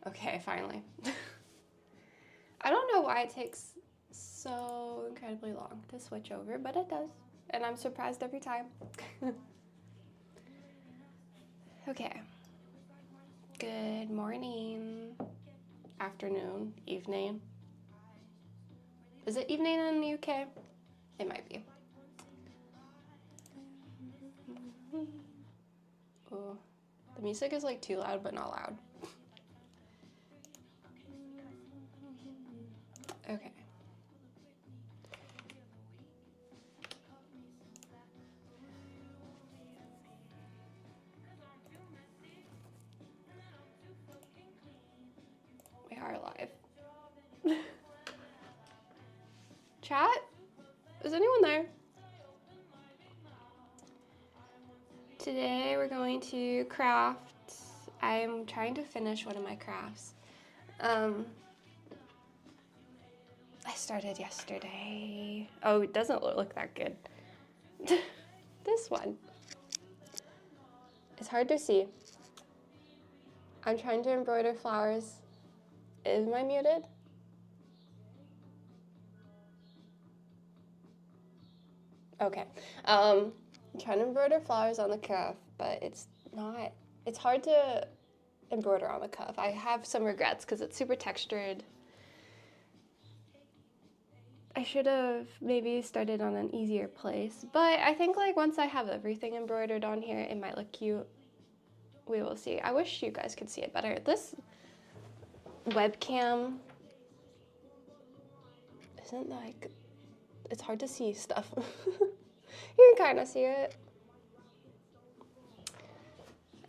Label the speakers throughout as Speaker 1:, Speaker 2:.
Speaker 1: Okay, finally. I don't know why it takes so incredibly long to switch over, but it does. And I'm surprised every time. Okay. Good morning, afternoon, evening. Is it evening in the UK? It might be. Oh, the music is like too loud, but not loud. Okay. We are live. Chat? Is anyone there? Today we're going to craft. I'm trying to finish one of my crafts. I started yesterday. Oh, it doesn't look that good. This one. It's hard to see. I'm trying to embroider flowers. Is my muted? Okay. I'm trying to embroider flowers on the cuff, but it's hard to embroider on the cuff. I have some regrets because it's super textured. I should have maybe started on an easier place, but I think like once I have everything embroidered on here, it might look cute. We will see. I wish you guys could see it better. This webcam isn't like, it's hard to see stuff. You can kind of see it.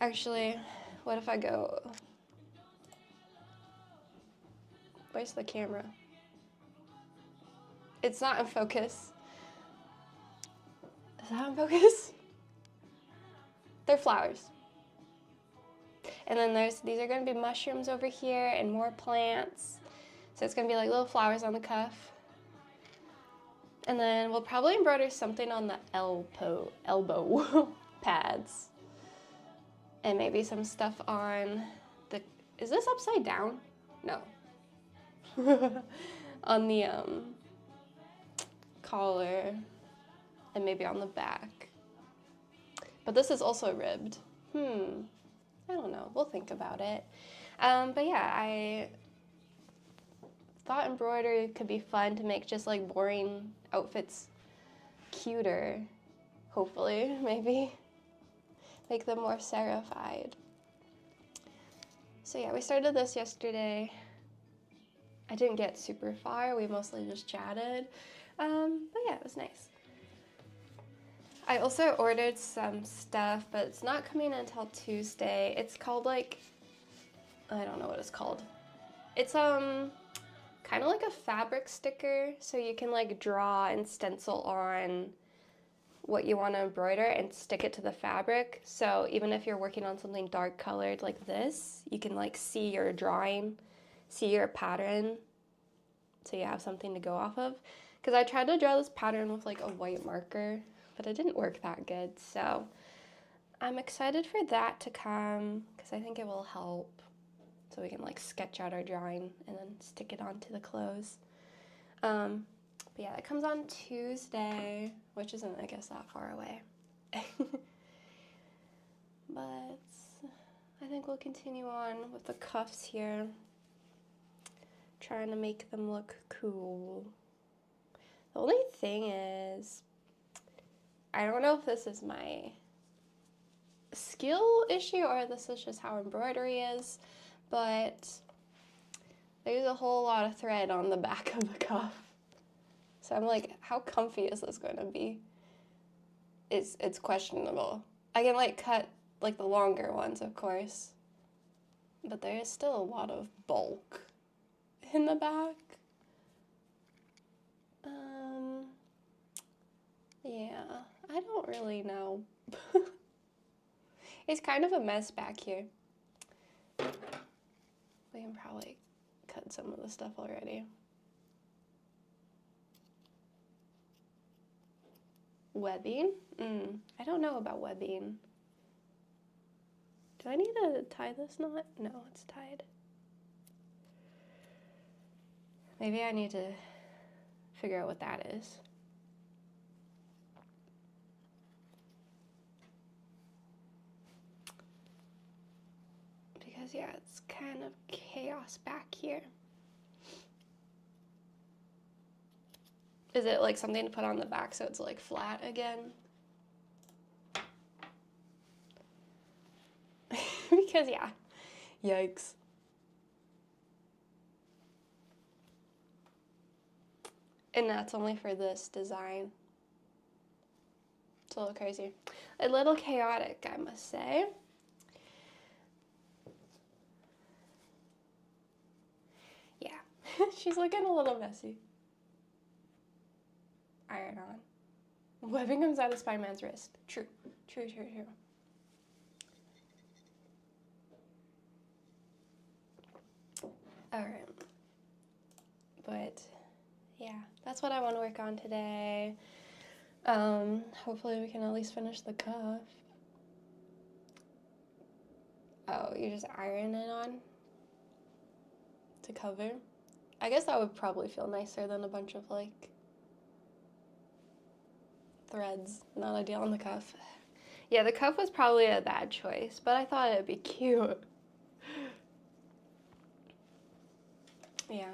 Speaker 1: Actually, what if I go, where's the camera? It's not in focus. Is that in focus? They're flowers. And then these are gonna be mushrooms over here and more plants. So it's gonna be like little flowers on the cuff. And then we'll probably embroider something on the elbow pads. And maybe some stuff on the, is this upside down? No. On the collar and maybe on the back. But this is also ribbed. I don't know, we'll think about it. But yeah, I thought embroidery could be fun to make just like boring outfits cuter, hopefully, maybe. Make them more serified. So yeah, we started this yesterday. I didn't get super far, we mostly just chatted. But yeah, it was nice. I also ordered some stuff, but it's not coming until Tuesday. It's called like, I don't know what it's called. It's kind of like a fabric sticker, so you can like draw and stencil on what you want to embroider and stick it to the fabric. So even if you're working on something dark colored like this, you can like see your drawing, see your pattern, so you have something to go off of. Because I tried to draw this pattern with like a white marker, but it didn't work that good. So I'm excited for that to come because I think it will help. So we can like sketch out our drawing and then stick it onto the clothes. But yeah, that comes on Tuesday, which isn't, I guess, that far away. But I think we'll continue on with the cuffs here, trying to make them look cool. The only thing is, I don't know if this is my skill issue or this is just how embroidery is, but there's a whole lot of thread on the back of the cuff. So I'm like, how comfy is this going to be? It's questionable. I can like cut like the longer ones, of course, but there is still a lot of bulk in the back. Yeah, I don't really know. It's kind of a mess back here. We can probably cut some of the stuff already. Webbing? I don't know about webbing. Do I need to tie this knot? No, it's tied. Maybe I need to figure out what that is. Because yeah, it's kind of chaos back here. Is it like something to put on the back so it's like flat again? Because yeah, yikes. And that's only for this design. It's a little crazy. A little chaotic, I must say. Yeah, she's looking a little messy. Iron on. Webbing comes out of Spider-Man's wrist. True, true, true, true. All right. But yeah, that's what I want to work on today. Hopefully we can at least finish the cuff. Oh, you just iron it on to cover? I guess that would probably feel nicer than a bunch of like threads. Not ideal on the cuff. Yeah, the cuff was probably a bad choice, but I thought it'd be cute. Yeah.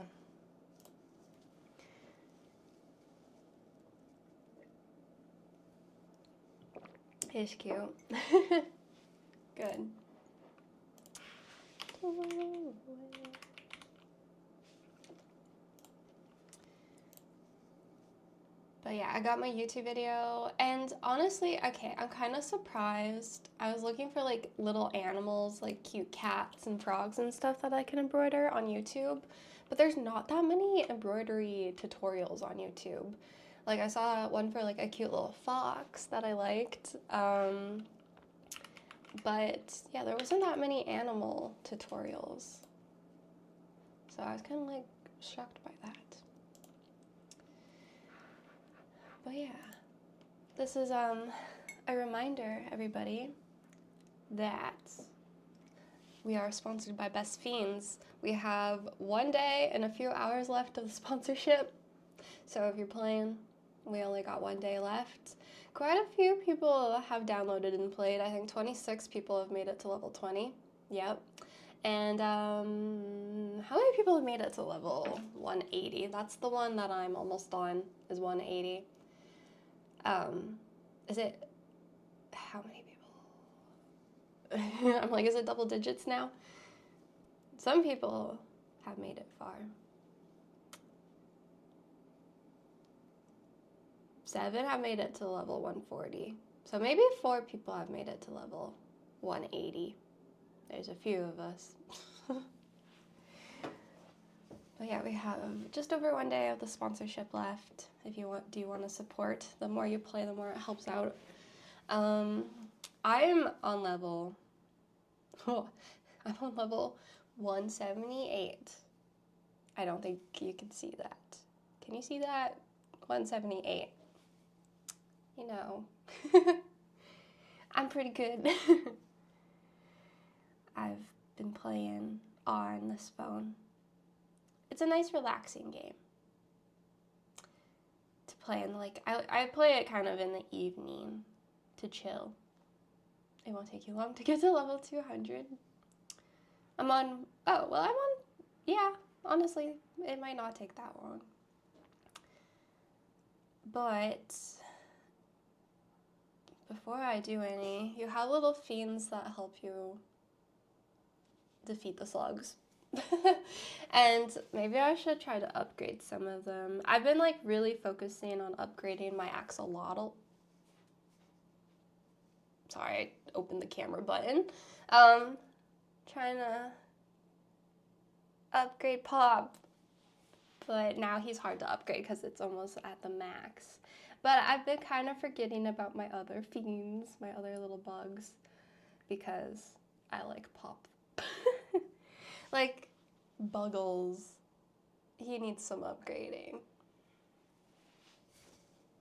Speaker 1: It's cute. Good. But yeah, I got my YouTube video, and honestly, okay, I'm kind of surprised. I was looking for like little animals, like cute cats and frogs and stuff that I can embroider on YouTube, but there's not that many embroidery tutorials on YouTube. Like I saw one for like a cute little fox that I liked, but yeah, there wasn't that many animal tutorials. So I was kind of like shocked by that. But yeah, this is a reminder, everybody, that we are sponsored by Best Fiends. We have 1 day and a few hours left of the sponsorship. So if you're playing, we only got 1 day left. Quite a few people have downloaded and played. I think 26 people have made it to level 20. Yep. And how many people have made it to level 180? That's the one that I'm almost on, is 180. Is it, how many people? I'm like, is it double digits now? Some people have made it far. 7 have made it to level 140. So maybe 4 people have made it to level 180. There's a few of us. But yeah, we have just over 1 day of the sponsorship left. If you want, do you want to support? The more you play, the more it helps out. I'm on level, I'm on level 178. I don't think you can see that. Can you see that? 178. You know, I'm pretty good. I've been playing on this phone. It's a nice relaxing game to play in, like, I play it kind of in the evening to chill. It won't take you long to get to level 200. I'm on, yeah, honestly, it might not take that long. But before I do any, you have little fiends that help you defeat the slugs. And maybe I should try to upgrade some of them. I've been like really focusing on upgrading my axolotl. Sorry, I opened the camera button. Trying to upgrade Pop, but now he's hard to upgrade because it's almost at the max. But I've been kind of forgetting about my other fiends, my other little bugs, because I like Pop. Like, Buggles, he needs some upgrading.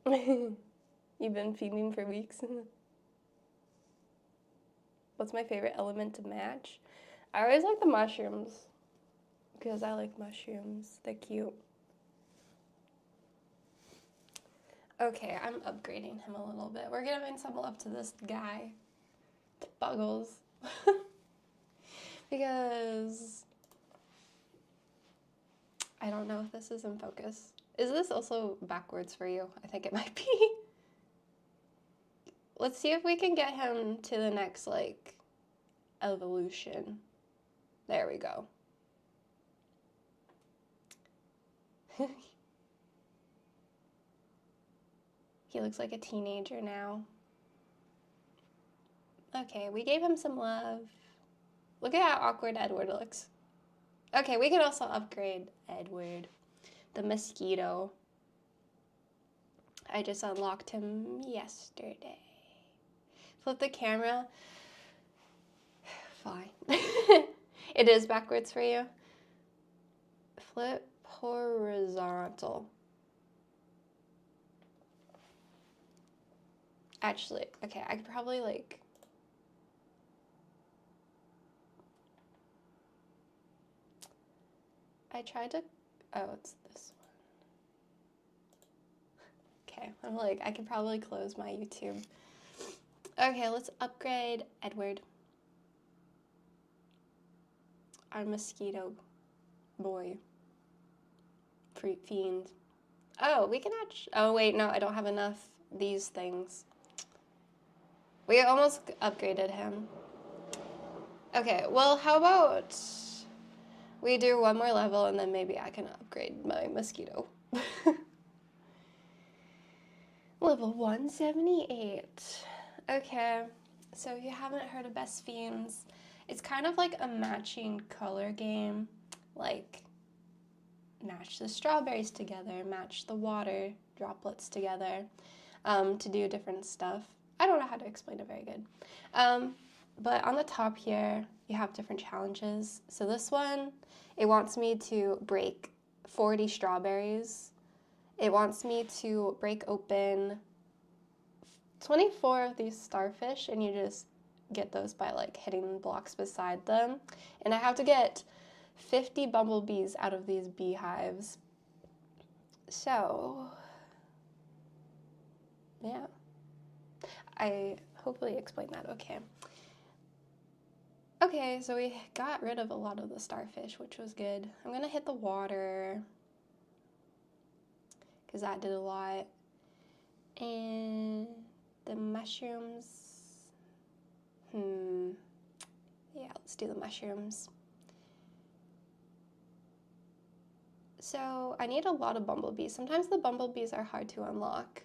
Speaker 1: You've been feeding for weeks? What's my favorite element to match? I always like the mushrooms, because I like mushrooms. They're cute. Okay, I'm upgrading him a little bit. We're giving some love to this guy, to Buggles. Because I don't know if this is in focus. Is this also backwards for you? I think it might be. Let's see if we can get him to the next, like, evolution. There we go. He looks like a teenager now. Okay, we gave him some love. Look at how awkward Edward looks. Okay, we can also upgrade Edward, the mosquito. I just unlocked him yesterday. Flip the camera. Fine. It is backwards for you. Flip horizontal. Actually, okay, I could probably like... I tried to... Oh, it's this one. Okay, I'm like, I could probably close my YouTube. Okay, let's upgrade Edward. Our mosquito boy. Fiend. Oh, we can actually... Oh, wait, no, I don't have enough these things. We almost upgraded him. Okay, well, how about we do one more level and then maybe I can upgrade my mosquito. Level 178. Okay, so if you haven't heard of Best Fiends, it's kind of like a matching color game. Like, match the strawberries together, match the water droplets together to do different stuff. I don't know how to explain it very good. But on the top here, you have different challenges. So this one, it wants me to break 40 strawberries. It wants me to break open 24 of these starfish, and you just get those by like hitting blocks beside them. And I have to get 50 bumblebees out of these beehives. So, yeah. I hopefully explained that okay. Okay, so we got rid of a lot of the starfish, which was good. I'm gonna hit the water, because that did a lot. And the mushrooms, yeah, let's do the mushrooms. So I need a lot of bumblebees. Sometimes the bumblebees are hard to unlock.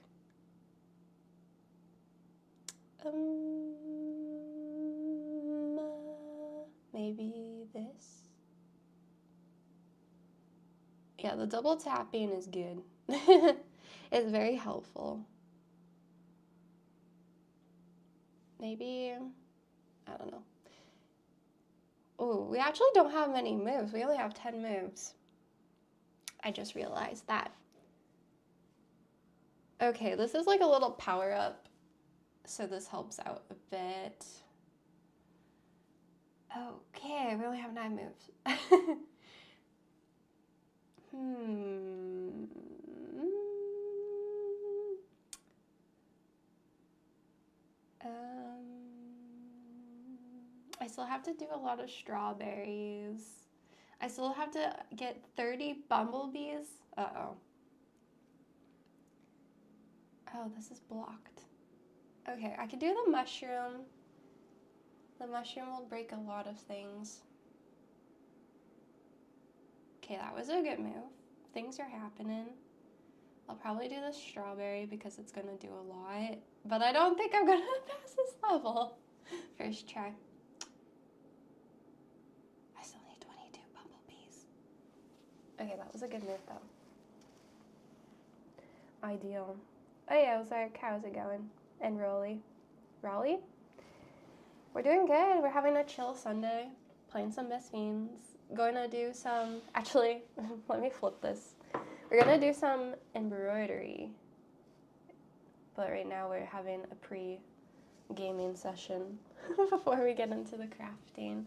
Speaker 1: Maybe this. Yeah, the double tapping is good. It's very helpful. Maybe, I don't know. Oh, we actually don't have many moves. We only have 10 moves. I just realized that. Okay, this is like a little power up, so this helps out a bit. Okay, we only have 9 moves. I still have to do a lot of strawberries. I still have to get 30 bumblebees. Uh-oh. Oh, this is blocked. Okay, I could do the mushroom. The mushroom will break a lot of things. Okay, that was a good move. Things are happening. I'll probably do the strawberry because it's gonna do a lot. But I don't think I'm gonna pass this level. First try. I still need 22 bumblebees. Okay, that was a good move though. Ideal. Oh yeah, it was like, how's it going? And Rolly. Raleigh? We're doing good. We're having a chill Sunday. Playing some Best Fiends. Going to do some, actually, let me flip this. We're going to do some embroidery. But right now we're having a pre-gaming session before we get into the crafting.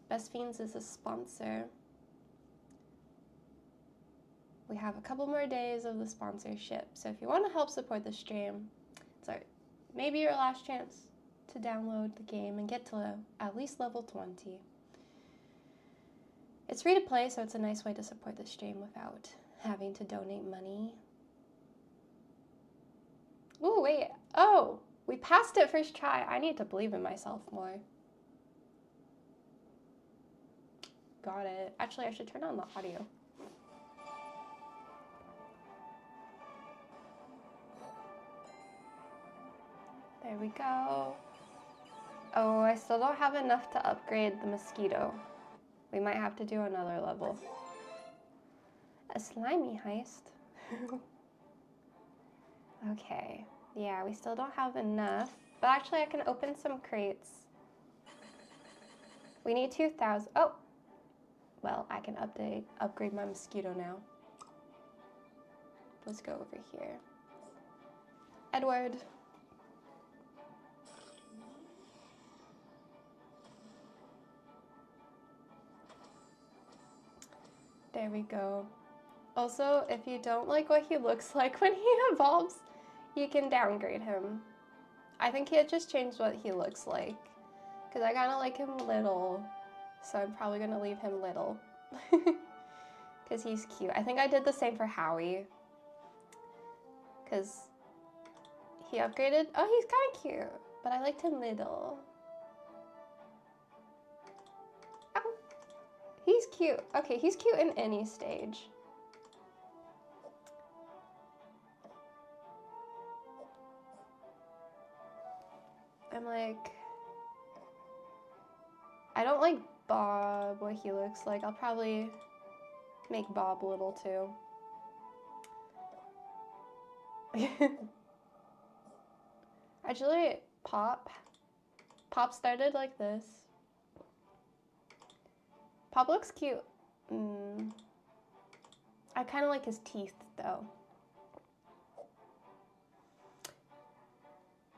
Speaker 1: Best Fiends is a sponsor. we have a couple more days of the sponsorship. So if you want to help support the stream, it's maybe your last chance to download the game and get to at least level 20. It's free to play, so it's a nice way to support the stream without having to donate money. Ooh, wait. Oh, we passed it first try. I need to believe in myself more. Got it. Actually, I should turn on the audio. There we go. Oh, I still don't have enough to upgrade the mosquito. We might have to do another level. A slimy heist. Okay. Yeah, we still don't have enough. But actually, I can open some crates. We need 2,000. Oh! Well, I can upgrade my mosquito now. Let's go over here. Edward. There we go. Also, if you don't like what he looks like when he evolves, you can downgrade him. I think he had just changed what he looks like. Because I kind of like him little. So I'm probably going to leave him little. Because he's cute. I think I did the same for Howie. Because he upgraded. Oh, he's kind of cute. But I liked him little. Ow. He's cute. Okay, he's cute in any stage. I'm like, I don't like Bob, what he looks like. I'll probably make Bob little too. Actually, Pop started like this. Pop looks cute. I kind of like his teeth though.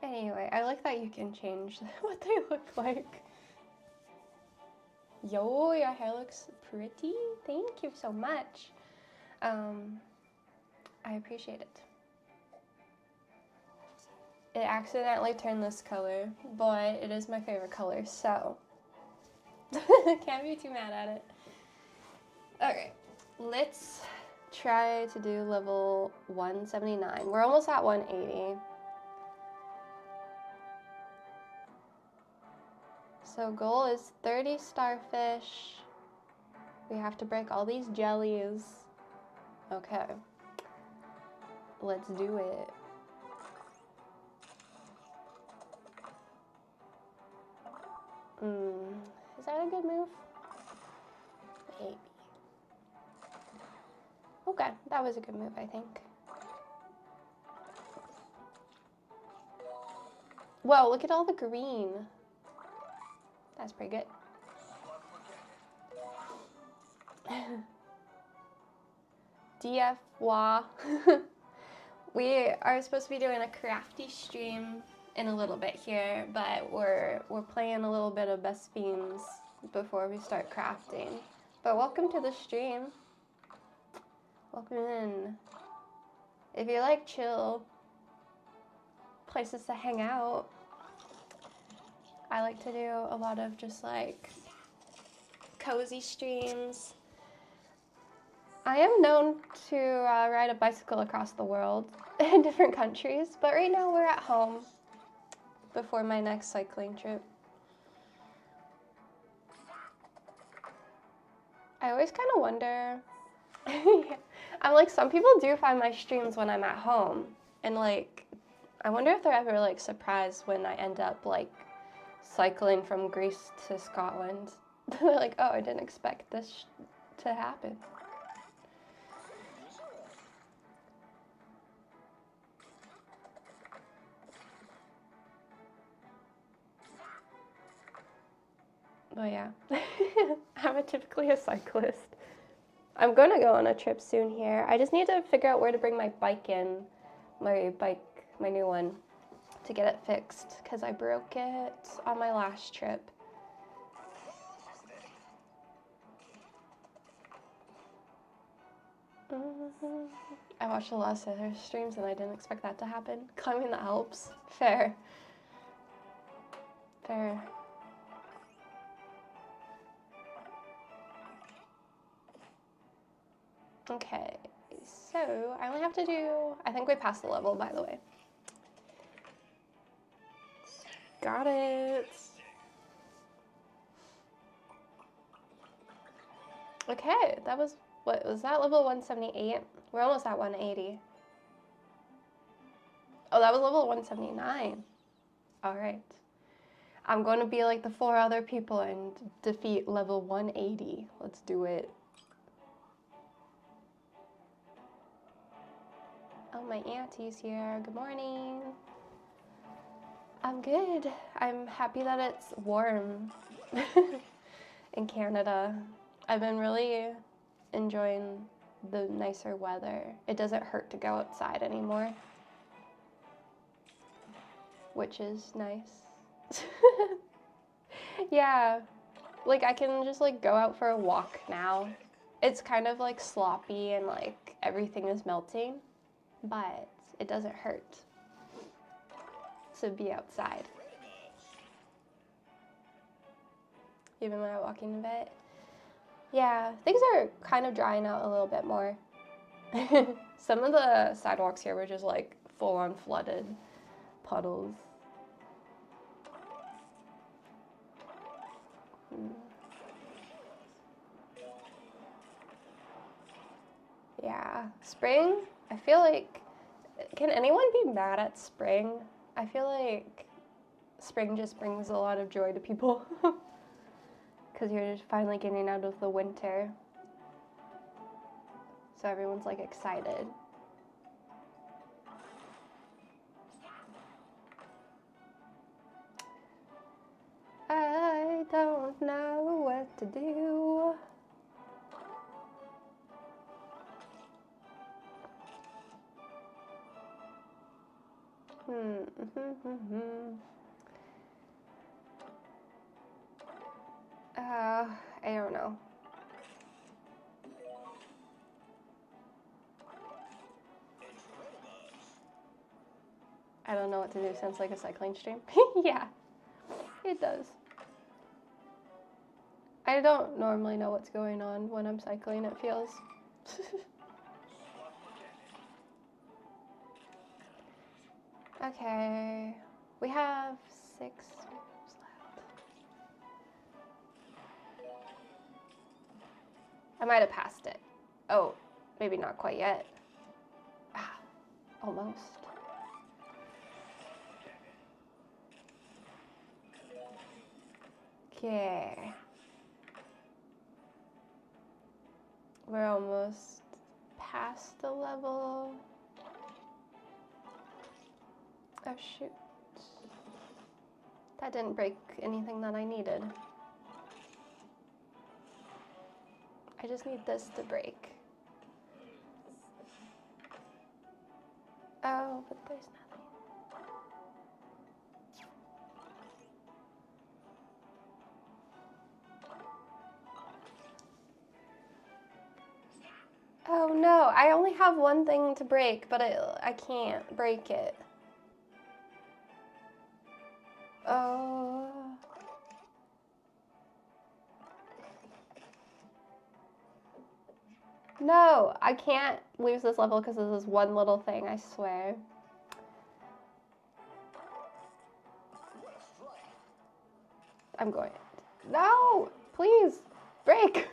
Speaker 1: Anyway, I like that you can change what they look like. Yo, your hair looks pretty. Thank you so much. I appreciate it. It accidentally turned this color, but it is my favorite color, so can't be too mad at it. Okay, let's try to do level 179. We're almost at 180. So goal is 30 starfish. We have to break all these jellies. Okay. Let's do it. Is that a good move? Maybe. Okay, that was a good move, I think. Whoa, look at all the green. That's pretty good. DF Wah. We are supposed to be doing a crafty stream in a little bit here, but we're playing a little bit of Best Fiends before we start crafting. But welcome to the stream. Welcome in. If you like chill places to hang out, I like to do a lot of just like cozy streams. I am known to ride a bicycle across the world in different countries, but right now we're at home before my next cycling trip. I always kind of wonder, I'm like, some people do find my streams when I'm at home, and like, I wonder if they're ever like surprised when I end up like cycling from Greece to Scotland. They're like, oh, I didn't expect this to happen. Oh yeah, I'm typically a cyclist. I'm gonna go on a trip soon here. I just need to figure out where to bring my bike in, my new one, to get it fixed, because I broke it on my last trip. Mhm. I watched a lot of Sailor streams and I didn't expect that to happen. Climbing the Alps. Fair. Fair. Okay, so I only have to do... I think we passed the level, by the way. Got it. Okay, that was... What, was that level 178? We're almost at 180. Oh, that was level 179. All right. I'm going to be like the 4 other people and defeat level 180. Let's do it. Oh, my auntie's here. Good morning. I'm good. I'm happy that it's warm in Canada. I've been really enjoying the nicer weather. It doesn't hurt to go outside anymore, which is nice. Yeah, like I can just like go out for a walk now. It's kind of like sloppy and like everything is melting, but it doesn't hurt to be outside. Even when I'm walking a bit. Yeah, things are kind of drying out a little bit more. Some of the sidewalks here were just like full-on flooded puddles. Yeah, spring, I feel like, can anyone be mad at spring? I feel like spring just brings a lot of joy to people because you're just finally getting out of the winter. So everyone's like excited. I don't know what to do. I don't know. I don't know what to do. Sounds like a cycling stream. Yeah, it does. I don't normally know what's going on when I'm cycling, it feels. Okay, we have 6 moves left. I might have passed it. Oh, maybe not quite yet. Ah, almost. Okay. We're almost past the level. Oh shoot. That didn't break anything that I needed. I just need this to break. Oh, but there's nothing. Oh no, I only have one thing to break, but I can't break it. Oh. No, I can't lose this level because of this one little thing, I swear. I'm going. No, please, break.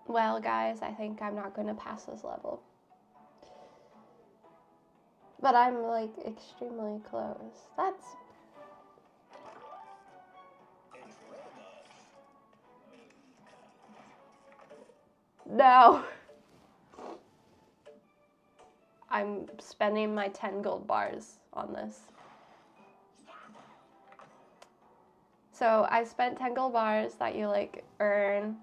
Speaker 1: Well, guys, I think I'm not going to pass this level. But I'm, like, extremely close. That's... No. I'm spending my 10 gold bars on this. So I spent 10 gold bars that you, like, earn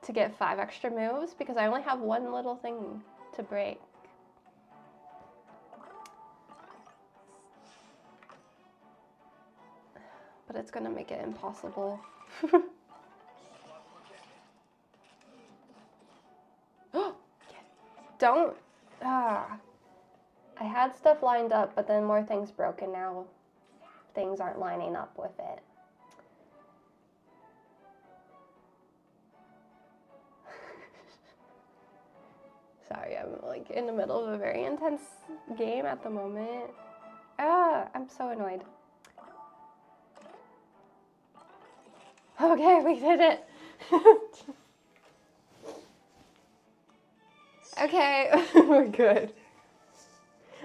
Speaker 1: to get 5 extra moves because I only have one little thing to break. But but it's gonna make it impossible. Don't. I had stuff lined up, but then more things broke, and now things aren't lining up with it. Sorry, I'm like in the middle of a very intense game at the moment. I'm so annoyed. Okay, we did it. Okay, we're good.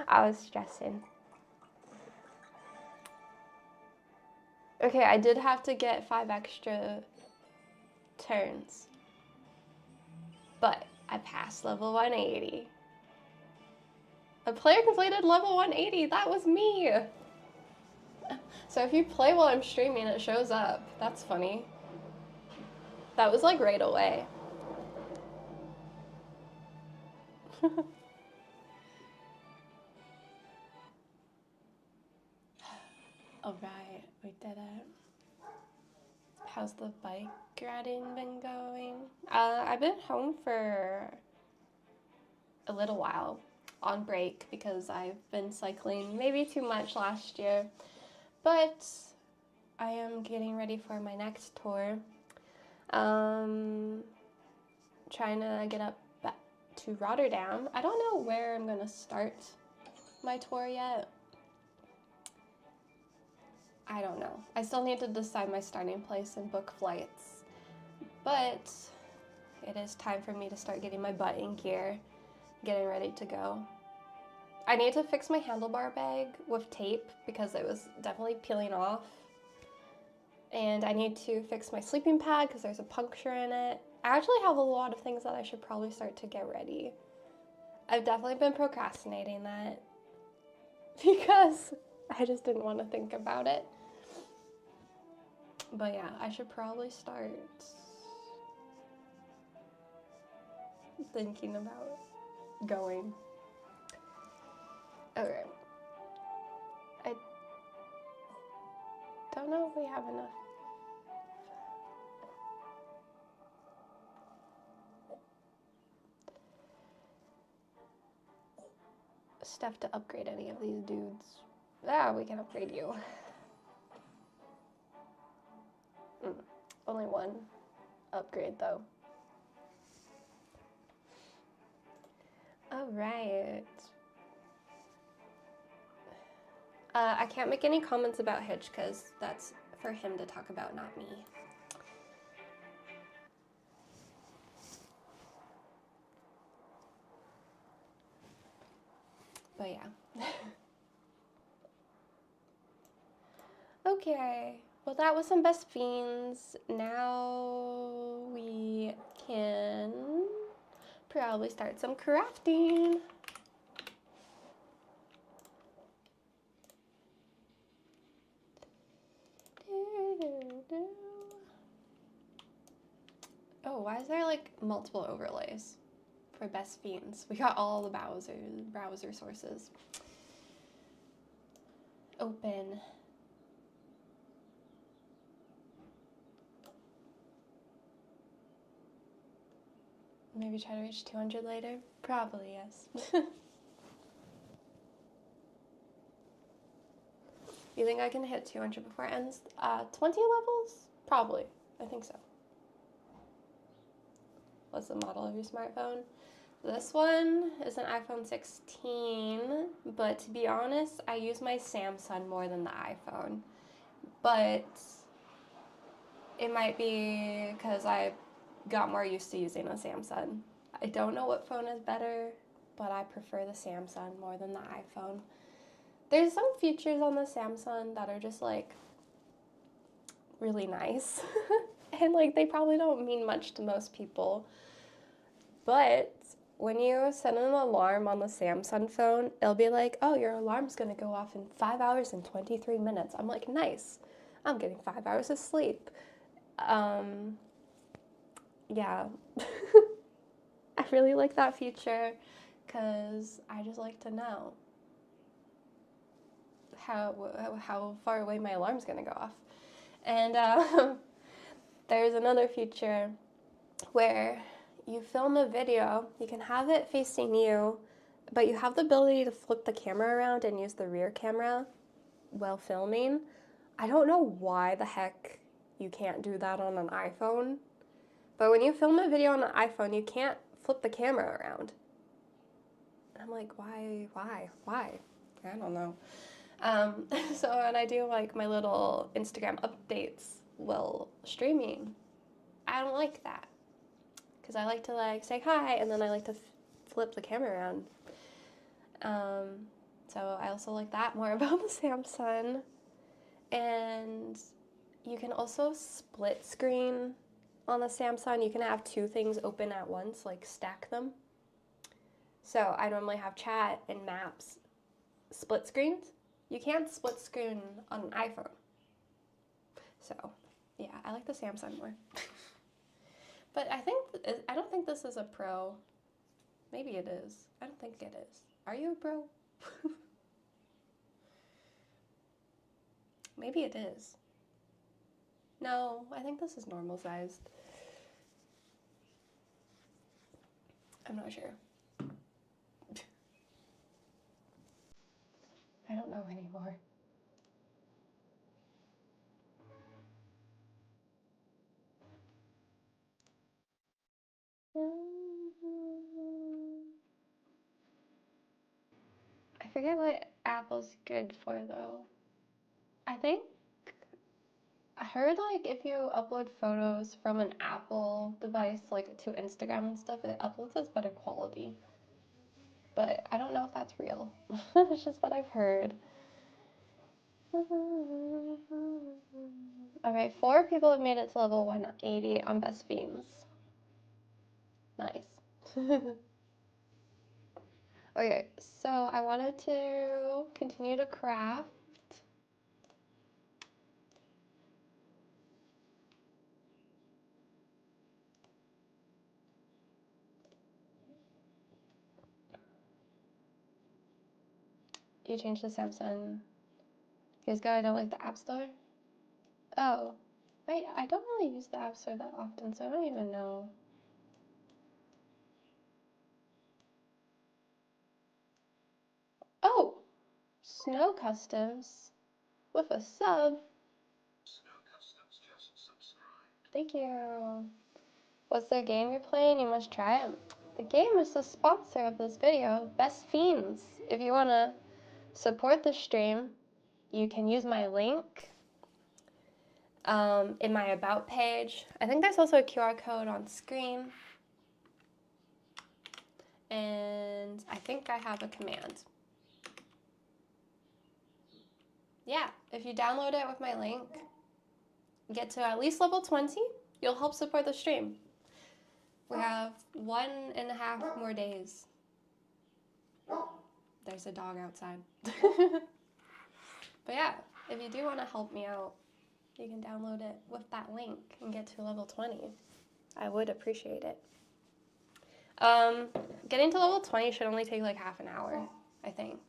Speaker 1: I was stressing. Okay, I did have to get 5 extra turns, but I passed level 180. A player completed level 180, that was me! So if you play while I'm streaming, it shows up. That's funny. That was like right away. Alright, we did it. How's the bike riding been going? I've been home for a little while on break because I've been cycling maybe too much last year, but I am getting ready for my next tour. Trying to get up back to Rotterdam. I don't know where I'm gonna start my tour yet. I don't know. I still need to decide my starting place and book flights, but it is time for me to start getting my butt in gear, getting ready to go. I need to fix my handlebar bag with tape because it was definitely peeling off, and I need to fix my sleeping pad because there's a puncture in it. I actually have a lot of things that I should probably start to get ready. I've definitely been procrastinating that because I just didn't want to think about it. But yeah, I should probably start thinking about going. Okay. I don't know if we have enough. Stuff to upgrade any of these dudes. We can upgrade you. Only one upgrade though. Alright. I can't make any comments about Hitch because that's for him to talk about, not me. But yeah. Okay, well that was some best fiends. Now we can probably start some crafting. Oh, why is there like multiple overlays for best fiends? We got all the browser sources. Open. Maybe try to reach 200 later? Probably, yes. You think I can hit 200 before it ends? 20 levels? Probably. I think so. What's the model of your smartphone? This one is an iPhone 16, but to be honest, I use my Samsung more than the iPhone. But it might be because I got more used to using a Samsung. I don't know what phone is better, but I prefer the Samsung more than the iPhone. There's some features on the Samsung that are just like really nice. And like they probably don't mean much to most people. But when you set an alarm on the Samsung phone, it'll be like, oh, your alarm's gonna go off in 5 hours and 23 minutes. I'm like, nice. I'm getting 5 hours of sleep. Yeah. I really like that feature because I just like to know how far away my alarm's gonna go off. And there's another feature where you film a video, you can have it facing you, but you have the ability to flip the camera around and use the rear camera while filming. I don't know why the heck you can't do that on an iPhone, but when you film a video on an iPhone, you can't flip the camera around. And I'm like, why? I don't know. So when I do like my little Instagram updates while streaming, I don't like that. Because I like to like say hi and then I like to flip the camera around. So I also like that more about the Samsung. And you can also split screen on the Samsung. You can have two things open at once, like stack them. So I normally have chat and maps split screens. You can't split screen on an iPhone. So yeah, I like the Samsung more. But I don't think this is a Pro. Maybe it is. I don't think it is. Are you a Pro? Maybe it is. No, I think this is normal sized. I'm not sure. I don't know anymore. I forget what Apple's good for though. I heard like if you upload photos from an Apple device like to Instagram and stuff, it uploads as better quality. But I don't know if that's real. It's just what I've heard. Okay, 4 people have made it to level 180 on Best Fiends. Nice. Okay, so I wanted to continue to craft. You changed the Samsung. Because I don't like the App Store. Oh, wait, I don't really use the App Store that often, so I don't even know. Oh, Snow Customs with a sub. Thank you. What's the game you're playing? You must try it. The game is the sponsor of this video, Best Fiends. If you want to support the stream, you can use my link in my About page. I think there's also a QR code on screen. And I think I have a command. Yeah, if you download it with my link, get to at least level 20, you'll help support the stream. We have 1.5 more days. There's a dog outside. But yeah, if you do want to help me out, you can download it with that link and get to level 20. I would appreciate it. Getting to level 20 should only take like half an hour, I think.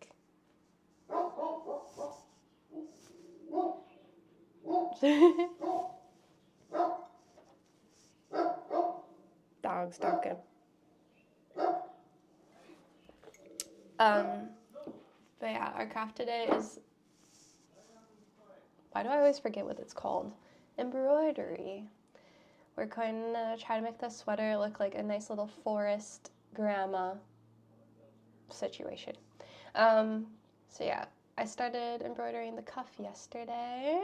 Speaker 1: Dog's talking. But yeah, our craft today is, why do I always forget what it's called? Embroidery. We're going to try to make the sweater look like a nice little forest grandma situation. So yeah, I started embroidering the cuff yesterday.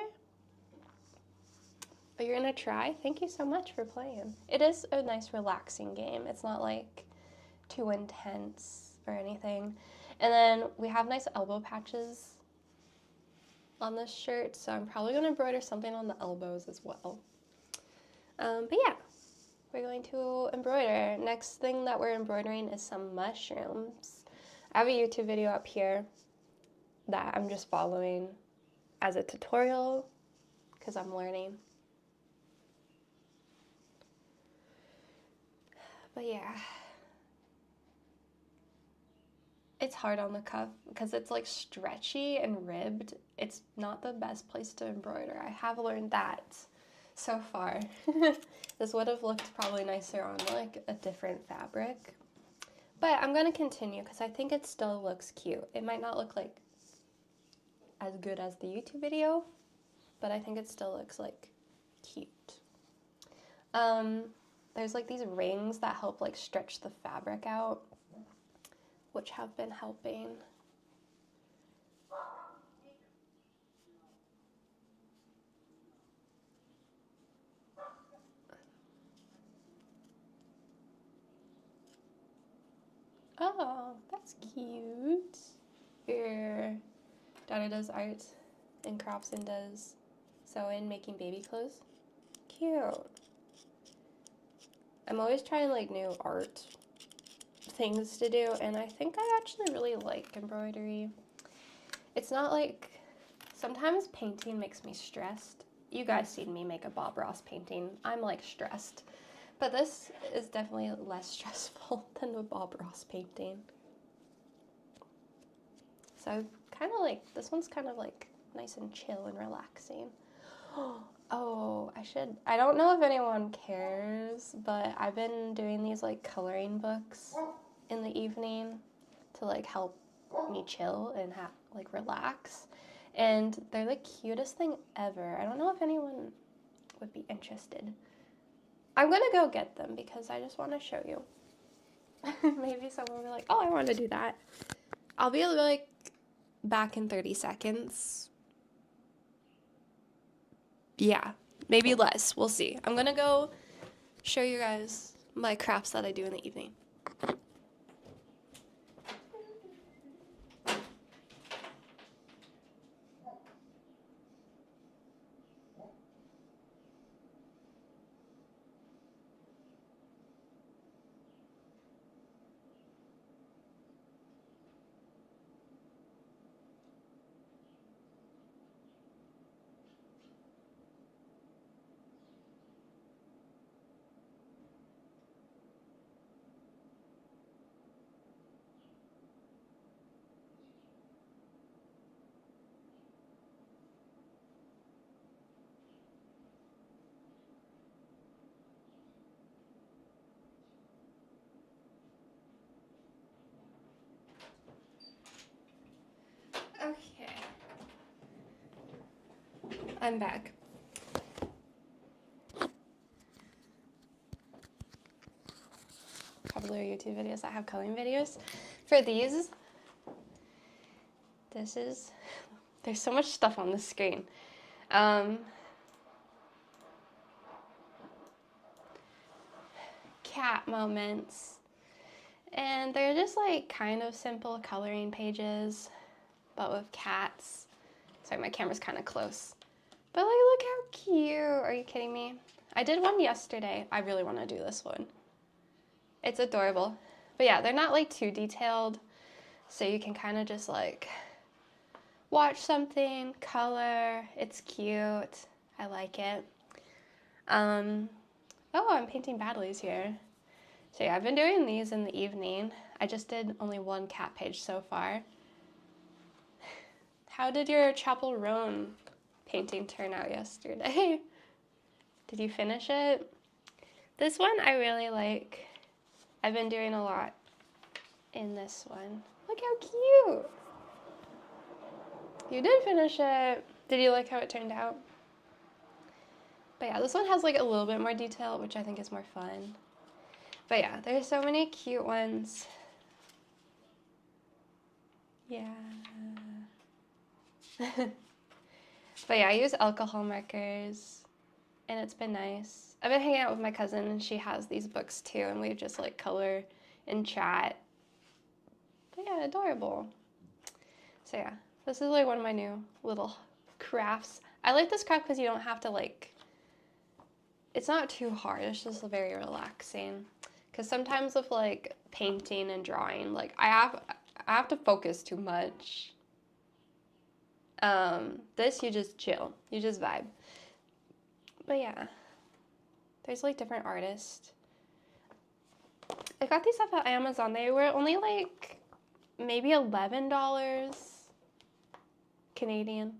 Speaker 1: But you're gonna try? Thank you so much for playing. It is a nice relaxing game. It's not like too intense or anything. And then we have nice elbow patches on this shirt, so I'm probably gonna embroider something on the elbows as well. But yeah, we're going to embroider. Next thing that we're embroidering is some mushrooms. I have a YouTube video up here that I'm just following as a tutorial because I'm learning. But yeah. It's hard on the cuff because it's like stretchy and ribbed. It's not the best place to embroider. I have learned that so far. This would have looked probably nicer on like a different fabric. But I'm going to continue because I think it still looks cute. It might not look like as good as the YouTube video, but I think it still looks like cute. There's like these rings that help like stretch the fabric out, which have been helping. Oh, that's cute. Your daughter does art and crafts and does sewing, making baby clothes. Cute. I'm always trying like new art things to do, and I think I actually really like embroidery. It's not like, sometimes painting makes me stressed. You guys seen me make a Bob Ross painting. I'm like stressed. But this is definitely less stressful than the Bob Ross painting. So kind of like, this one's kind of like nice and chill and relaxing. Oh, I don't know if anyone cares, but I've been doing these like coloring books in the evening to like help me chill and like relax. And they're the cutest thing ever. I don't know if anyone would be interested. I'm gonna go get them because I just want to show you. Maybe someone will be like, oh, I want to do that. I'll be like back in 30 seconds. Yeah, maybe less. We'll see. I'm gonna go show you guys my crafts that I do in the evening. Okay. I'm back. Popular YouTube videos that have coloring videos. For these, there's so much stuff on the screen. Cat moments. And they're just like kind of simple coloring pages, but with cats. Sorry, my camera's kind of close. But like, look how cute. Are you kidding me? I did one yesterday. I really want to do this one. It's adorable. But yeah, they're not like too detailed. So you can kind of just like watch something, color. It's cute. I like it. Oh, I'm painting Badleys here. So yeah, I've been doing these in the evening. I just did only one cat page so far. How did your Chapel Roan painting turn out yesterday? Did you finish it? This one I really like. I've been doing a lot in this one. Look how cute. You did finish it. Did you like how it turned out? But yeah, this one has like a little bit more detail, which I think is more fun. But yeah, there's so many cute ones. Yeah. But yeah, I use alcohol markers, and it's been nice. I've been hanging out with my cousin, and she has these books too, and we just like color and chat. But yeah, adorable. So yeah, this is like one of my new little crafts. I like this craft because you don't have to like, it's not too hard, it's just very relaxing. Because sometimes with like painting and drawing, like I have to focus too much. This, you just chill, you just vibe. But yeah, there's like different artists. I got these off of Amazon. They were only like maybe $11 Canadian.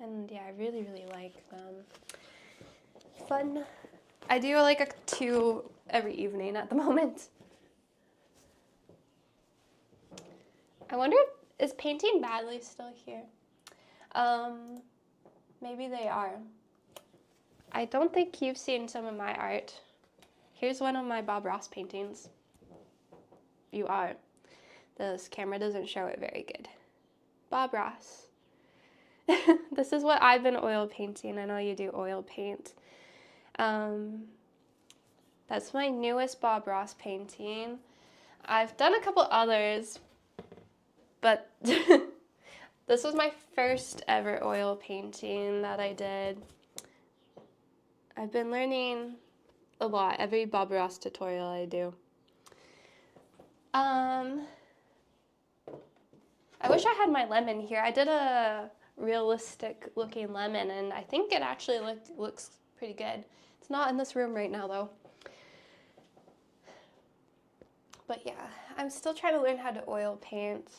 Speaker 1: And yeah, I really, really like them. Fun. I do like a 2 every evening at the moment. I wonder is Painting Badly still here? Maybe they are. I don't think you've seen some of my art. Here's one of my Bob Ross paintings. You are. This camera doesn't show it very good. Bob Ross. This is what I've been oil painting. I know you do oil paint. That's my newest Bob Ross painting. I've done a couple others, but this was my first ever oil painting that I did. I've been learning a lot, every Bob Ross tutorial I do. I wish I had my lemon here. I did a realistic looking lemon and I think it actually looks pretty good. It's not in this room right now though. But yeah, I'm still trying to learn how to oil paint.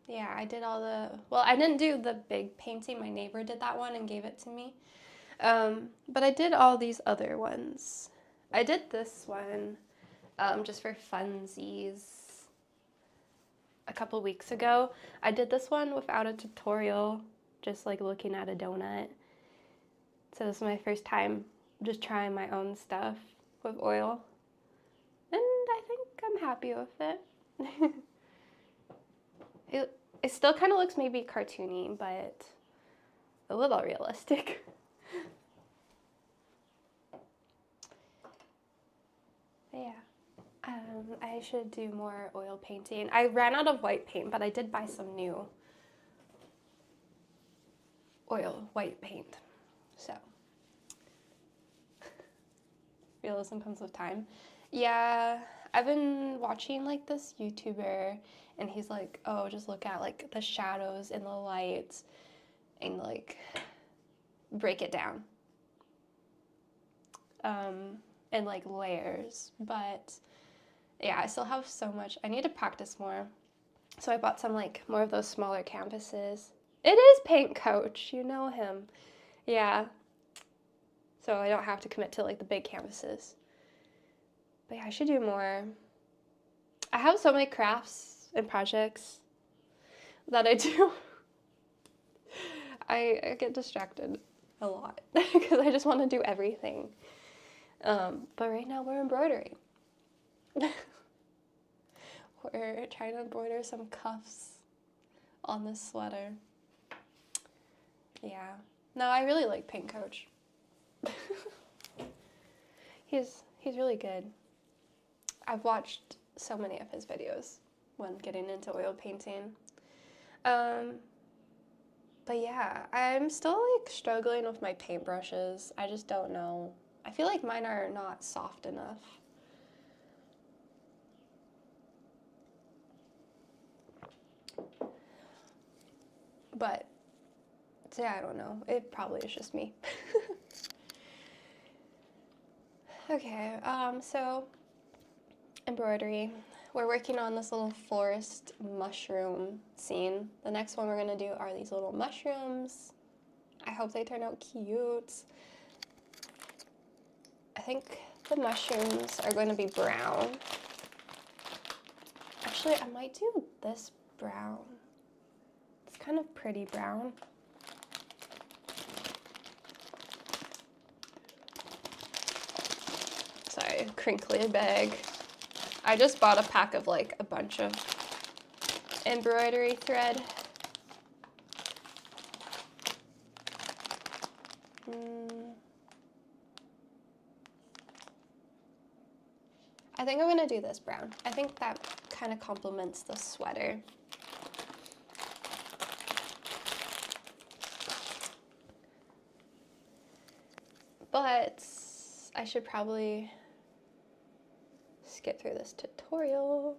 Speaker 1: Yeah, I did all the, well, I didn't do the big painting. My neighbor did that one and gave it to me. But I did all these other ones. I did this one just for funsies a couple weeks ago. I did this one without a tutorial, just like looking at a donut. So this is my first time just trying my own stuff with oil. And I think I'm happy with it. It still kind of looks maybe cartoony, but a little realistic. Yeah, I should do more oil painting. I ran out of white paint, but I did buy some new oil white paint. So, realism comes with time. Yeah, I've been watching like this YouTuber and he's like, oh, just look at like the shadows and the lights and like break it down. And like layers, but yeah, I still have so much. I need to practice more. So I bought some like more of those smaller canvases. It is Paint Coach, you know him. Yeah. So I don't have to commit to like the big canvases. But yeah, I should do more. I have so many crafts and projects that I do. I get distracted a lot because I just want to do everything. But right now we're embroidering. We're trying to embroider some cuffs on this sweater. Yeah. No, I really like Paint Coach. He's really good. I've watched so many of his videos when getting into oil painting. But yeah, I'm still like struggling with my paintbrushes. I just don't know. I feel like mine are not soft enough. But, yeah, I don't know. It probably is just me. Okay, so embroidery. We're working on this little forest mushroom scene. The next one we're gonna do are these little mushrooms. I hope they turn out cute. I think the mushrooms are going to be brown. Actually, I might do this brown. It's kind of pretty brown. Sorry, crinkly bag. I just bought a pack of like a bunch of embroidery thread. I think I'm gonna do this brown. I think that kind of complements the sweater. But I should probably skip through this tutorial.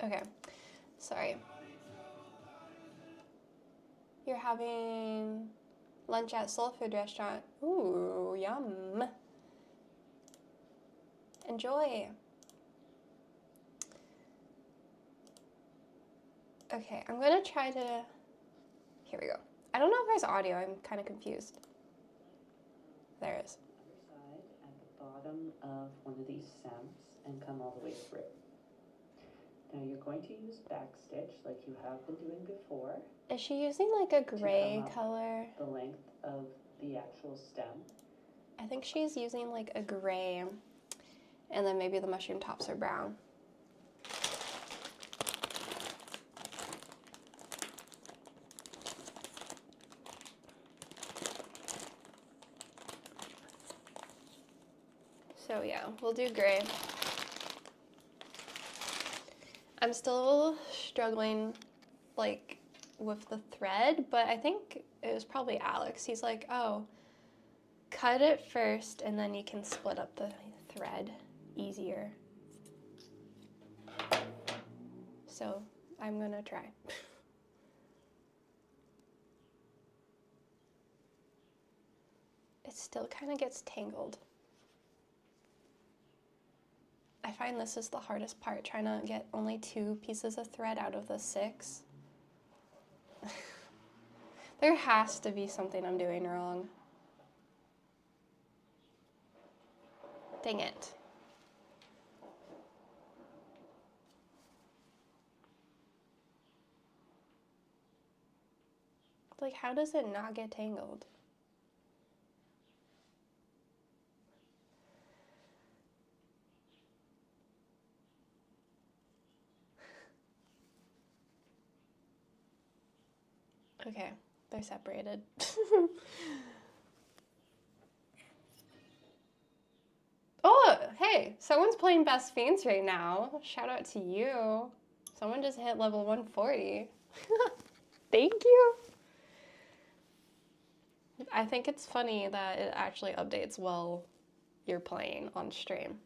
Speaker 1: Okay, sorry. You're having lunch at Soul Food Restaurant. Ooh, yum. Enjoy. Okay, I'm gonna try to, here we go. I don't know if there's audio, I'm kind of confused. There is.
Speaker 2: Other side at the bottom of one of these stems and come all the way through. Now you're going to use backstitch like you have been doing before.
Speaker 1: Is she using like a gray color?
Speaker 2: The length of the actual stem.
Speaker 1: I think she's using like a gray, and then maybe the mushroom tops are brown. So yeah, we'll do gray. I'm still struggling like with the thread, but I think it was probably Alex. He's like, oh, cut it first and then you can split up the thread easier. So I'm gonna try. It still kind of gets tangled. I find this is the hardest part, trying to get only 2 pieces of thread out of the 6. There has to be something I'm doing wrong. Dang it. Like, how does it not get tangled? Okay, they're separated. Oh, hey, someone's playing Best Fiends right now. Shout out to you. Someone just hit level 140. Thank you. I think it's funny that it actually updates while you're playing on stream.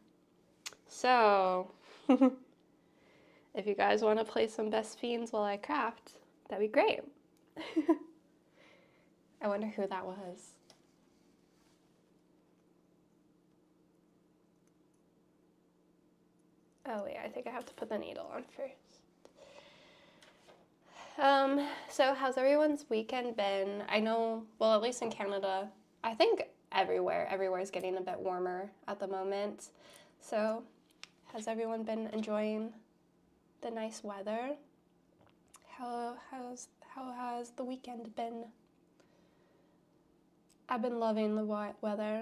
Speaker 1: So, if you guys want to play some Best Fiends while I craft, that'd be great. I wonder who that was. Oh wait, I think I have to put the needle on first. So how's everyone's weekend been? I know, well, at least in Canada, I think everywhere's getting a bit warmer at the moment. So has everyone been enjoying the nice weather? How has the weekend been? I've been loving the weather.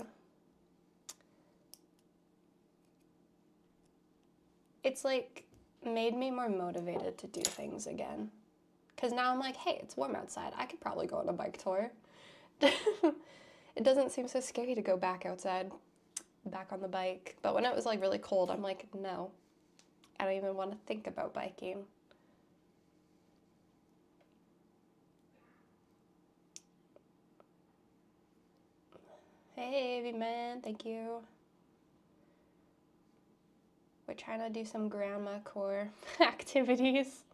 Speaker 1: It's like made me more motivated to do things again. Because now I'm like, hey, it's warm outside. I could probably go on a bike tour. It doesn't seem so scary to go back outside, back on the bike. But when it was like really cold, I'm like, no, I don't even want to think about biking. Hey, V-Man, thank you. We're trying to do some grandma core activities.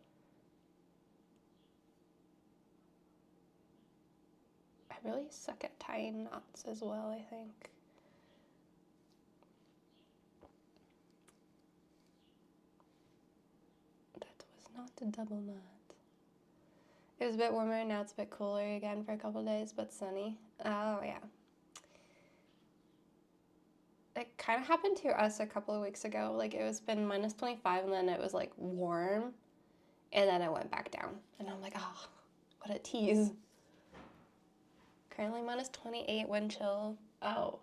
Speaker 1: I really suck at tying knots as well, I think. That was not a double knot. It was a bit warmer, now it's a bit cooler again for a couple days, but sunny. Oh, yeah. It kind of happened to us a couple of weeks ago. Like, it was been minus 25, and then it was, like, warm, and then it went back down. And I'm like, oh, what a tease. Currently minus 28 wind chill. Oh.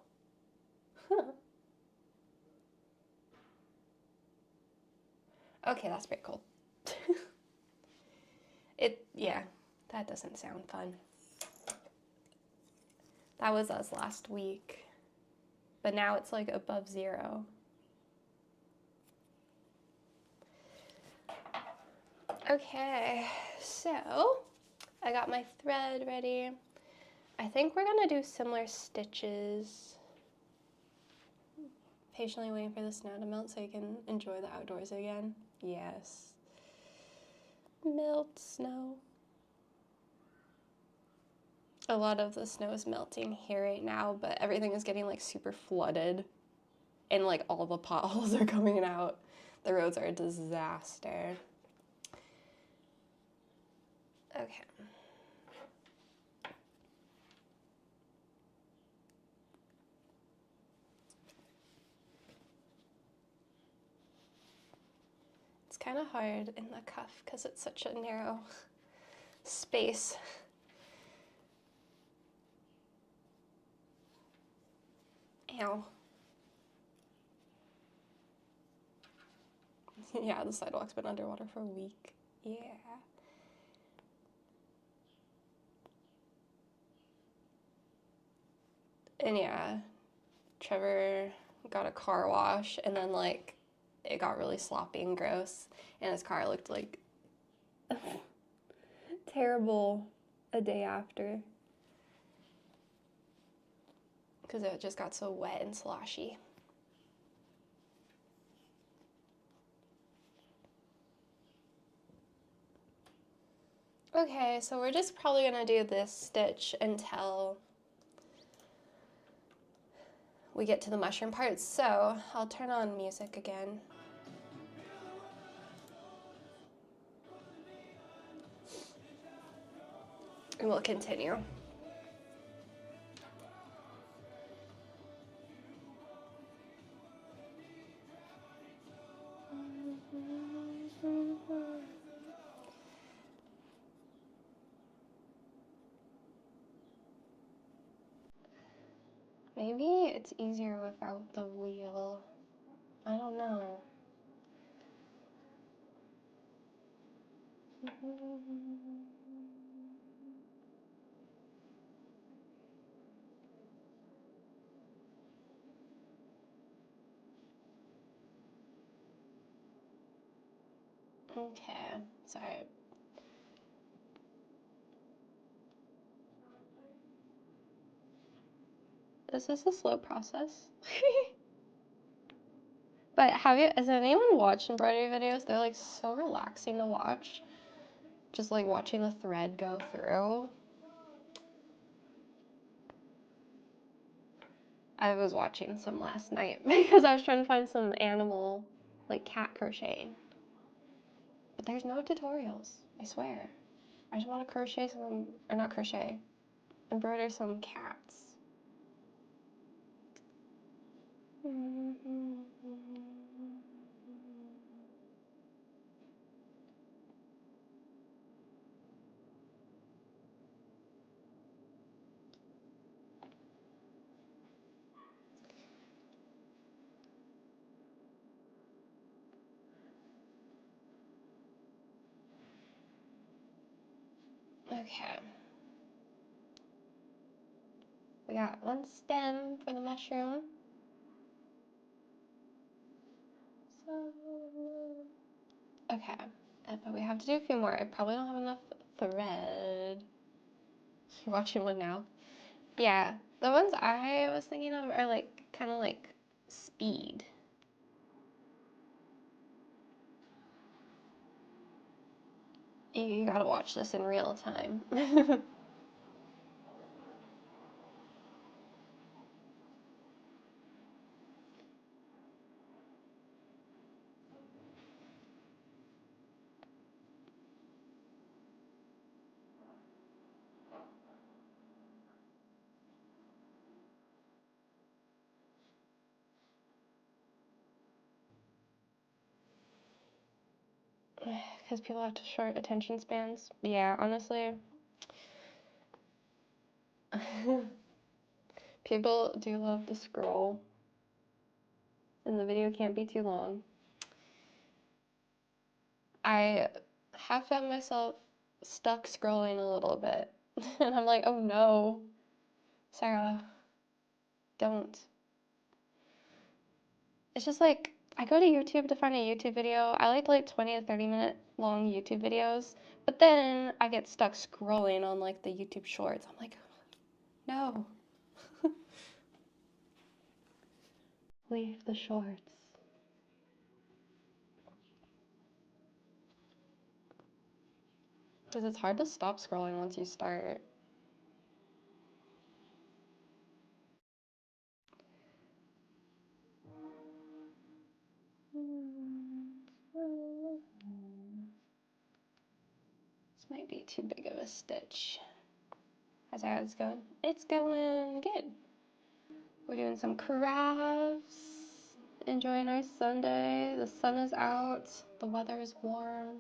Speaker 1: Okay, that's pretty cool. Yeah, that doesn't sound fun. That was us last week. But now it's like above 0. Okay, so I got my thread ready. I think we're gonna do similar stitches. Patiently waiting for the snow to melt so you can enjoy the outdoors again. Yes. Melt snow. A lot of the snow is melting here right now, but everything is getting like super flooded and like all the potholes are coming out. The roads are a disaster. Okay. It's kind of hard in the cuff because it's such a narrow space. Ow. Yeah, the sidewalk's been underwater for a week. Yeah. And yeah, Trevor got a car wash and then like it got really sloppy and gross and his car looked like terrible a day after because it just got so wet and sloshy. Okay, so we're just probably gonna do this stitch until we get to the mushroom part. So I'll turn on music again. And we'll continue. Maybe it's easier without the wheel. I don't know. Okay, sorry. This is a slow process. But has anyone watched embroidery videos? They're like so relaxing to watch. Just like watching the thread go through. I was watching some last night because I was trying to find some animal, like cat crocheting. But there's no tutorials, I swear. I just want to crochet some, or not crochet, embroider some cats. Okay. We got one stem for the mushroom. So, okay. But we have to do a few more. I probably don't have enough thread. You're watching one now? Yeah. The ones I was thinking of are like, kind of like speed. You gotta watch this in real time. Because people have short attention spans. Yeah, honestly. People do love to scroll. And the video can't be too long. I have found myself stuck scrolling a little bit. And I'm like, oh no. Sarah, don't. It's just like, I go to YouTube to find a YouTube video. I like 20 to 30 minute long YouTube videos. But then I get stuck scrolling on like the YouTube shorts. I'm like, no. Leave the shorts. Because it's hard to stop scrolling once you start. This might be too big of a stitch. How's it's going? It's going good. We're doing some crafts, enjoying our Sunday. The sun is out, the weather is warm.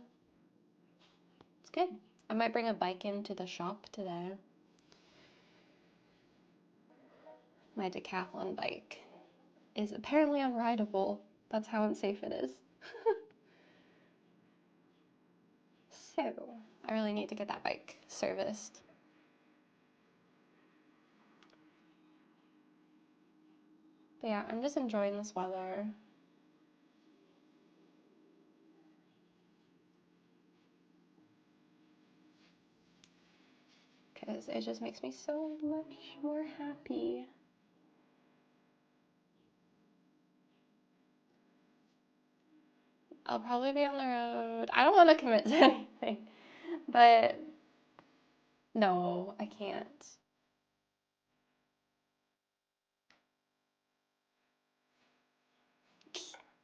Speaker 1: It's good. I might bring a bike into the shop today. My decathlon bike is apparently unrideable. That's how unsafe it is. So, I really need to get that bike serviced. But yeah, I'm just enjoying this weather. Because it just makes me so much more happy. I'll probably be on the road. I don't want to commit to anything, but no, I can't.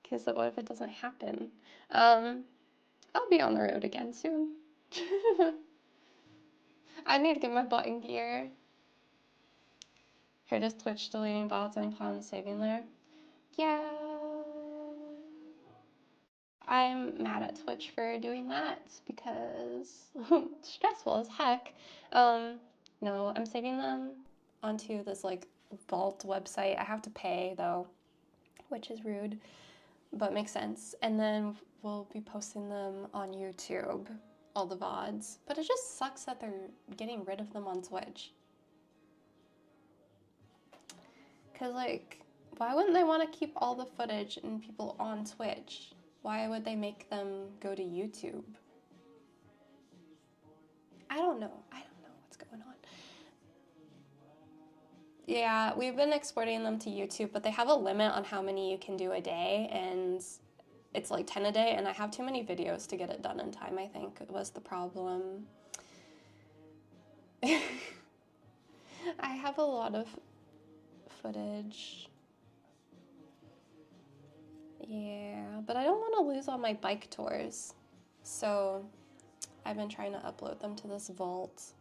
Speaker 1: Because what if it doesn't happen? I'll be on the road again soon. I need to get my butt in gear. Here, does Twitch deleting bots and clowns saving there? Yeah. I'm mad at Twitch for doing that because stressful as heck. No, I'm saving them onto this like vault website. I have to pay though, which is rude, but makes sense. And then we'll be posting them on YouTube, all the VODs. But it just sucks that they're getting rid of them on Twitch. Cause like, why wouldn't they want to keep all the footage and people on Twitch? Why would they make them go to YouTube? I don't know what's going on. Yeah, we've been exporting them to YouTube, but they have a limit on how many you can do a day, and it's like 10 a day, and I have too many videos to get it done in time, I think was the problem. I have a lot of footage. Yeah, but I don't want to lose all my bike tours, so I've been trying to upload them to this vault.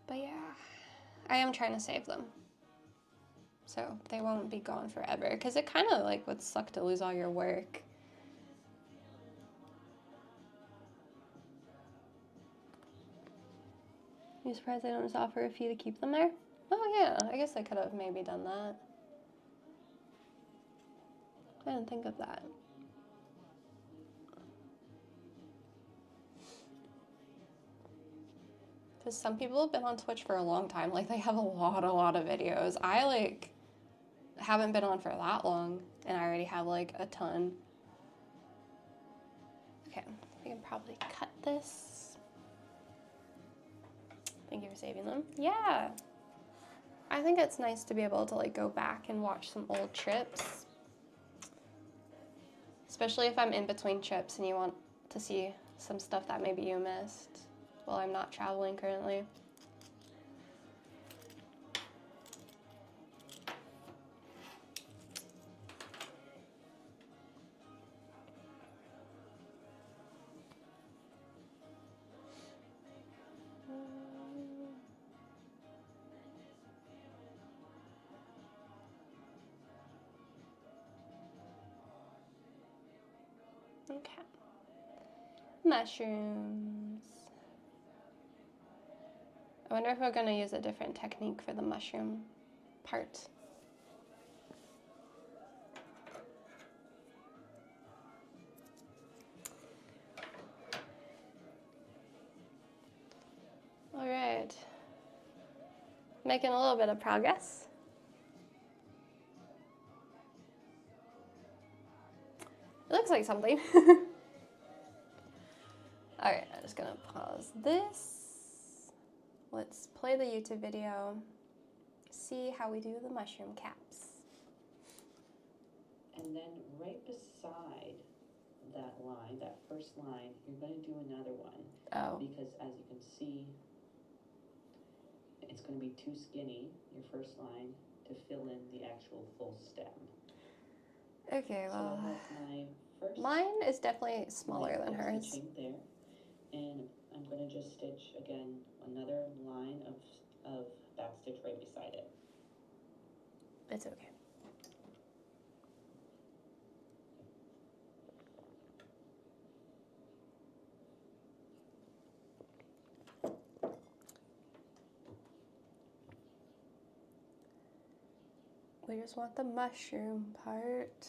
Speaker 1: But yeah, I am trying to save them, so they won't be gone forever, because it kind of like would suck to lose all your work. You surprised they don't just offer a fee to keep them there? Oh yeah, I guess I could have maybe done that. I didn't think of that. Because some people have been on Twitch for a long time. Like, they have a lot of videos. I, like, haven't been on for that long, and I already have, like, a ton. Okay, we can probably cut this. Thank you for saving them. Yeah. I think it's nice to be able to, like, go back and watch some old trips. Especially if I'm in between trips and you want to see some stuff that maybe you missed while I'm not traveling currently. Okay. Mushrooms. I wonder if we're going to use a different technique for the mushroom part. All right. Making a little bit of progress. It looks like something. All right, I'm just gonna pause this. let's play the YouTube video, see how we do the mushroom caps.
Speaker 2: And then right beside that line, that first line, you're going to do another one.
Speaker 1: Oh.
Speaker 2: Because as you can see, it's going to be too skinny, your first line, to fill in the actual full stem.
Speaker 1: Okay, well,
Speaker 2: so I have my first
Speaker 1: mine is definitely smaller than hers.
Speaker 2: Stitching there, and I'm going to just stitch again another line of back stitch right beside it.
Speaker 1: It's okay. We just want the mushroom part.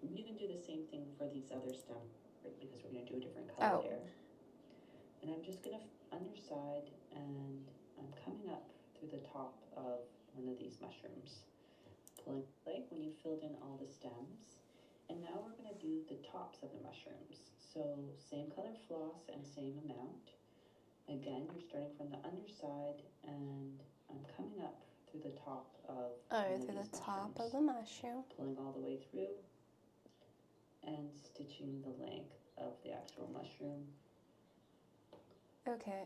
Speaker 2: You can do the same thing for these other stems because we're going to do a different color there. And I'm just going to underside, and I'm coming up through the top of one of these mushrooms. Pulling like when you filled in all the stems. And now we're going to do the tops of the mushrooms. So same color floss and same amount. Again, you're starting from the underside, and I'm coming up through the top of
Speaker 1: through the top of the mushroom.
Speaker 2: Pulling all the way through and stitching the length of the actual mushroom.
Speaker 1: Okay.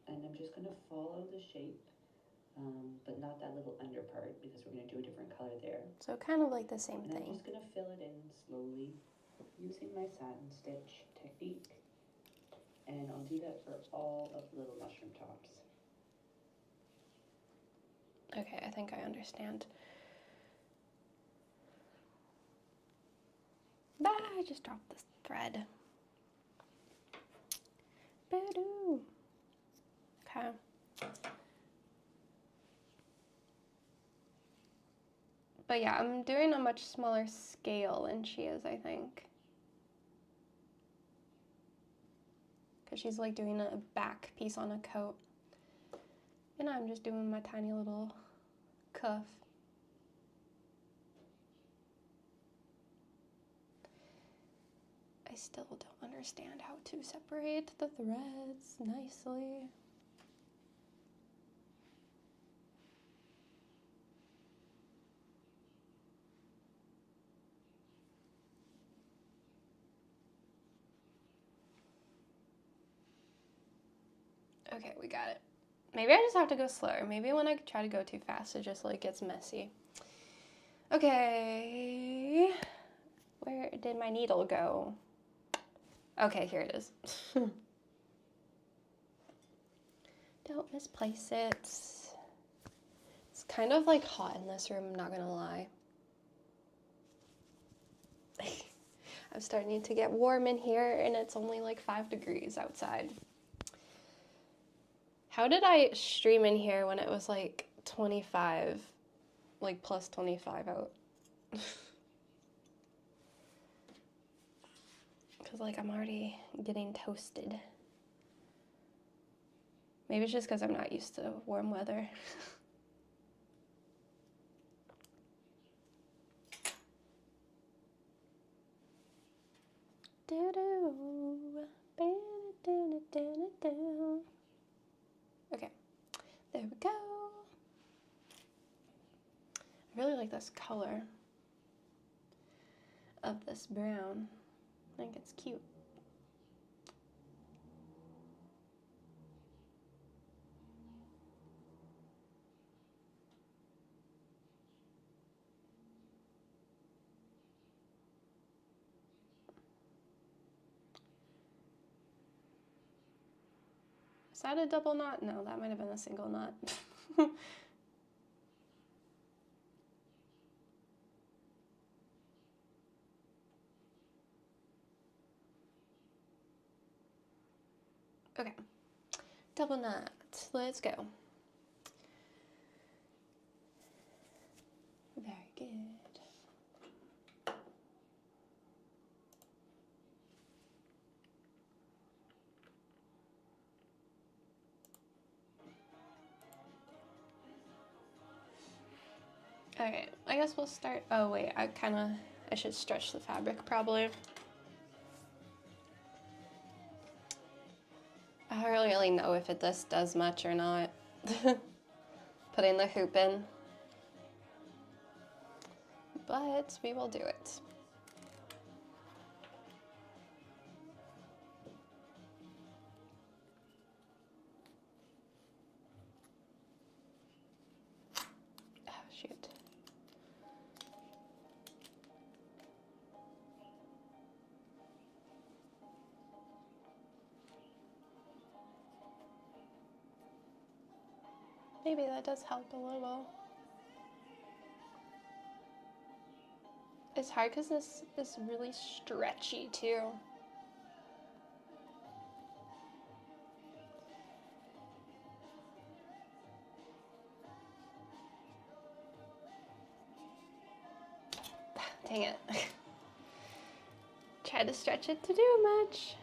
Speaker 2: And I'm just going to follow the shape, but not that little under part because we're going to do a different color there.
Speaker 1: So kind of like the same
Speaker 2: and
Speaker 1: thing.
Speaker 2: I'm just going to fill it in slowly using my satin stitch technique. And I'll do that for all of the little mushroom tops.
Speaker 1: Okay, I think I understand. Bah, I just dropped this thread. Ba-doo. Okay. But yeah, I'm doing a much smaller scale than she is, I think. Because she's like doing a back piece on a coat. And I'm just doing my tiny little cuff. I still don't understand how to separate the threads nicely. Okay, we got it. Maybe I just have to go slower. Maybe when I try to go too fast, it just like gets messy. Okay, where did my needle go? Okay, here it is. Don't misplace it. It's kind of like hot in this room, I'm not gonna lie. I'm starting to get warm in here and it's only like 5 degrees outside. How did I stream in here when it was like 25, like plus 25 out? Because like I'm already getting toasted. Maybe it's just because I'm not used to warm weather. Okay, there we go. I really like this color of this brown. I think it's cute. Is that a double knot? No, that might have been a single knot. Okay, double knot, let's go. Very good. Alright, I guess we'll start. Oh wait, I should stretch the fabric probably. don't really know if this does much or not. Putting the hoop in. But we will do it. Oh, shoot. Maybe that does help a little. It's hard because this is really stretchy too. Dang it. Try to stretch it to do much.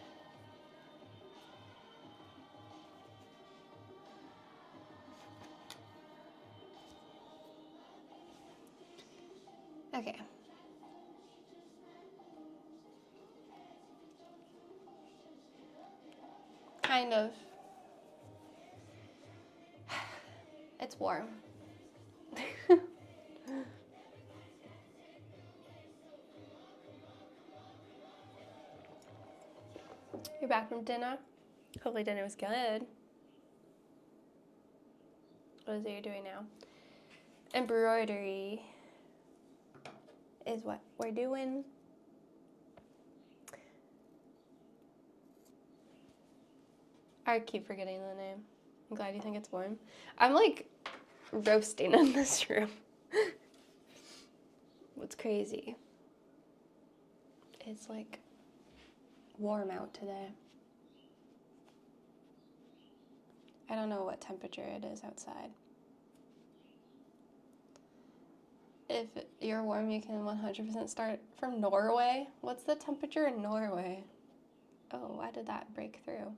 Speaker 1: Okay. Kind of. It's warm. You're back from dinner? Hopefully dinner was good. What is it you're doing now? Embroidery is what we're doing. I keep forgetting the name. I'm glad you think it's warm. I'm like roasting in this room. What's crazy? It's like warm out today. I don't know what temperature it is outside. If you're warm, you can 100% start from Norway. What's the temperature in Norway? Oh, why did that break through?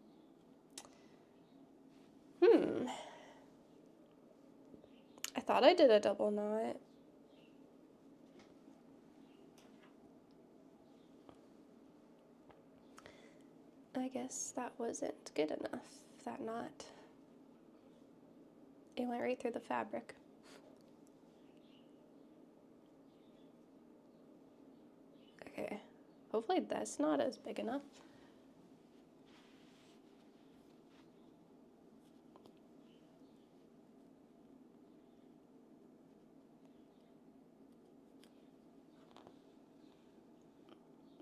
Speaker 1: I thought I did a double knot. I guess that wasn't good enough, that knot. It went right through the fabric. Okay, hopefully this knot is big enough.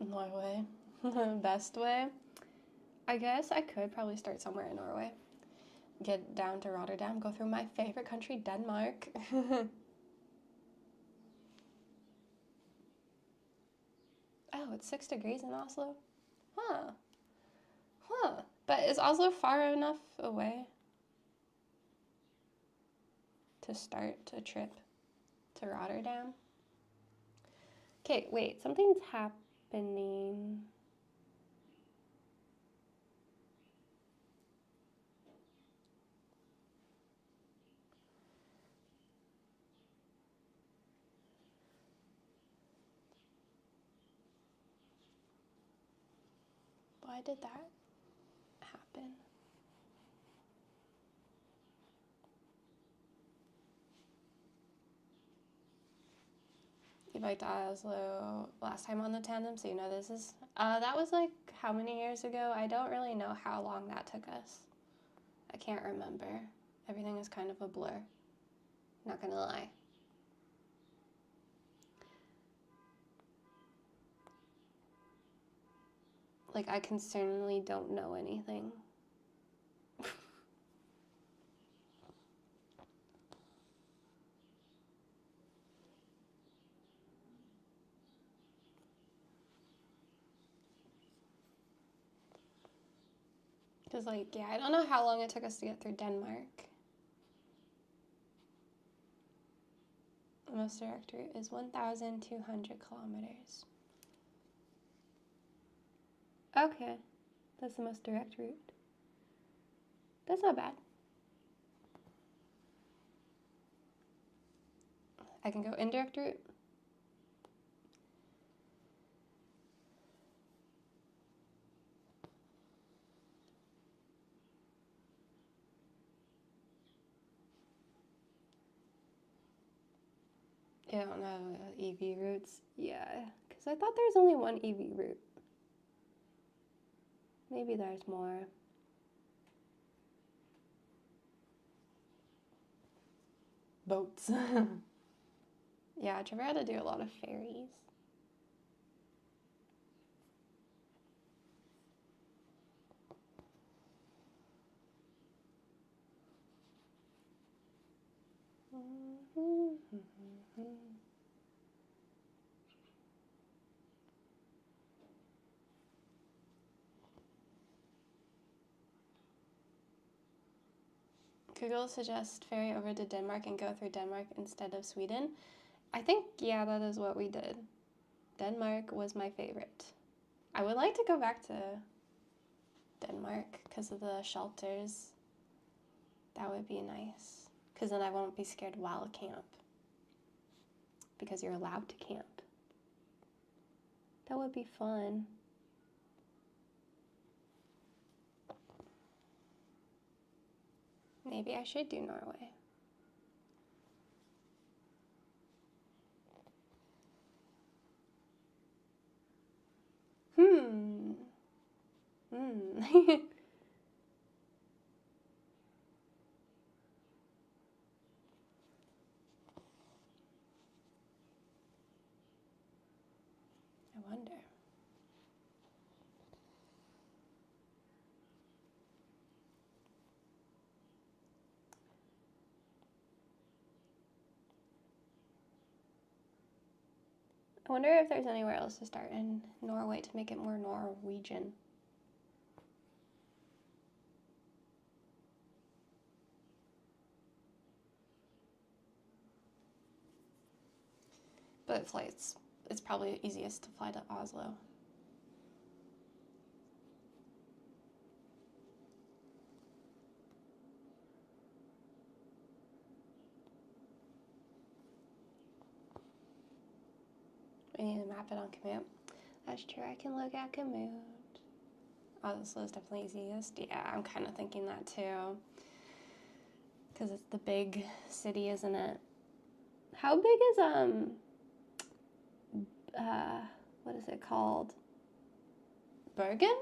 Speaker 1: Norway, best way. I guess I could probably start somewhere in Norway. Get down to Rotterdam, go through my favorite country, Denmark. Oh, it's 6 degrees in Oslo? Huh. But is Oslo far enough away to start a trip to Rotterdam? Okay, wait, something's happening. Why did that happen? You biked Oslo last time on the tandem, so you know this is, that was like how many years ago? I don't really know how long that took us. I can't remember. Everything is kind of a blur. Not gonna lie. Like, I concernedly don't know anything. Because, like, yeah, I don't know how long it took us to get through Denmark. The most direct route is 1,200 kilometers. Okay, that's the most direct route. That's not bad. I can go indirect route. You don't know EV routes? Yeah, because I thought there was only one EV route. Maybe there's more. Boats. Yeah, Trevor had to do a lot of ferries. Google suggests ferry over to Denmark and go through Denmark instead of Sweden. I think, yeah, that is what we did. Denmark was my favorite. I would like to go back to Denmark because of the shelters. That would be nice. Because then I won't be scared while I camp. Because you're allowed to camp. That would be fun. Maybe I should do Norway. I wonder. I wonder if there's anywhere else to start in Norway to make it more Norwegian. But flights, it's probably easiest to fly to Oslo. We need to map it on Commute. That's true, I can look at Commute. Oslo is definitely easiest. Yeah, I'm kind of thinking that too. Because it's the big city, isn't it? How big is, what is it called? Bergen?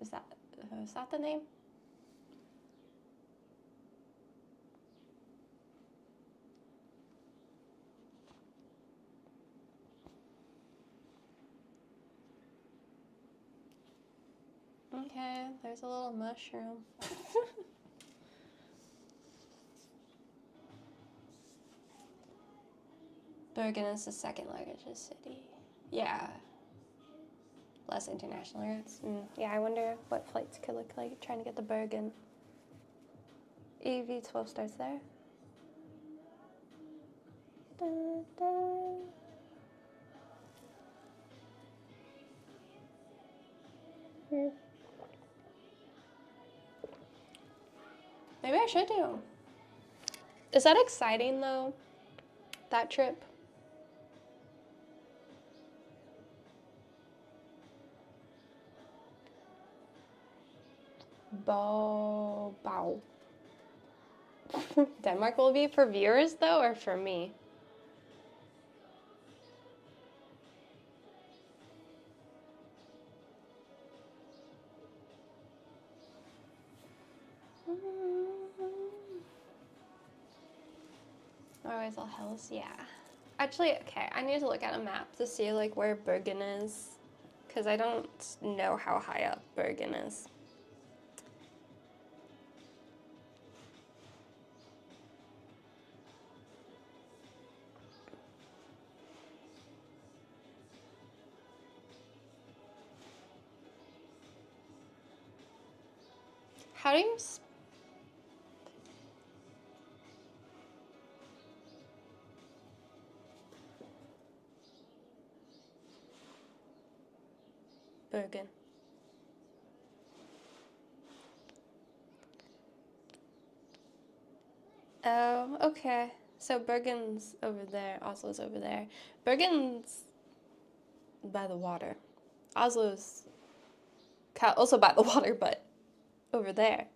Speaker 1: Is that the name? Okay, there's a little mushroom. Bergen is the second largest city. Yeah. Less international routes. Yeah, I wonder what flights could look like trying to get to Bergen. EV12 starts there. Da, da. Maybe I should do. Is that exciting though? That trip? Bow. Denmark will be for viewers though, or for me? Norway's all hills, yeah. Actually, okay, I need to look at a map to see like where Bergen is, because I don't know how high up Bergen is. How do you Bergen? Oh, okay. So Bergen's over there, Oslo's over there. Bergen's by the water. Oslo's also by the water, but over there.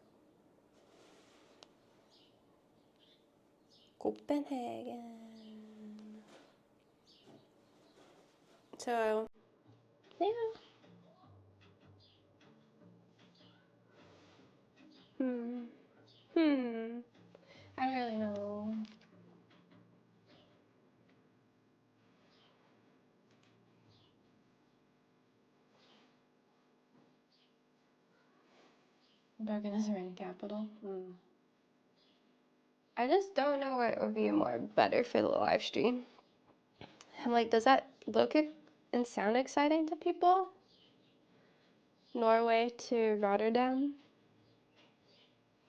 Speaker 1: Copenhagen. So, yeah. Hmm. Hmm. I don't really know. Broken is a rain capital. Hmm. I just don't know what would be more better for the live stream. I'm like, does that look and sound exciting to people? Norway to Rotterdam?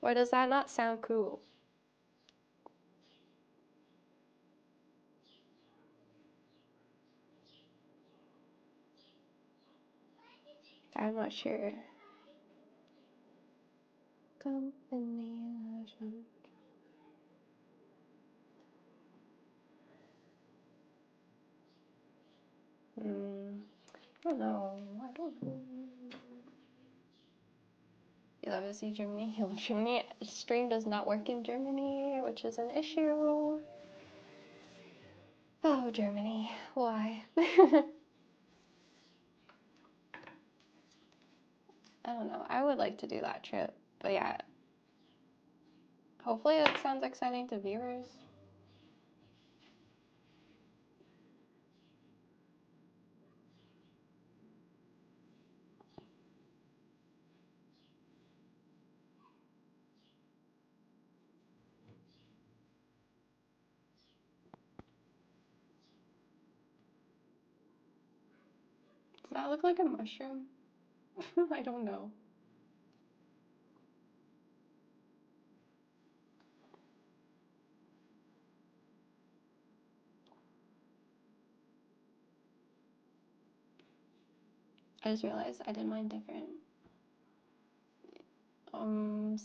Speaker 1: Or does that not sound cool? I'm not sure. Combination. I don't know. I don't know. You love to see Germany. Germany stream does not work in Germany, which is an issue. Oh, Germany. Why? I don't know. I would like to do that trip. But yeah. Hopefully that sounds exciting to viewers. Does that look like a mushroom? I don't know. I just realized I did mine different.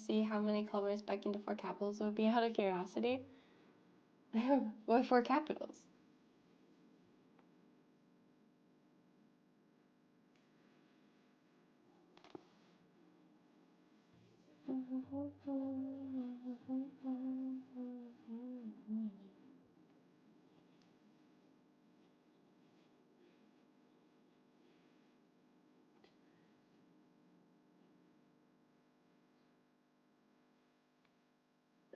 Speaker 1: See how many kilometers back into four capitals would be out of curiosity. What four capitals?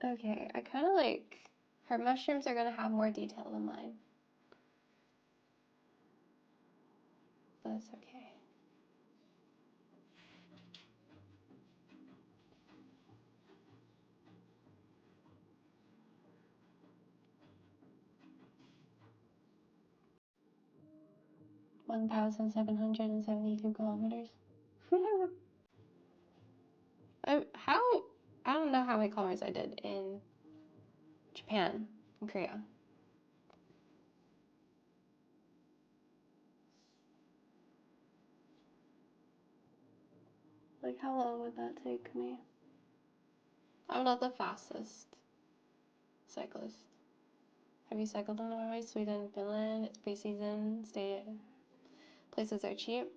Speaker 1: Okay, I kind of like her mushrooms are gonna have more detail than mine. But it's okay. $1,772 kilometers. How? I don't know how many kilometers I did in Japan and Korea. Like, how long would that take me? I'm not the fastest cyclist. Have you cycled in Norway, Sweden, Finland? It's pre-season. Places are cheap.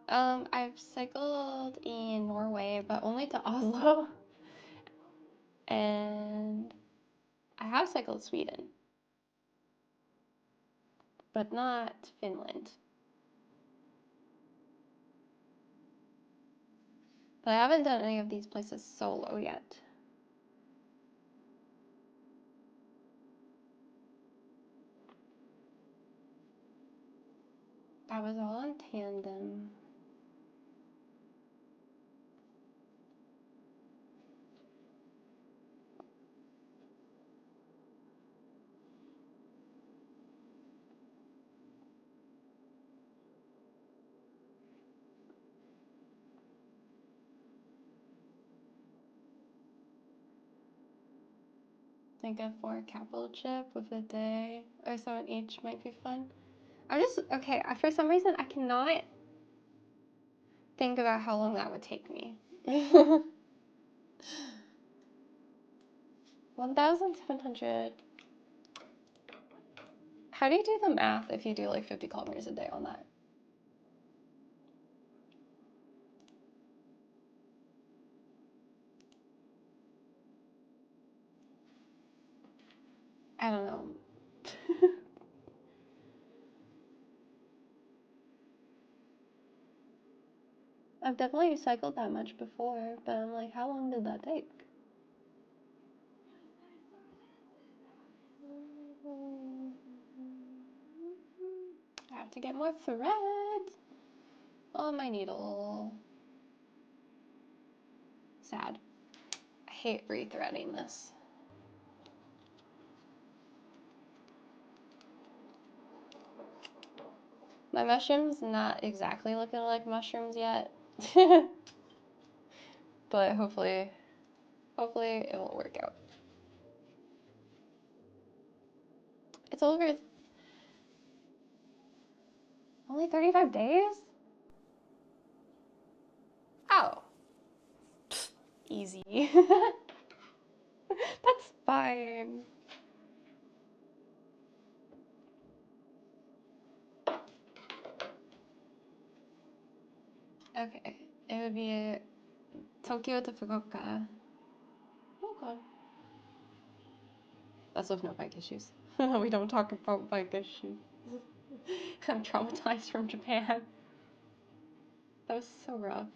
Speaker 1: I've cycled in Norway, but only to Oslo. And I have cycled Sweden, but not Finland. But I haven't done any of these places solo yet. That was all on tandem. I think a 4 capital chip with a day or so in each might be fun. Okay, for some reason I cannot think about how long that would take me. 1,700. How do you do the math if you do like 50 kilometers a day on that? I don't know. I've definitely cycled that much before, but I'm like, how long did that take? I have to get more thread on my needle. Sad. I hate rethreading this. My mushroom's not exactly looking like mushrooms yet. But hopefully it will work out. It's over only 35 days? Oh. Easy. That's fine. Okay. It would be Tokyo to Fukuoka. Oh god. That's with no bike issues. We don't talk about bike issues. I'm traumatized from Japan. That was so rough.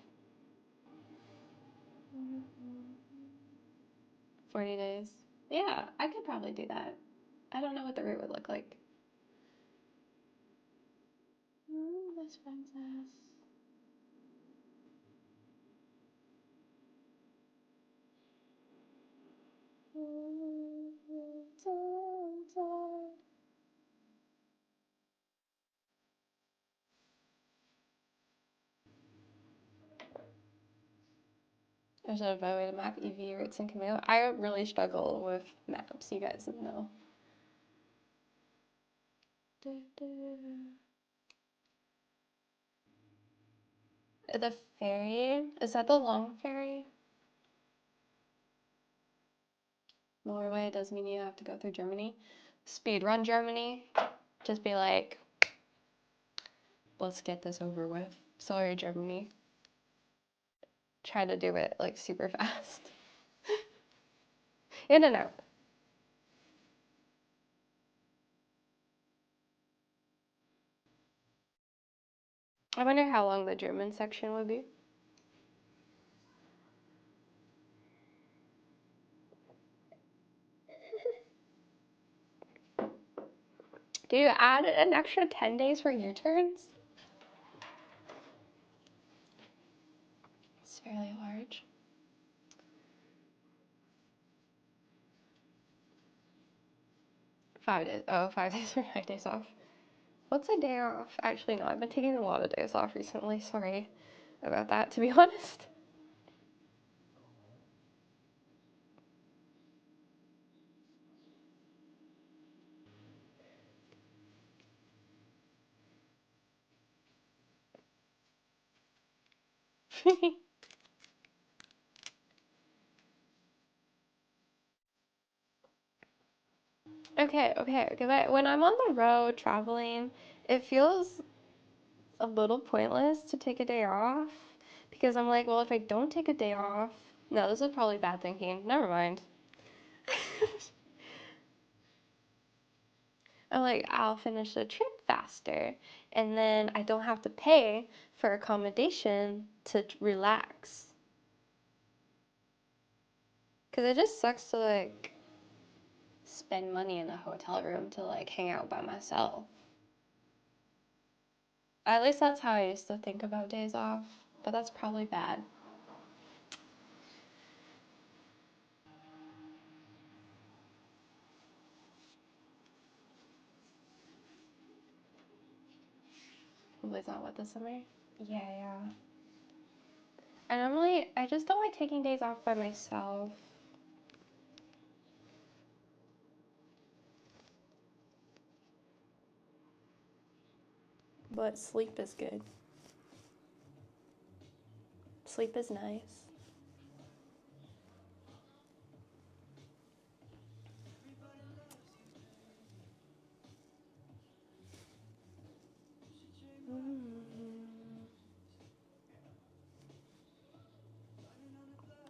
Speaker 1: 40 days. Yeah, I could probably do that. I don't know what the route would look like. This friend's ass. There's a better way to map EV routes in Camino. I really struggle with maps, you guys know. The ferry, is that the long ferry? Norway does mean you have to go through Germany. Speedrun Germany. Just be like, let's get this over with. Sorry, Germany. Try to do it like super fast. In and out. I wonder how long the German section would be. Do you add an extra 10 days for U-turns? It's fairly large. 5 days. Oh, 5 days or 5 days off. What's a day off? Actually, no, I've been taking a lot of days off recently. Sorry about that, to be honest. Okay. Because when I'm on the road traveling, it feels a little pointless to take a day off. Because I'm like, well, if I don't take a day off, no, this is probably bad thinking. Never mind. I'm like, I'll finish the trip faster, and then I don't have to pay for accommodation to relax. Because it just sucks to like spend money in a hotel room to like hang out by myself. At least that's how I used to think about days off, but that's probably bad. Hopefully it's not wet this summer. Yeah. I just don't like taking days off by myself. But sleep is good. Sleep is nice.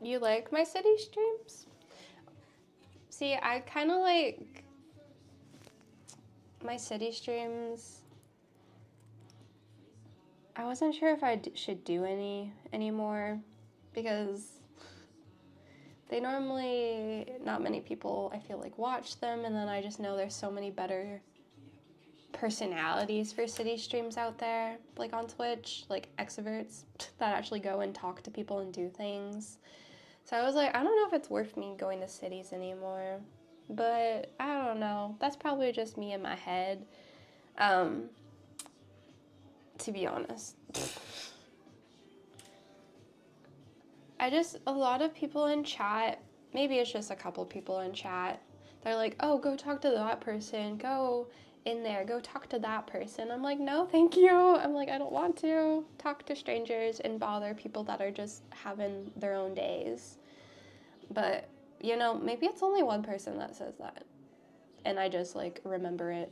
Speaker 1: You like my city streams? See, I kind of like my city streams. I wasn't sure if I should do any anymore because they normally, not many people, I feel like, watch them, and then I just know there's so many better personalities for city streams out there, like on Twitch, like extroverts that actually go and talk to people and do things. So I was like, I don't know if it's worth me going to cities anymore, but I don't know. That's probably just me in my head, to be honest. A lot of people in chat, maybe it's just a couple people in chat, they're like, oh, go talk to that person, go in there, go talk to that person. I'm like, no, thank you. I'm like, I don't want to talk to strangers and bother people that are just having their own days. But, you know, maybe it's only one person that says that. And I just, like, remember it.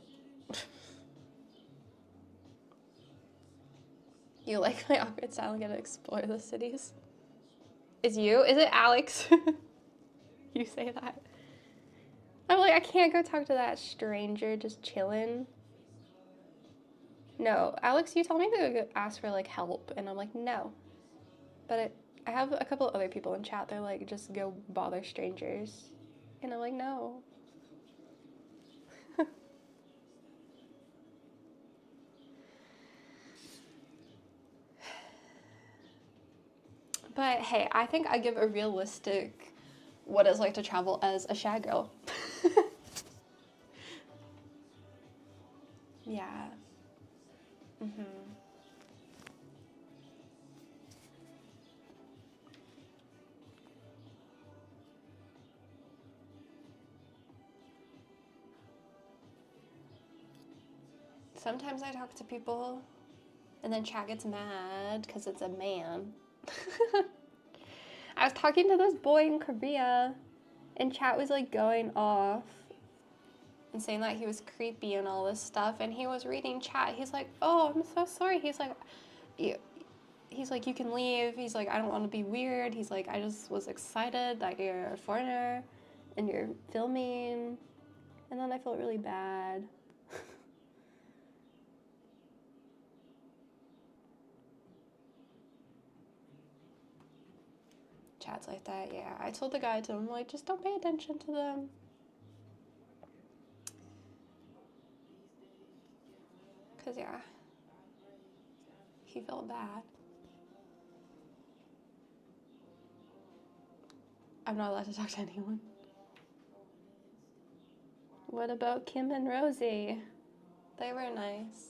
Speaker 1: You like my awkward style and get to explore the cities? Is it Alex? You say that. I'm like, I can't go talk to that stranger just chilling. No, Alex, you told me to go ask for, like, help, and I'm like, no. But I have a couple other people in chat, they're like, just go bother strangers. And I'm like, no. But hey, I think I give a realistic what it's like to travel as a shy girl. Yeah. Mm-hmm. Sometimes I talk to people and then chat gets mad because it's a man. I was talking to this boy in Korea and chat was like going off and saying that he was creepy and all this stuff, and he was reading chat. He's like, oh, I'm so sorry. He's like, you can leave. He's like, I don't want to be weird. He's like, I just was excited that you're a foreigner and you're filming. And then I felt really bad. Chats like that, yeah. I told the guy I'm like, just don't pay attention to them. Cause yeah, he felt bad. I'm not allowed to talk to anyone. What about Kim and Rosie? They were nice.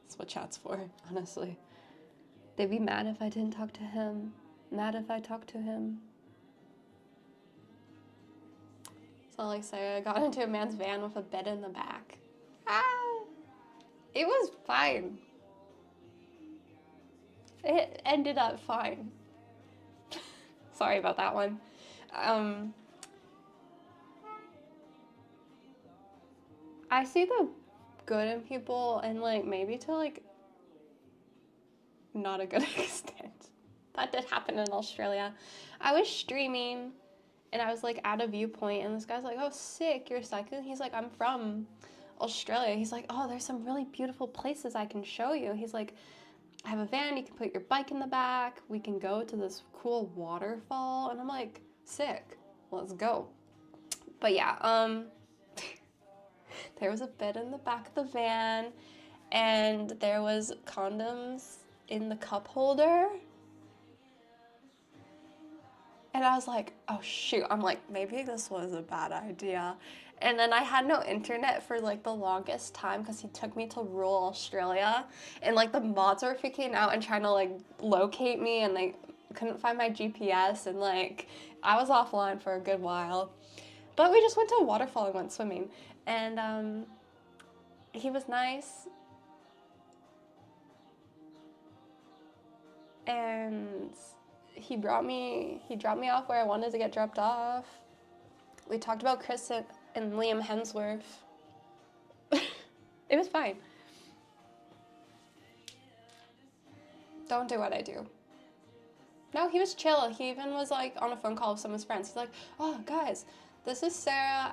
Speaker 1: That's what chat's for, honestly. They'd be mad if I didn't talk to him. Mad if I talked to him. It's not like Sarah got into a man's van with a bed in the back. Ah! It was fine. It ended up fine. Sorry about that one. I see the good in people, and like maybe to like not a good extent. That did happen in Australia. I was streaming and I was like at a viewpoint, and this guy's like, oh, sick, you're cycling? He's like, I'm from Australia. He's like, oh, there's some really beautiful places I can show you. He's like, I have a van, you can put your bike in the back, we can go to this cool waterfall. And I'm like, sick, let's go. But yeah, there was a bed in the back of the van, and there was condoms in the cup holder. And I was like, oh shoot, I'm like, maybe this was a bad idea. And then I had no internet for like the longest time because he took me to rural Australia, and like the mods were freaking out and trying to like locate me, and they couldn't find my GPS, and like I was offline for a good while. But we just went to a waterfall and went swimming, and he was nice. And he dropped me off where I wanted to get dropped off. We talked about Chris and Liam Hemsworth. It was fine. Don't do what I do. No, he was chill. He even was like on a phone call with some of his friends. He's like, oh guys, this is Sarah.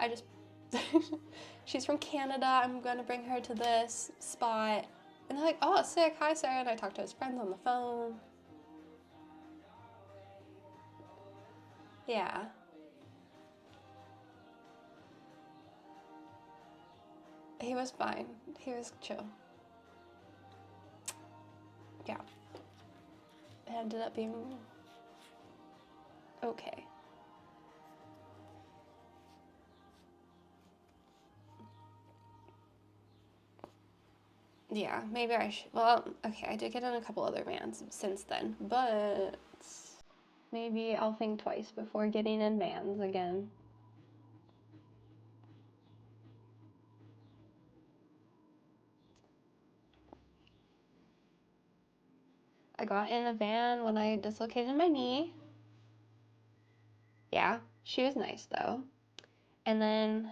Speaker 1: she's from Canada. I'm going to bring her to this spot. And they're like, oh, sick. Hi, Sarah. And I talked to his friends on the phone. Yeah. He was fine. He was chill. Yeah. It ended up being okay. Yeah, maybe I should. Well, okay, I did get in a couple other bands since then, but maybe I'll think twice before getting in bands again. I got in a van when I dislocated my knee. Yeah, she was nice though. And then,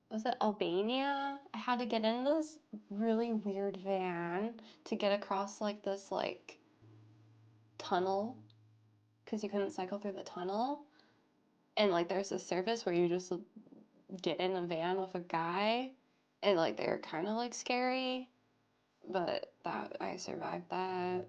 Speaker 1: was it Albania? I had to get in this really weird van to get across like this like tunnel because you couldn't cycle through the tunnel. And like there's a service where you just get in a van with a guy and like they're kind of like scary, but that I survived that.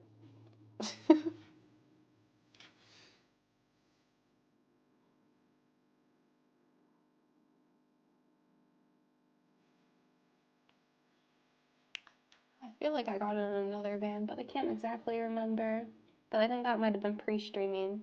Speaker 1: I feel like I got in another van, but I can't exactly remember. But I think that might have been pre-streaming.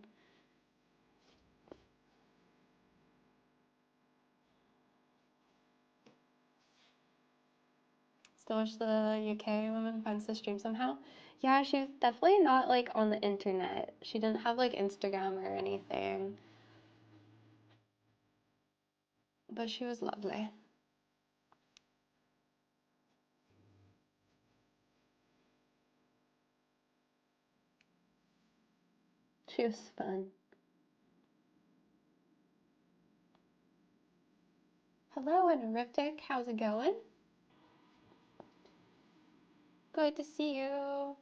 Speaker 1: Still wish the UK woman finds the stream somehow. Yeah, she's definitely not like on the internet. She didn't have like Instagram or anything. But she was lovely. She was fun. Hello, Anariptic. How's it going? Good to see you.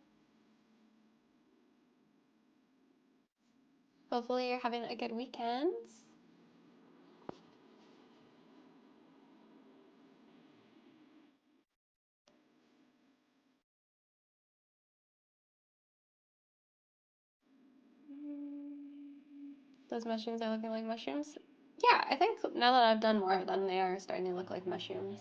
Speaker 1: Hopefully you're having a good weekend. Those mushrooms are looking like mushrooms? Yeah, I think now that I've done more of them, they are starting to look like mushrooms.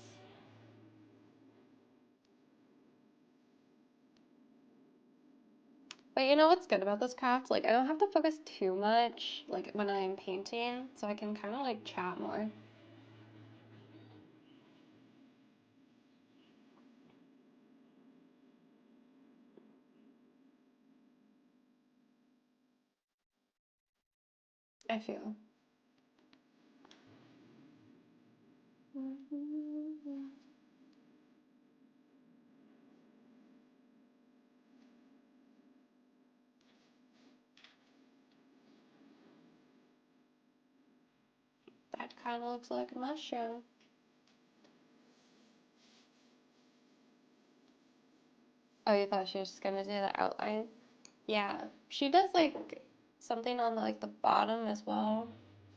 Speaker 1: But you know what's good about this craft? Like, I don't have to focus too much, like, when I'm painting, so I can kind of, like, chat more. I feel. That kind of looks like a mushroom. Oh, you thought she was just gonna do the outline? Yeah, she does, like, something on, like, the bottom as well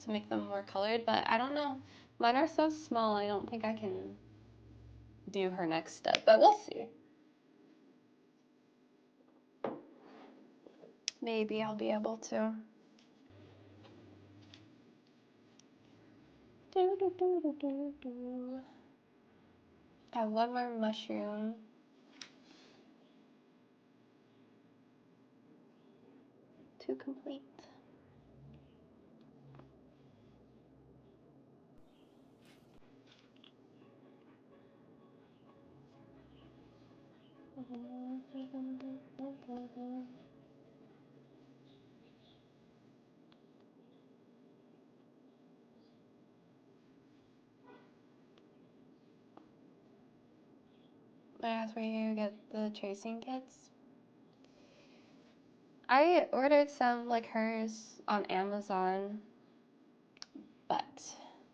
Speaker 1: to make them more colored, but I don't know. Mine are so small, I don't think I can do her next step, but we'll see. Maybe I'll be able to. Do, do, do, do, do, do. I have one more mushroom to complete. I asked where you get the tracing kits. I ordered some like hers on Amazon, but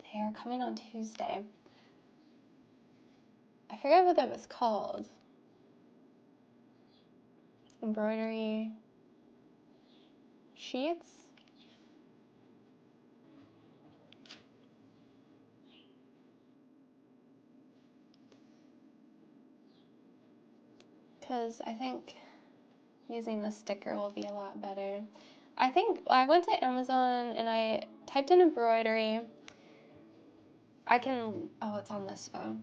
Speaker 1: they are coming on Tuesday. I forget what that was called. Embroidery sheets? because I think using the sticker will be a lot better. I think I went to Amazon and I typed in embroidery. I can, oh, it's on this phone.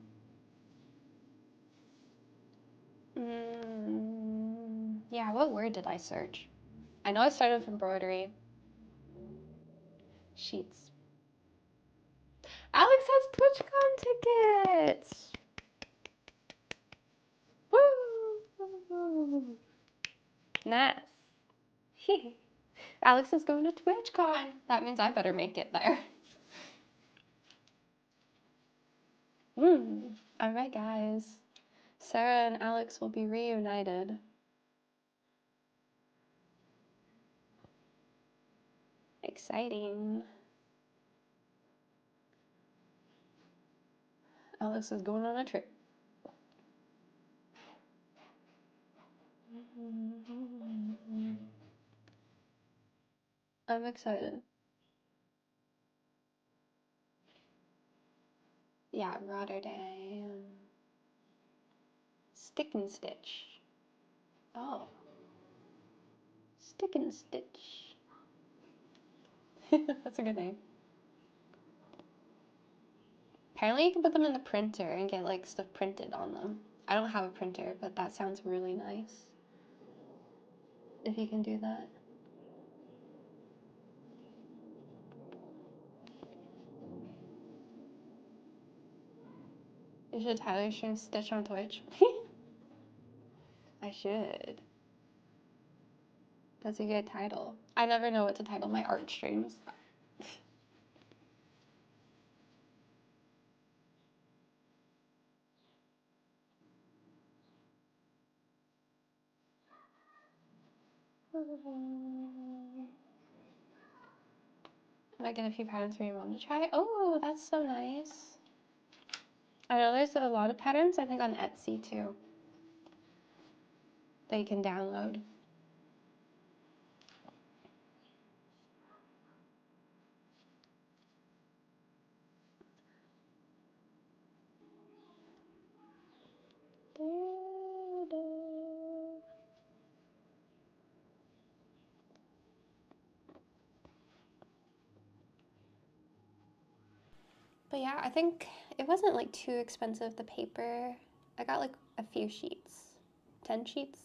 Speaker 1: Yeah, what word did I search? I know I started with embroidery. Sheets. Alex has TwitchCon tickets! Woo! Nice. Alex is going to TwitchCon. That means I better make it there. Alright, guys. Sarah and Alex will be reunited. Exciting. Alex is going on a trip. I'm excited. Yeah, Rotterdam. Stick and Stitch. Oh. Stick and Stitch. That's a good name. Apparently you can put them in the printer and get like stuff printed on them. I don't have a printer, but that sounds really nice. If you can do that. You should Tyler stream Stitch on Twitch. I should. That's a good title. I never know what to title my art streams. I might get a few patterns for your mom to try. Oh, that's so nice. I know there's a lot of patterns, I think, on Etsy too, that you can download. But yeah, I think it wasn't like too expensive, the paper. I got like a few sheets. 10 sheets.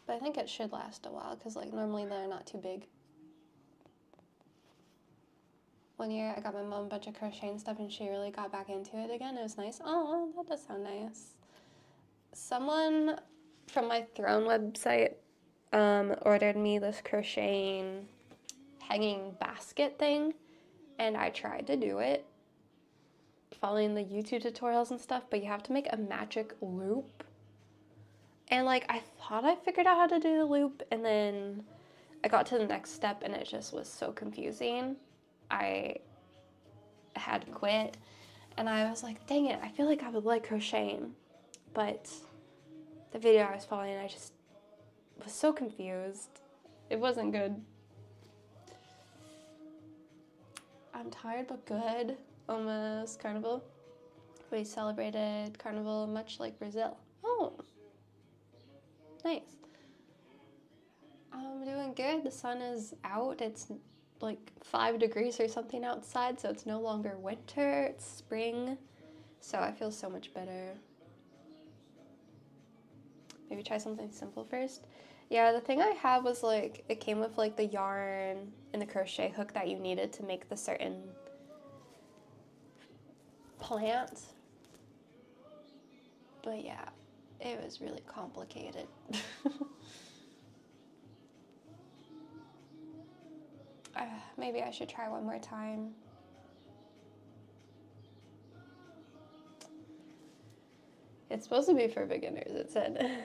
Speaker 1: But I think it should last a while because like normally they're not too big. One year I got my mom a bunch of crochet and stuff and she really got back into it again. It was nice. Oh, that does sound nice. Someone from my Throne website ordered me this crocheting hanging basket thing and I tried to do it following the YouTube tutorials and stuff, but you have to make a magic loop. And like I thought I figured out how to do the loop and then I got to the next step and it just was so confusing. I had quit and I was like, dang it, I feel like I would like crocheting, but the video I was following, I just was so confused. It wasn't good. I'm tired but good. Almost Carnival. We celebrated Carnival much like Brazil. Oh, nice. I'm doing good. The sun is out. It's like 5 degrees or something outside, so it's no longer winter, it's spring. So I feel so much better. Maybe try something simple first. Yeah, the thing I had was like, it came with like the yarn and the crochet hook that you needed to make the certain plant. But yeah, it was really complicated. Maybe I should try one more time. It's supposed to be for beginners, it said.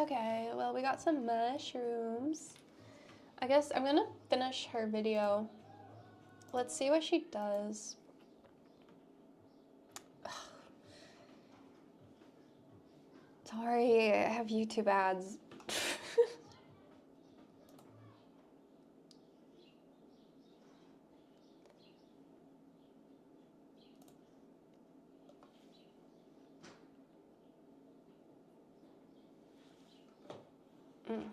Speaker 1: Okay, well, we got some mushrooms. I guess I'm gonna finish her video. Let's see what she does. Sorry, I have YouTube ads.
Speaker 2: And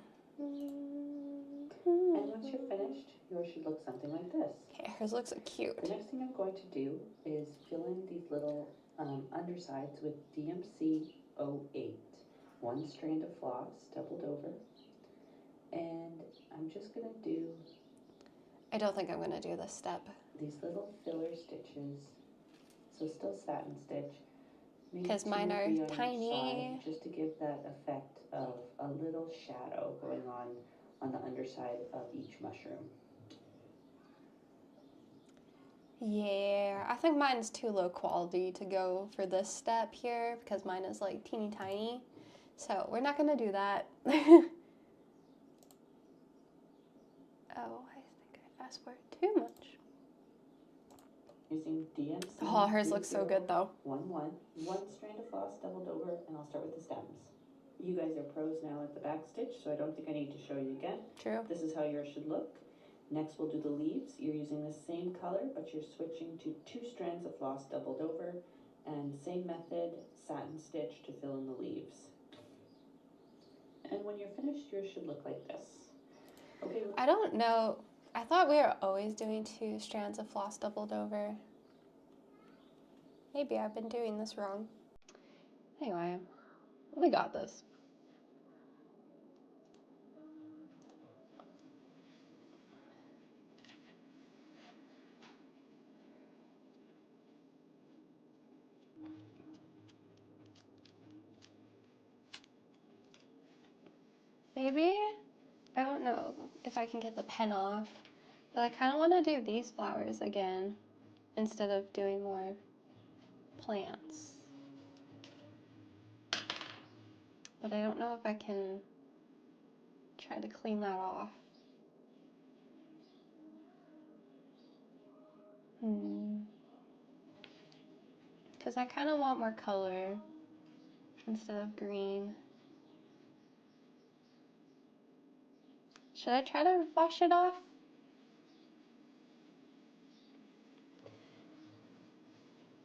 Speaker 2: once you're finished, yours should look something like this.
Speaker 1: Okay, hers looks so cute.
Speaker 2: The next thing I'm going to do is fill in these little undersides with DMC 08. One strand of floss doubled over. And I'm just going to do...
Speaker 1: I don't think I'm going to do this step.
Speaker 2: These little filler stitches. So still satin stitch.
Speaker 1: Because mine are tiny.
Speaker 2: Side, just to give that effect of a little shadow going on the underside of each mushroom.
Speaker 1: Yeah, I think mine's too low quality to go for this step here because mine is like teeny tiny. So we're not going to do that. Oh, I think I asked for too much.
Speaker 2: Using DMC.
Speaker 1: Oh, hers looks so good though.
Speaker 2: 1 strand of floss doubled over, and I'll start with the stems. You guys are pros now at the back stitch, so I don't think I need to show you again.
Speaker 1: True.
Speaker 2: This is how yours should look. Next we'll do the leaves. You're using the same color, but you're switching to 2 strands of floss doubled over, and same method, satin stitch to fill in the leaves. And when you're finished, yours should look like this. Okay.
Speaker 1: I don't know. I thought we were always doing 2 strands of floss doubled over. Maybe I've been doing this wrong. Anyway, we got this. Maybe, I don't know if I can get the pen off, but I kind of want to do these flowers again instead of doing more plants. But I don't know if I can try to clean that off. Because I kind of want more color instead of green. Should I try to wash it off?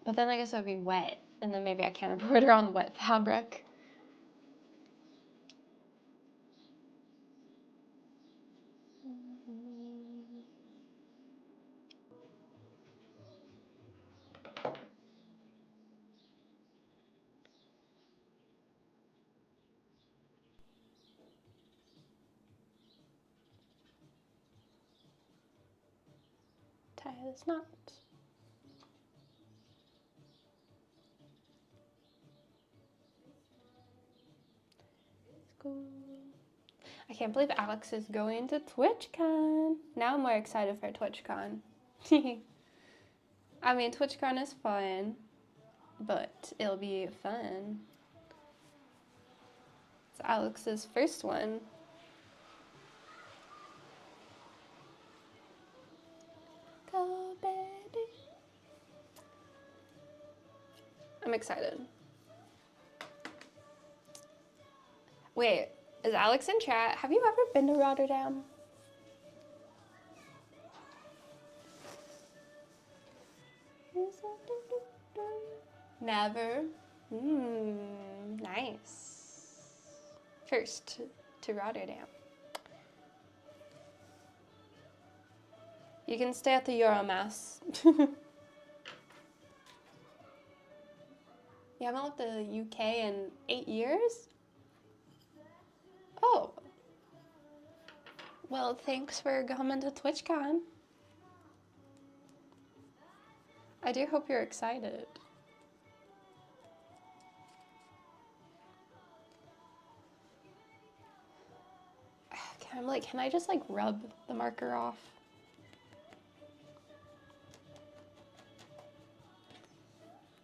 Speaker 1: But then I guess it would be wet, and then maybe I can't embroider on wet fabric. Tie this knot. Cool. I can't believe Alex is going to TwitchCon. Now I'm more excited for TwitchCon. I mean, TwitchCon is fun, but it'll be fun. It's Alex's first one. Go, baby. I'm excited. Wait, is Alex in chat? Have you ever been to Rotterdam? Never. Nice. First to Rotterdam. You can stay at the Euromass. You haven't left the UK in 8 years? Oh. Well, thanks for coming to TwitchCon. I do hope you're excited. I'm like, can I just like rub the marker off?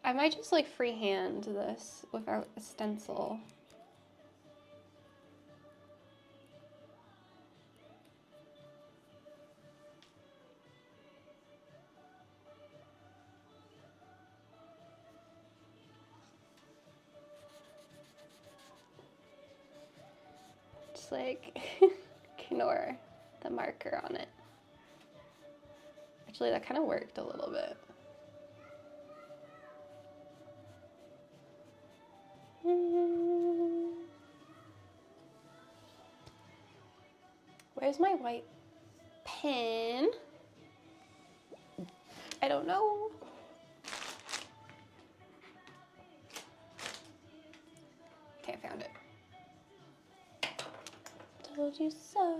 Speaker 1: I might just like freehand this without a stencil. Just like ignore the marker on it. Actually, that kind of worked a little bit. Where's my white pen? I don't know. Okay, I found it. Told you so.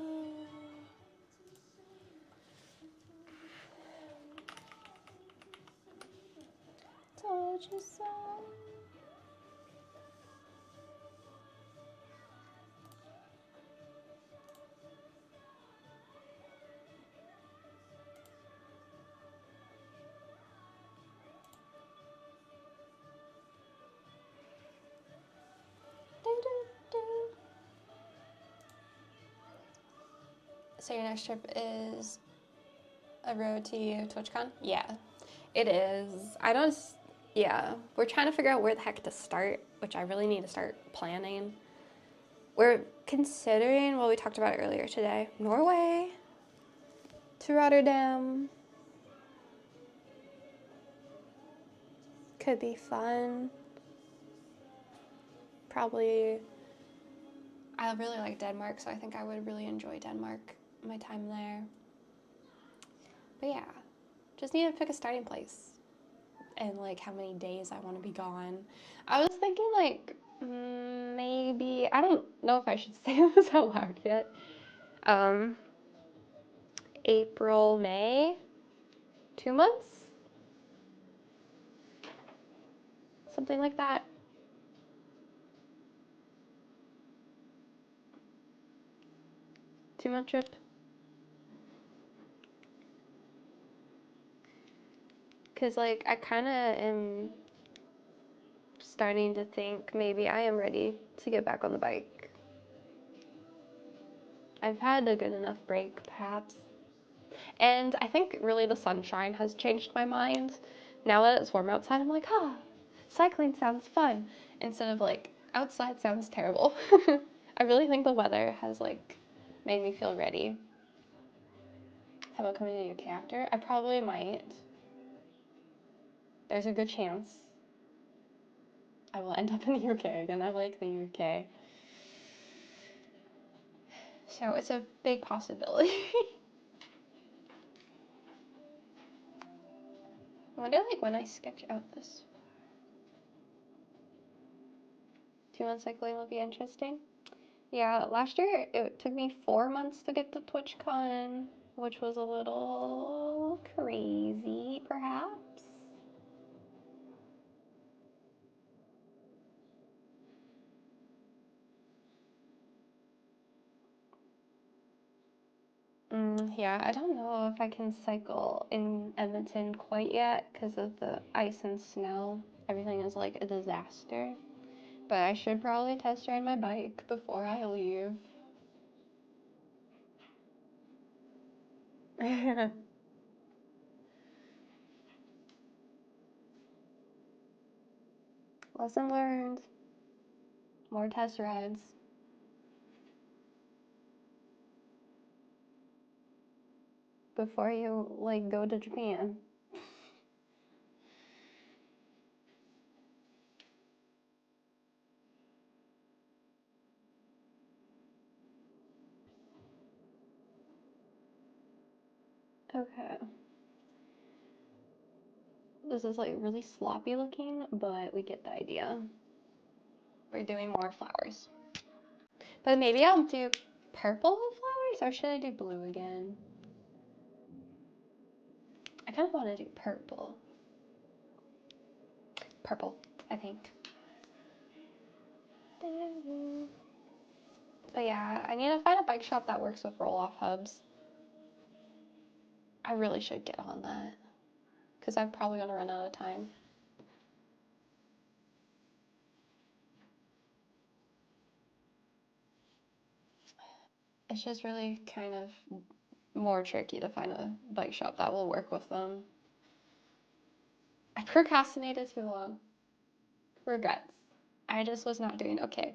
Speaker 1: Told you so. So your next trip is a road to TwitchCon? Yeah, it is. Yeah, we're trying to figure out where the heck to start, which I really need to start planning. We're considering, well, we talked about it earlier today, Norway to Rotterdam. Could be fun. Probably, I really like Denmark, so I think I would really enjoy Denmark, my time there. But yeah, just need to pick a starting place and like how many days I want to be gone. I was thinking like maybe, I don't know if I should say this out loud yet. April, May, 2 months, something like that. 2 month trip. Cause like I kind of am starting to think maybe I am ready to get back on the bike. I've had a good enough break, perhaps. And I think really the sunshine has changed my mind. Now that it's warm outside, I'm like, cycling sounds fun. Instead of like, outside sounds terrible. I really think the weather has like made me feel ready. How about coming to the UK after? I probably might. There's a good chance I will end up in the UK again. I like the UK. So it's a big possibility. I wonder like when I sketch out this 2 month cycling will be interesting. Yeah, last year it took me 4 months to get to TwitchCon, which was a little crazy, perhaps. Yeah, I don't know if I can cycle in Edmonton quite yet because of the ice and snow. Everything is like a disaster. But I should probably test ride my bike before I leave. Lesson learned. More test rides. Before you like go to Japan. Okay. This is like really sloppy looking, but we get the idea. We're doing more flowers. But maybe I'll do purple flowers, or should I do blue again? I kind of want to do purple. Purple, I think. But yeah, I need to find a bike shop that works with roll-off hubs. I really should get on that, because I'm probably going to run out of time. It's just really kind of more tricky to find a bike shop that will work with them. I procrastinated too long. Regrets. I just was not doing okay.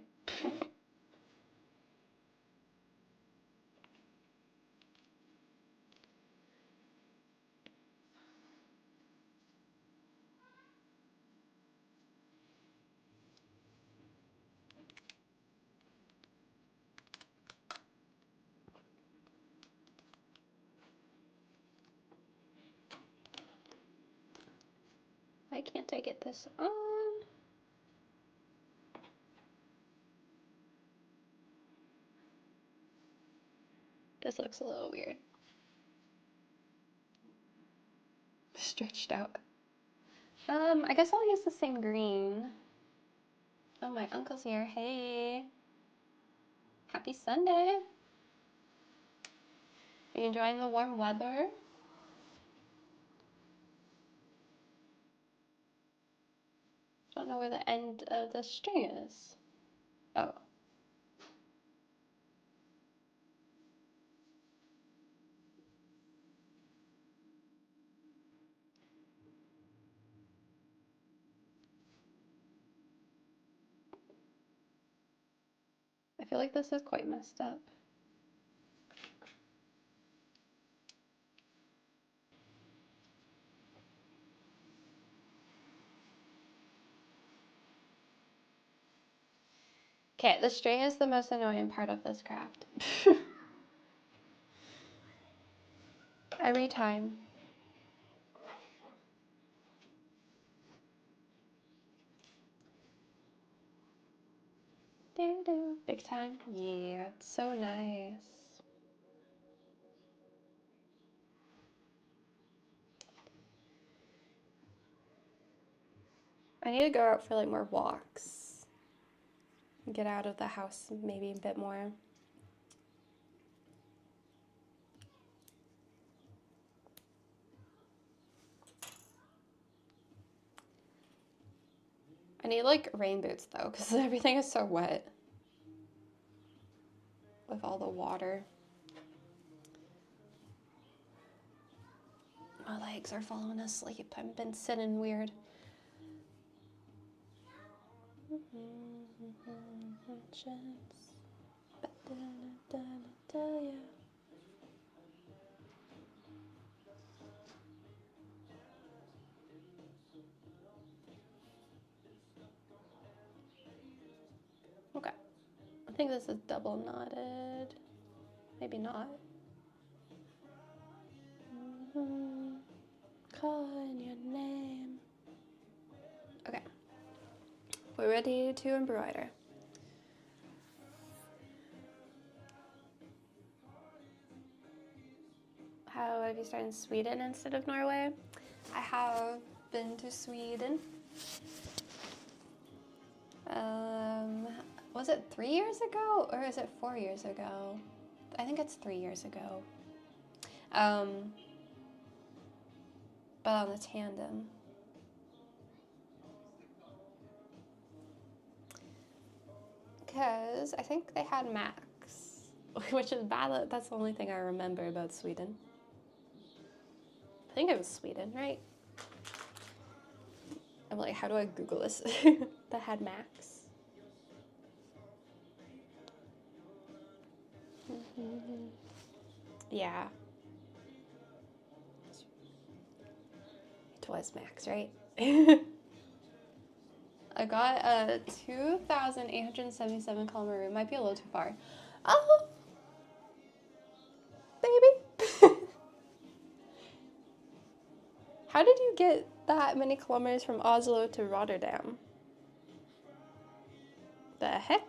Speaker 1: Why can't I get this on? This looks a little weird. Stretched out. I guess I'll use the same green. Oh, my uncle's here. Hey. Happy Sunday. Are you enjoying the warm weather? Don't know where the end of the string is. Oh. I feel like this is quite messed up. Okay, the string is the most annoying part of this craft. Every time. Do-do. Big time. Yeah, it's so nice. I need to go out for like more walks. Get out of the house maybe a bit more. I need like rain boots though, because everything is so wet with all the water. My legs are falling asleep. I've been sitting weird. Chips. Okay. I think this is double knotted. Maybe not. Calling your name. Okay. We're ready to embroider. How have you started in Sweden instead of Norway? I have been to Sweden. Was it 3 years ago or is it 4 years ago? I think it's 3 years ago. But on the tandem. Because I think they had Max, which is bad. That's the only thing I remember about Sweden. I think it was Sweden, right? I'm like, how do I Google this? That had Max. Yeah. It was Max, right? I got a 2,877 kilometer route. Might be a little too far. Oh, baby. How did you get that many kilometers from Oslo to Rotterdam? The heck?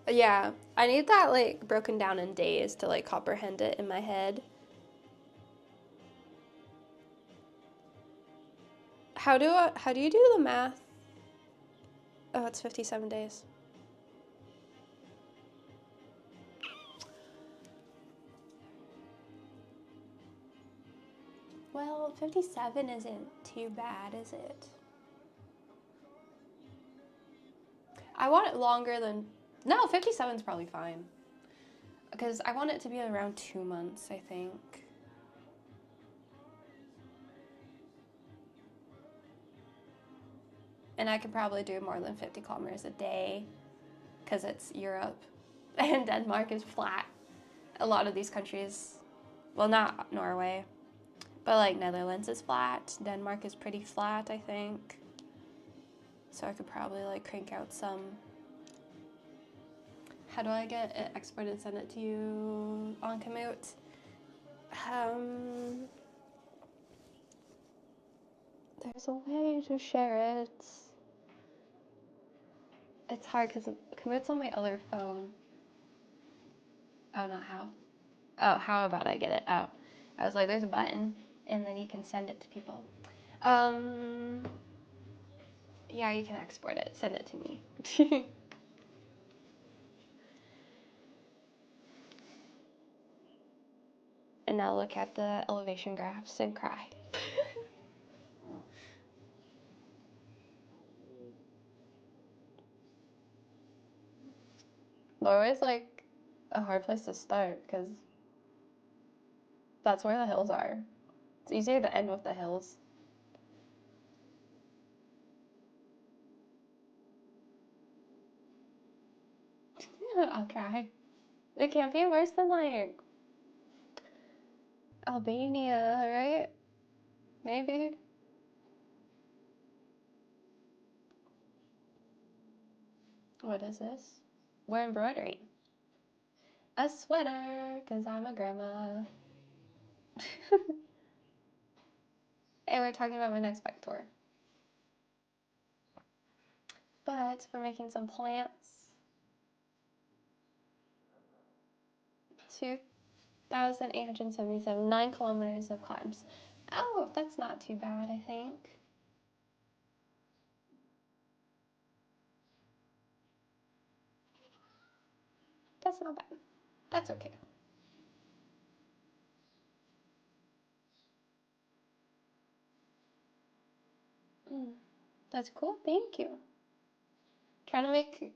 Speaker 1: Yeah, I need that like broken down in days to like comprehend it in my head. How do you do the math? Oh, it's 57 days. Well, 57 isn't too bad, is it? I want it longer than... No, 57 is probably fine. Because I want it to be around 2 months, I think. And I could probably do more than 50 kilometers a day. Because it's Europe. And Denmark is flat. A lot of these countries... Well, not Norway. But like Netherlands is flat. Denmark is pretty flat, I think. So I could probably like crank out some. How do I get it exported and send it to you on Komoot? Um, there's a way to share it. It's hard because it's on my other phone. Oh, not how. Oh, how about I get it? Oh, I was like, there's a button, and then you can send it to people. Yeah, you can export it. Send it to me. And now look at the elevation graphs and cry. Lower is like a hard place to start because that's where the hills are. It's easier to end with the hills. I'll cry. It can't be worse than like Albania, right? Maybe. What is this? We're embroidering. A sweater, because I'm a grandma. And we're talking about my next bike tour. But we're making some plants. 2,877, 9 kilometers of climbs. Oh, that's not too bad, I think. That's not bad. That's okay. That's cool. Thank you. Trying to make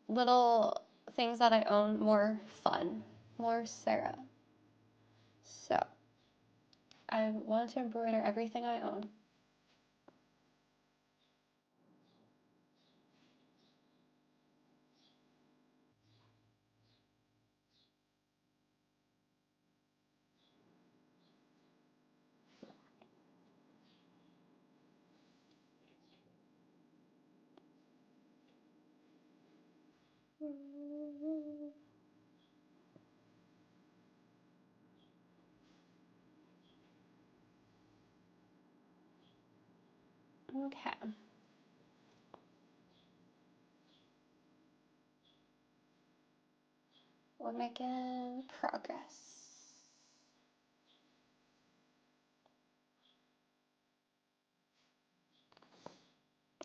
Speaker 1: little things that I own more fun, more Sarah. So, I want to embroider everything I own. Okay. We're making progress.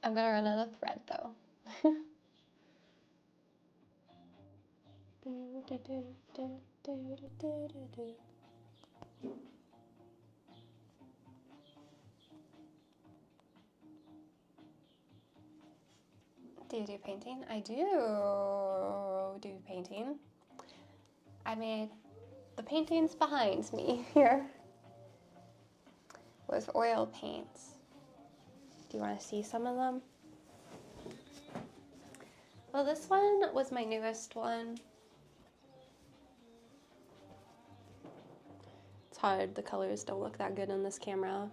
Speaker 1: I'm gonna run out of thread though. Do you do painting? I do painting. I made the paintings behind me here with oil paints. Do you want to see some of them? Well, this one was my newest one. It's hard, the colors don't look that good in this camera.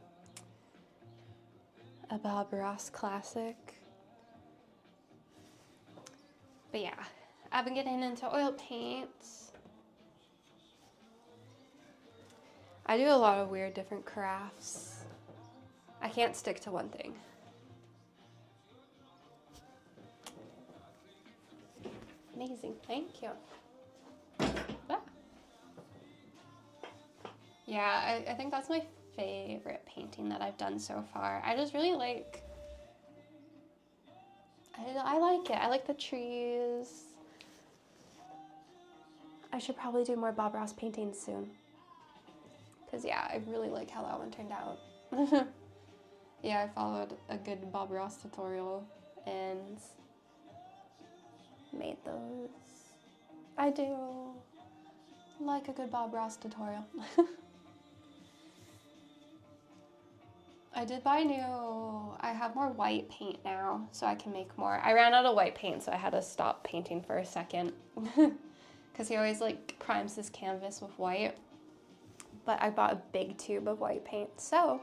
Speaker 1: A Bob Ross classic. But yeah, I've been getting into oil paints. I do a lot of weird different crafts. I can't stick to one thing. Amazing, thank you. Ah. Yeah, I think that's my favorite painting that I've done so far. I just really like, I like it. I like the trees. I should probably do more Bob Ross paintings soon. Because yeah, I really like how that one turned out. Yeah, I followed a good Bob Ross tutorial and made those. I do like a good Bob Ross tutorial. I did buy I have more white paint now, so I can make more. I ran out of white paint, so I had to stop painting for a second. Because he always like primes his canvas with white. But I bought a big tube of white paint, so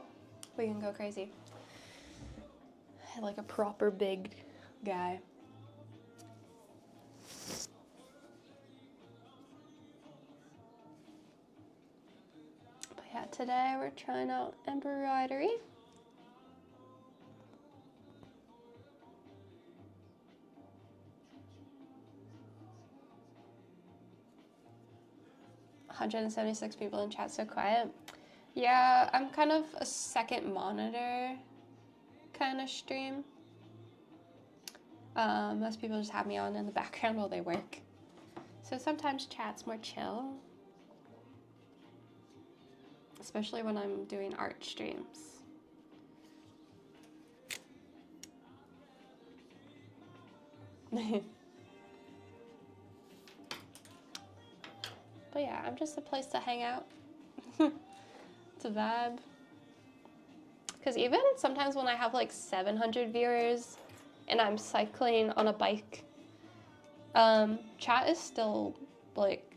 Speaker 1: we can go crazy. Like a proper big guy. today. We're trying out embroidery. $176 people in chat, so quiet. Yeah, I'm kind of a second monitor kind of stream. Most people just have me on in the background while they work. So sometimes chat's more chill. Especially when I'm doing art streams. But yeah, I'm just a place to hang out. It's a vibe. Because even sometimes when I have like 700 viewers and I'm cycling on a bike, chat is still like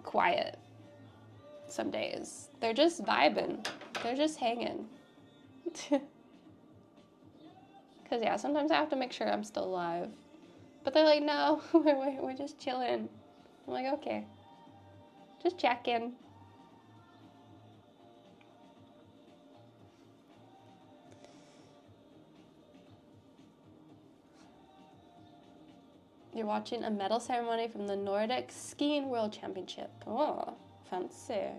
Speaker 1: quiet some days. They're just vibing. They're just hanging. Because yeah, sometimes I have to make sure I'm still alive. But they're like, no, we're just chilling. I'm like, okay. Just check in. You're watching a medal ceremony from the Nordic Skiing World Championship. Oh, fancy.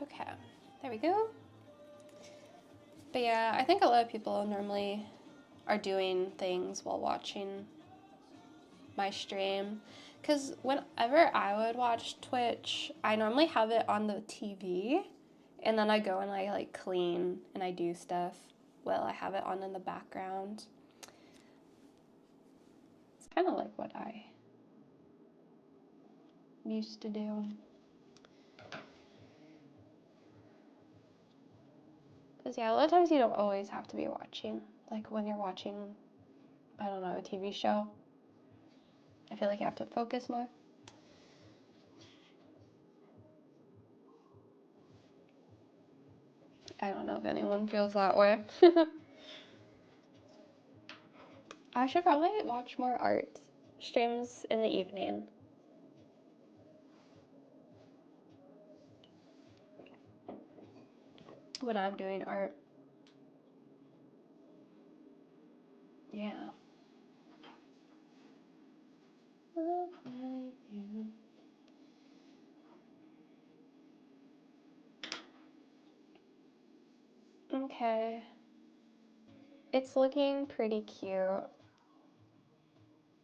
Speaker 1: Okay, there we go. But yeah, I think a lot of people normally are doing things while watching my stream. Because whenever I would watch Twitch, I normally have it on the TV. And then I go and I like clean and I do stuff while I have it on in the background. It's kind of like what I used to do. Because yeah, a lot of times you don't always have to be watching. Like when you're watching, I don't know, a TV show, I feel like you have to focus more. I don't know if anyone feels that way. I should probably watch more art streams in the evening. When I'm doing art. Yeah. Okay. It's looking pretty cute.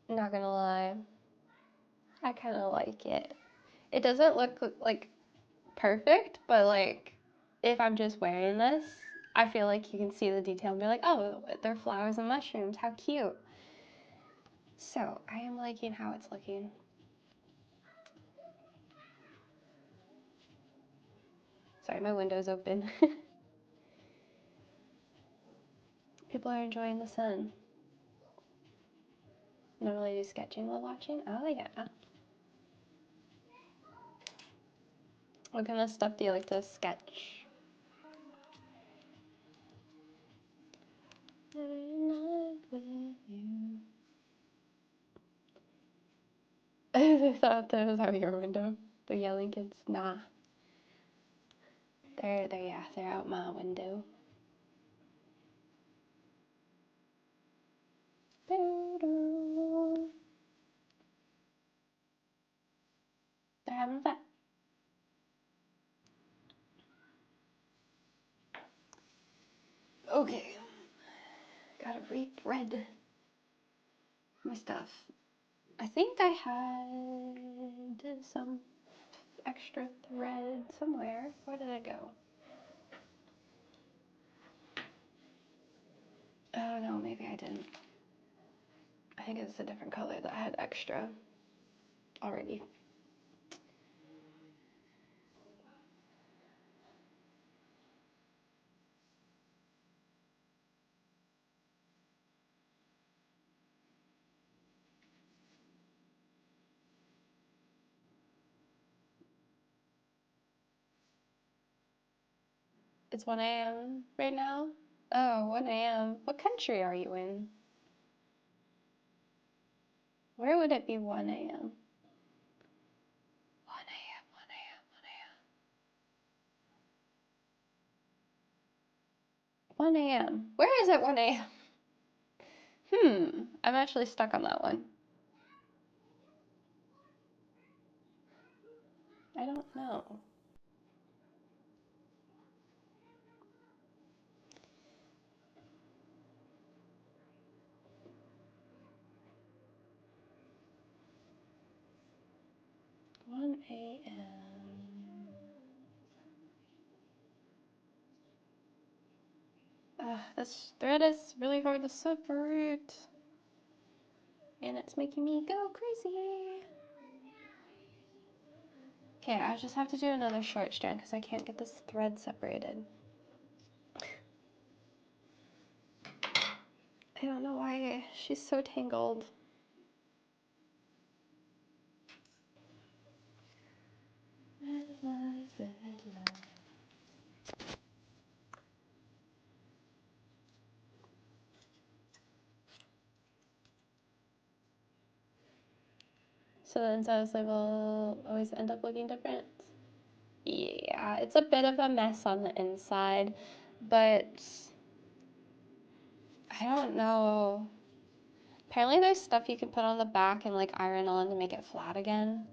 Speaker 1: Not gonna lie. I kind of like it. It doesn't look like perfect, but like if I'm just wearing this, I feel like you can see the detail and be like, oh, they're flowers and mushrooms. How cute. So I am liking how it's looking. Sorry, my window's open. People are enjoying the sun. Normally do sketching while watching. Oh yeah. What kind of stuff do you like to sketch? I thought that was out your window. The yelling kids. Nah. They're out my window. They're having fun. Okay. Gotta re-thread my stuff. I think I had some extra thread somewhere. Where did it go? Oh no, maybe I didn't. I think it's a different color that I had extra already. It's 1 a.m. right now? Oh, 1 a.m. What country are you in? Where would it be 1 a.m.? 1 a.m., 1 a.m., 1 a.m. 1 a.m. Where is it 1 a.m.? I'm actually stuck on that one. I don't know. One a.m. This thread is really hard to separate. And it's making me go crazy. Okay, I just have to do another short strand because I can't get this thread separated. I don't know why she's so tangled. So the inside sleeve will always end up looking different. Yeah, it's a bit of a mess on the inside, but I don't know. Apparently there's stuff you can put on the back and like iron on to make it flat again.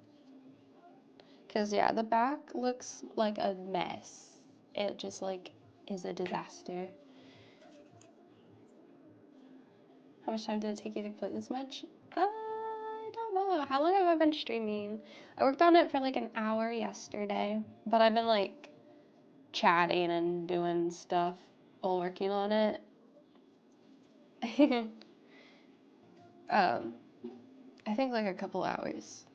Speaker 1: Cause yeah, the back looks like a mess. It just like is a disaster. How much time did it take you to complete this much? I don't know. How long have I been streaming? I worked on it for like an hour yesterday, but I've been like chatting and doing stuff while working on it. I think like a couple hours,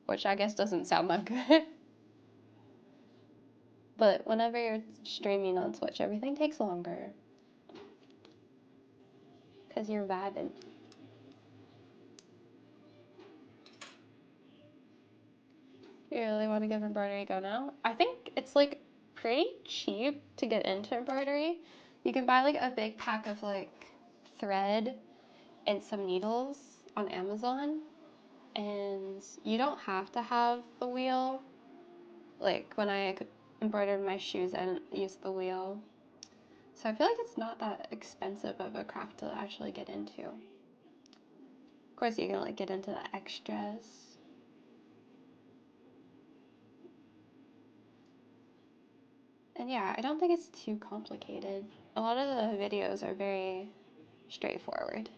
Speaker 1: which I guess doesn't sound that good. But whenever you're streaming on Twitch, everything takes longer. Because you're vibing. You really want to give embroidery a go now? I think it's like pretty cheap to get into embroidery. You can buy like a big pack of like thread and some needles on Amazon. And you don't have to have the wheel. Like when I embroidered my shoes, I didn't use the wheel. So I feel like it's not that expensive of a craft to actually get into. Of course, you can like get into the extras. And yeah, I don't think it's too complicated. A lot of the videos are very straightforward.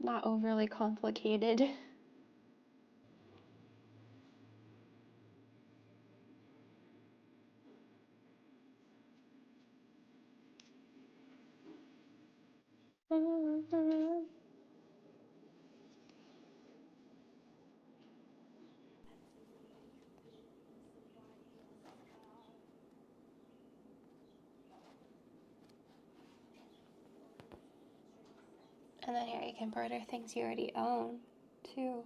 Speaker 1: Not overly complicated. And then here you can embroider things you already own, too.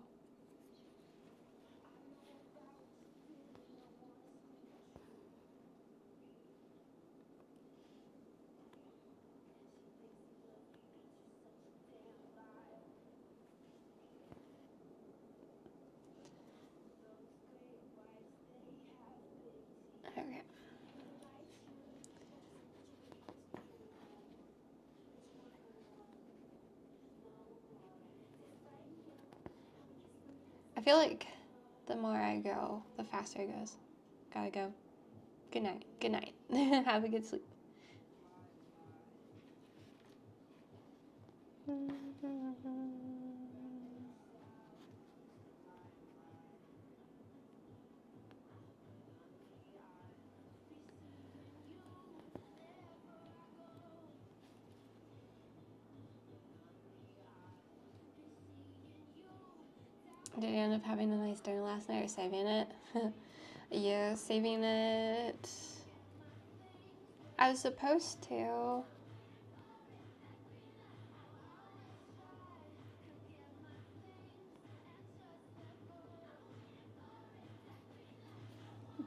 Speaker 1: Okay. I feel like the more I go, the faster it goes. Gotta go. Good night. Good night. Have a good sleep. Did you end up having a nice dinner last night or saving it? Yeah, saving it. I was supposed to.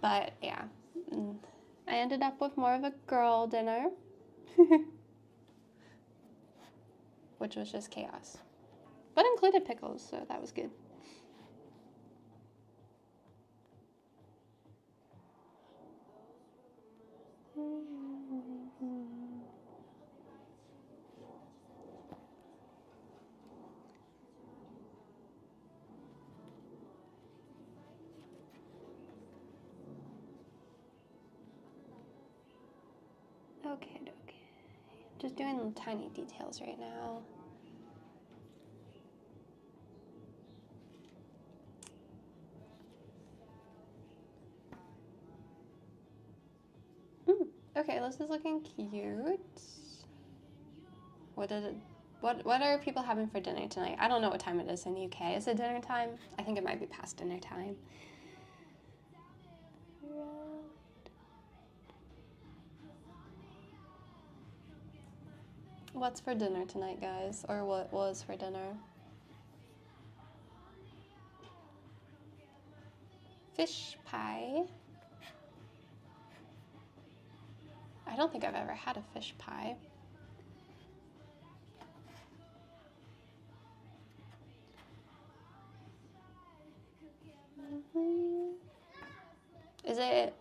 Speaker 1: But yeah, I ended up with more of a girl dinner, which was just chaos, but included pickles, so that was good. Okay. Just doing tiny details right now. Okay, this is looking cute. What are people having for dinner tonight? I don't know what time it is in the UK. Is it dinner time? I think it might be past dinner time. What's for dinner tonight, guys? Or what was for dinner? Fish pie. I don't think I've ever had a fish pie. Is it,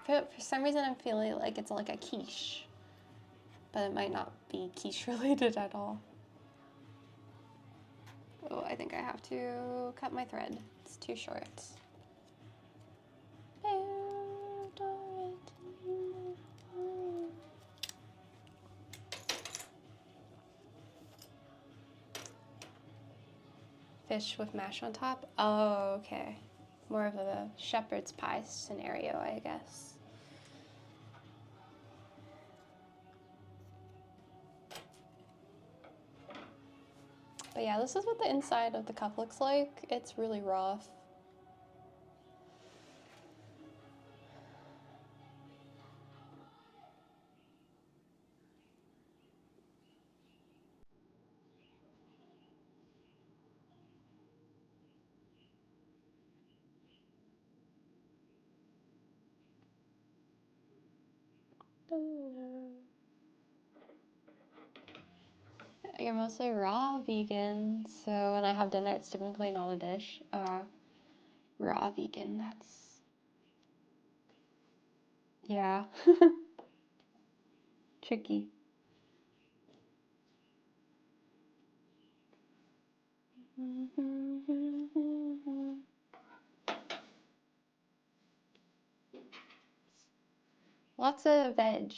Speaker 1: for some reason I'm feeling like it's like a quiche, but it might not be quiche related at all. Oh, I think I have to cut my thread. It's too short. Fish with mash on top? Oh, okay. More of a shepherd's pie scenario, I guess. But yeah, this is what the inside of the cup looks like. It's really rough. You're mostly raw vegan, so when I have dinner, it's typically not a dish. Raw vegan, that's... yeah. Tricky. Lots of veg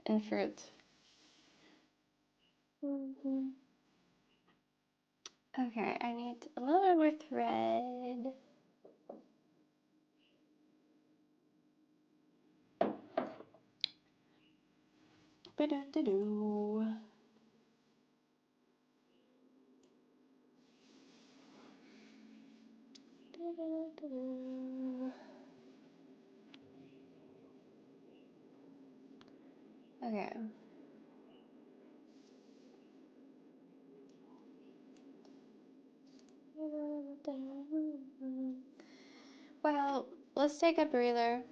Speaker 1: and fruit. Okay, I need a little bit more thread. Ba-do-do-do. Do-do-do-do. Okay. Well, let's take a breather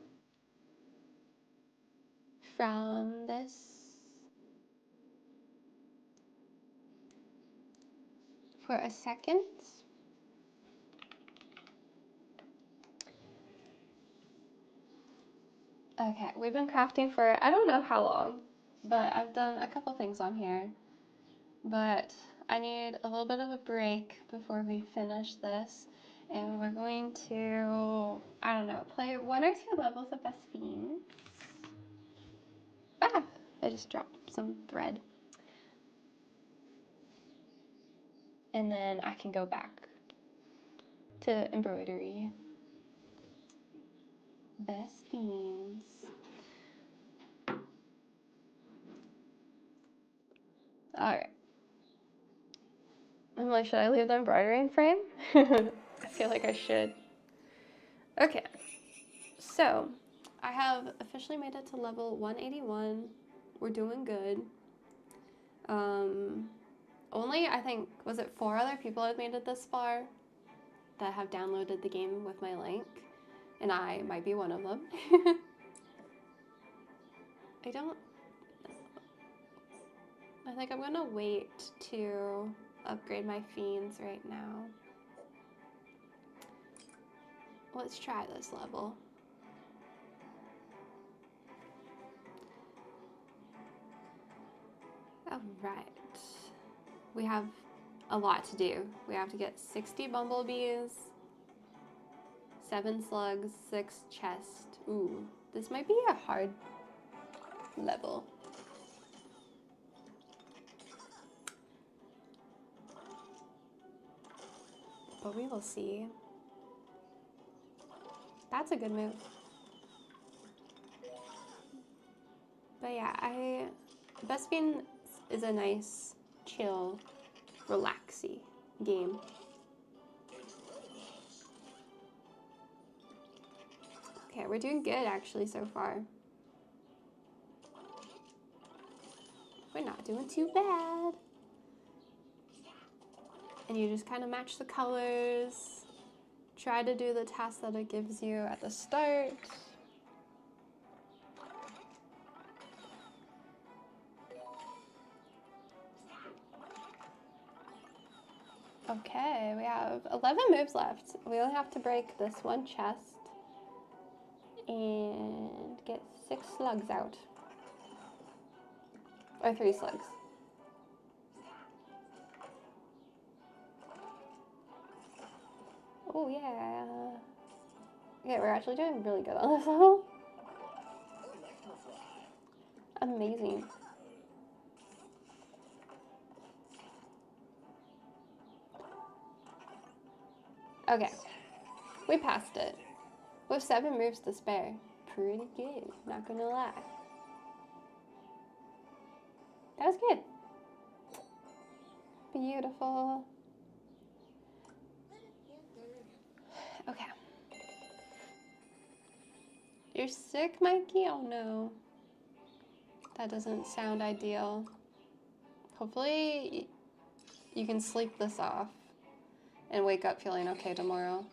Speaker 1: from this for a second. Okay, we've been crafting for I don't know how long, but I've done a couple things on here. But I need a little bit of a break before we finish this. And we're going to, I don't know, play 1 or 2 levels of the Fiends. Ah! I just dropped some thread. And then I can go back to embroidery. Best Fiends. Alright. I'm like, should I leave the embroidery in frame? I feel like I should. Okay. So, I have officially made it to level 181. We're doing good. Only, I think, was it 4 other people have made it this far that have downloaded the game with my link. And I might be one of them. I think I'm gonna wait to upgrade my Fiends right now. Let's try this level. All right. We have a lot to do. We have to get 60 bumblebees, 7 slugs, 6 chests. Ooh, this might be a hard level. But we will see. That's a good move. But yeah, Best Fiends is a nice, chill, relaxy game. Okay, we're doing good actually so far. We're not doing too bad. And you just kind of match the colors. Try to do the task that it gives you at the start. Okay, we have 11 moves left. We only have to break this one chest and get 6 slugs out. Or 3 slugs. Oh yeah. Okay, we're actually doing really good on this level. Amazing. Okay, we passed it. With 7 moves to spare. Pretty good, not gonna lie. That was good. Beautiful. Okay. You're sick, Mikey? Oh no. That doesn't sound ideal. Hopefully you can sleep this off and wake up feeling okay tomorrow.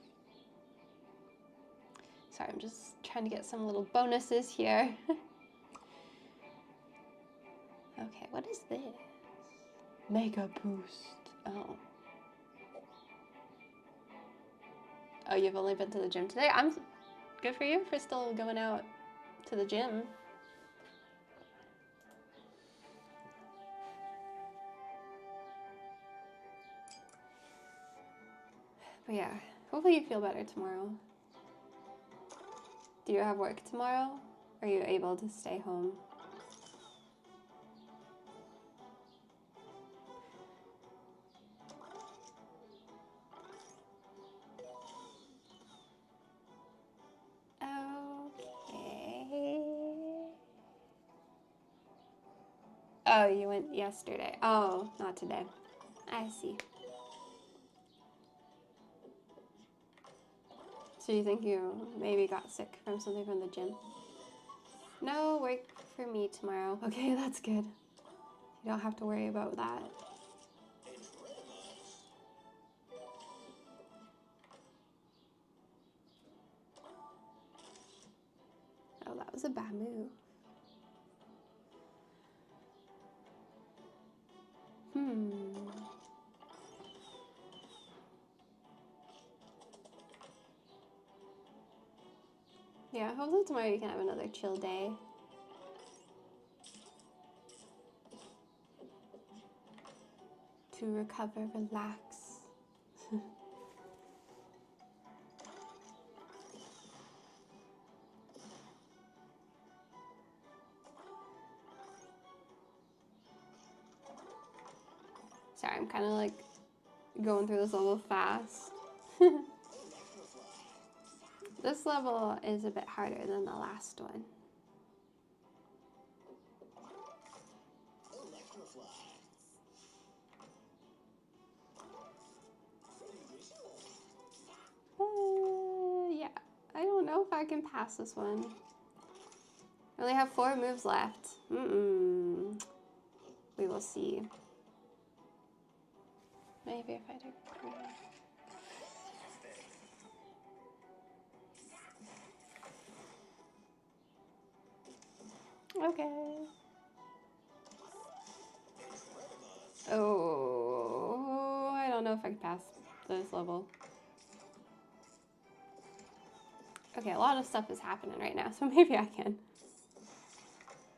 Speaker 1: Sorry, I'm just trying to get some little bonuses here. Okay, what is this? Mega boost. Oh. Oh, you've only been to the gym today? Good for you for still going out to the gym. But yeah, hopefully you feel better tomorrow. Do you have work tomorrow? Are you able to stay home? Okay. Oh, you went yesterday. Oh, not today. I see. So you think you maybe got sick from something from the gym? No work for me tomorrow. Okay, that's good. You don't have to worry about that. Oh, that was a bad move. Yeah, hopefully tomorrow you can have another chill day. To recover, relax. Sorry, I'm kind of like going through this level fast. This level is a bit harder than the last one. Yeah, I don't know if I can pass this one. I only have 4 moves left. We will see. Maybe if I do. Okay. Oh, I don't know if I can pass this level. Okay, a lot of stuff is happening right now, so maybe I can.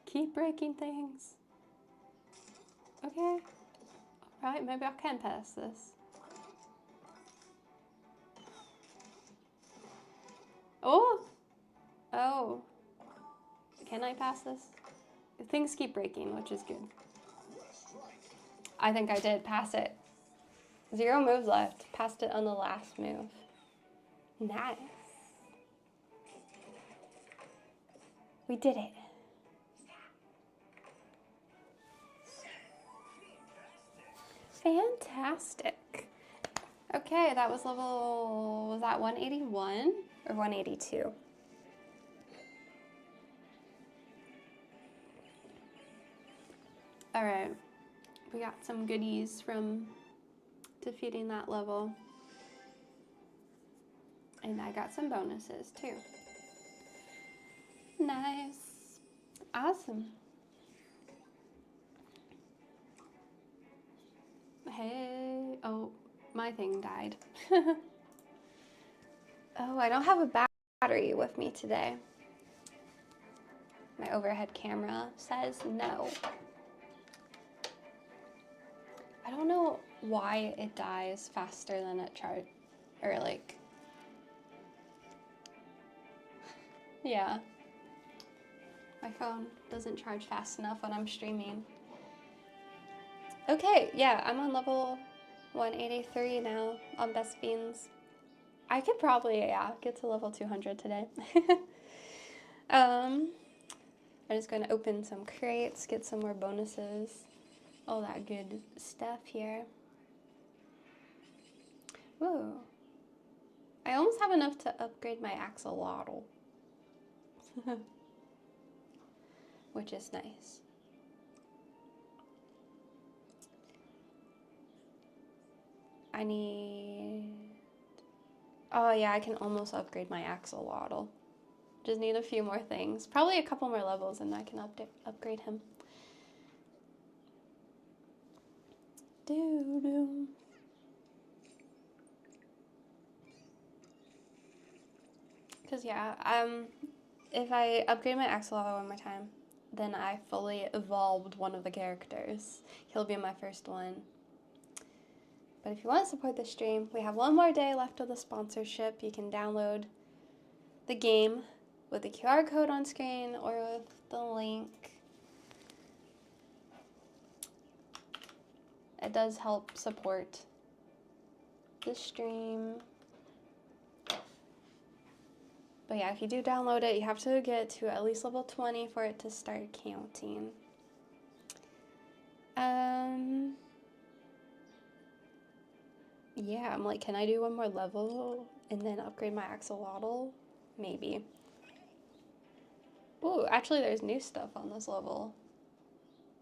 Speaker 1: Keep breaking things. Okay. Alright, maybe I can pass this. Oh! Oh. Can I pass this? Things keep breaking, which is good. I think I did pass it. 0 moves left. Passed it on the last move. Nice. We did it. Fantastic. Okay, that was level, was that 181 or 182? All right, we got some goodies from defeating that level. And I got some bonuses too. Nice. Awesome. Hey, oh, my thing died. Oh, I don't have a battery with me today. My overhead camera says no. I don't know why it dies faster than it charges, or like, yeah. My phone doesn't charge fast enough when I'm streaming. Okay, yeah, I'm on level 183 now on Best Fiends. I could probably, yeah, get to level 200 today. I'm just going to open some crates, get some more bonuses, all that good stuff here. Whoa. I almost have enough to upgrade my axolotl, which is nice. I need... Oh yeah, I can almost upgrade my axolotl. Just need a few more things. Probably a couple more levels and I can upgrade him. Doo-doo. Because yeah, if I upgrade my axolotl one more time, then I fully evolved one of the characters. He'll be my first one. But if you want to support the stream, we have one more day left of the sponsorship. You can download the game with the QR code on screen or with the link. It does help support the stream. But yeah, if you do download it, you have to get to at least level 20 for it to start counting. Yeah, I'm like, can I do one more level and then upgrade my axolotl? Maybe. Ooh, actually there's new stuff on this level.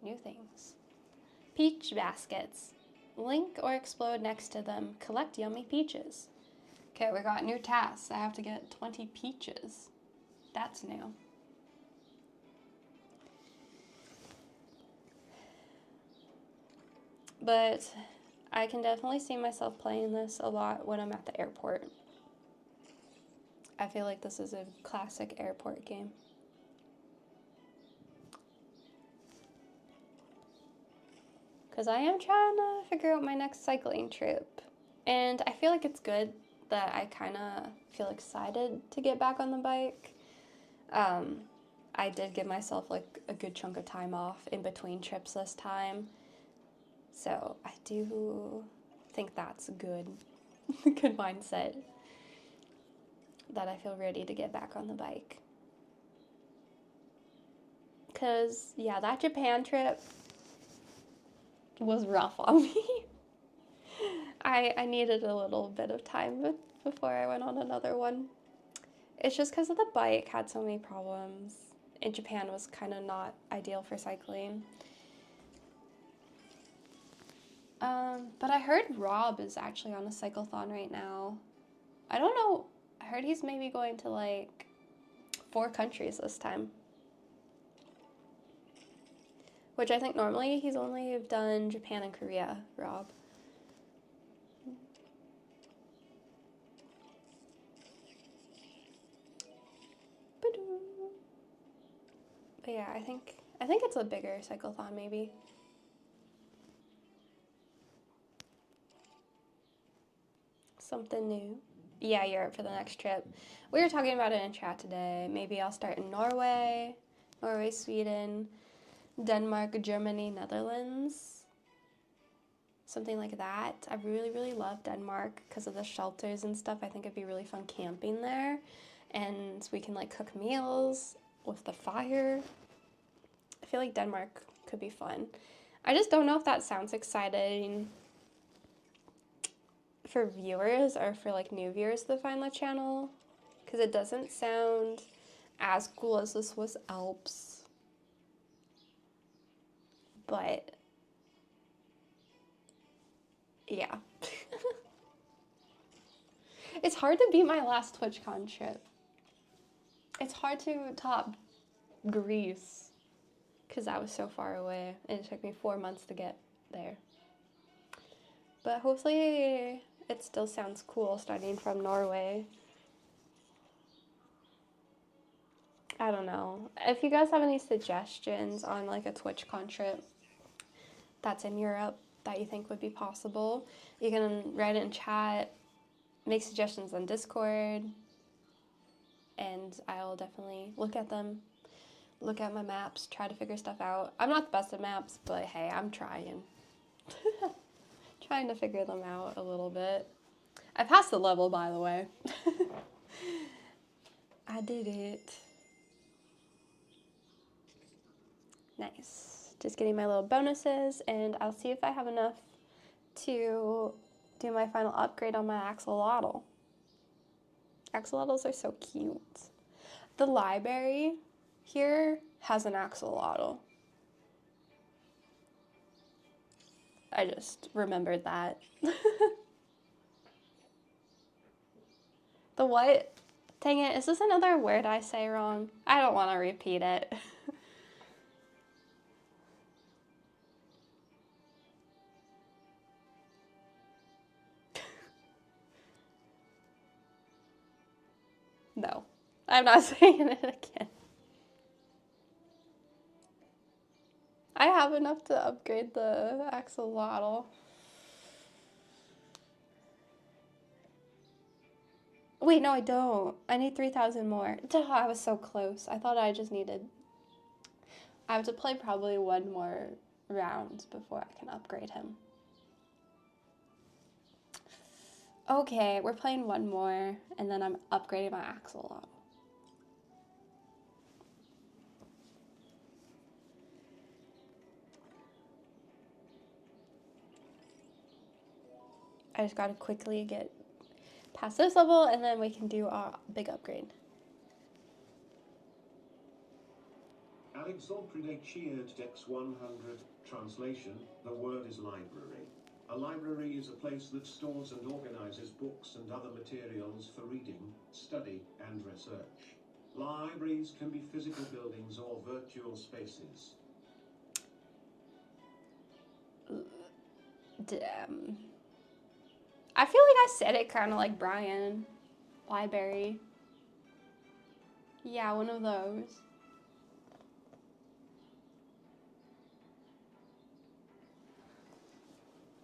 Speaker 1: New things. Peach baskets. Link or explode next to them. Collect yummy peaches. Okay, we got new tasks. I have to get 20 peaches. That's new. But I can definitely see myself playing this a lot when I'm at the airport. I feel like this is a classic airport game. Because I am trying to figure out my next cycling trip. And I feel like it's good that I kind of feel excited to get back on the bike. I did give myself like a good chunk of time off in between trips this time. So I do think that's good, good mindset, that I feel ready to get back on the bike. Because, yeah, that Japan trip was rough on me. I needed a little bit of time before I went on another one. It's just because of the bike had so many problems. And Japan was kind of not ideal for cycling. But I heard Rob is actually on a cycleathon right now. I don't know. I heard he's maybe going to like 4 countries this time. which I think normally he's only done Japan and Korea, Rob. But yeah, I think it's a bigger cyclothon maybe. Something new. Yeah, Europe for the next trip. We were talking about it in chat today. Maybe I'll start in Norway, Sweden, Denmark, Germany, Netherlands. Something like that. I really, really love Denmark because of the shelters and stuff. I think it'd be really fun camping there. And we can like cook meals with the fire. I feel like Denmark could be fun. I just don't know if that sounds exciting for viewers or for like new viewers to find the channel, because it doesn't sound as cool as the Swiss Alps. But yeah. It's hard to beat my last TwitchCon trip. It's hard to top Greece because that was so far away and it took me 4 months to get there. But hopefully it still sounds cool starting from Norway. I don't know. If you guys have any suggestions on like a TwitchCon trip that's in Europe that you think would be possible, you can write it in chat, make suggestions on Discord, and I'll definitely look at them, look at my maps, try to figure stuff out. I'm not the best at maps, but hey, I'm trying. Trying to figure them out a little bit. I passed the level, by the way. I did it. Nice. Just getting my little bonuses, and I'll see if I have enough to do my final upgrade on my axolotl. Axolotls are so cute. The library here has an axolotl. I just remembered that. The what? Dang it, is this another word I say wrong? I don't want to repeat it. No, I'm not saying it again. I have enough to upgrade the axolotl. Wait, no, I don't. I need 3,000 more. Duh, I was so close. I thought I just needed... I have to play probably one more round before I can upgrade him. Okay, we're playing one more, and then I'm upgrading my axolotl. I just gotta quickly get past this level, and then we can do our big upgrade.
Speaker 3: Alexandre Chierd Dex 100. Translation: the word is library. A library is a place that stores and organizes books and other materials for reading, study, and research. Libraries can be physical buildings or virtual spaces.
Speaker 1: Damn. I feel like I said it kind of like Brian. Library. Yeah, one of those.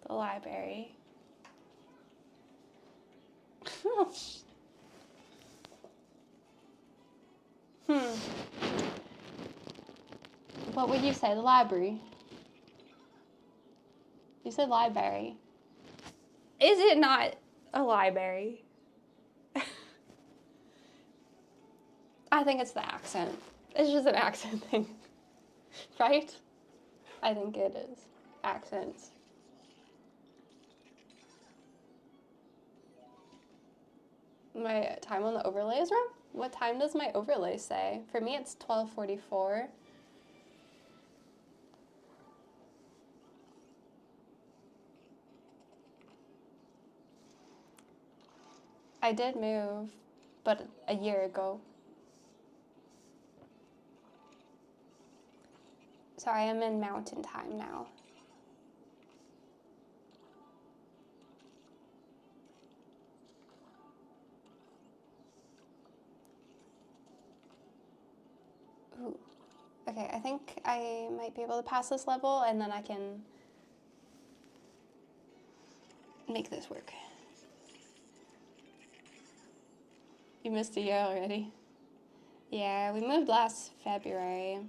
Speaker 1: The library. What would you say? The library? You said library. Is it not a library? I think it's the accent. It's just an accent thing. Right? I think it is. Accents. My time on the overlay is wrong? What time does my overlay say? For me, it's 12:44. I did move, but a year ago. So I am in mountain time now. Ooh. Okay, I think I might be able to pass this level and then I can make this work. You missed a year already. Yeah, we moved last February.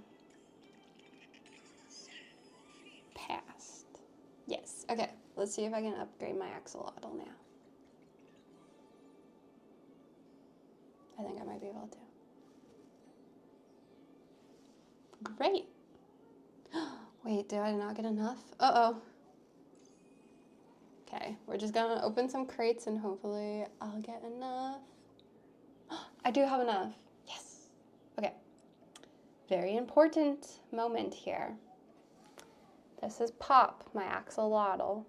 Speaker 1: Passed. Yes. Okay, let's see if I can upgrade my axolotl now. I think I might be able to. Great. Wait, did I not get enough? Uh-oh. Okay, we're just gonna open some crates and hopefully I'll get enough. I do have enough. Yes. Okay. Very important moment here. This is Pop, my axolotl.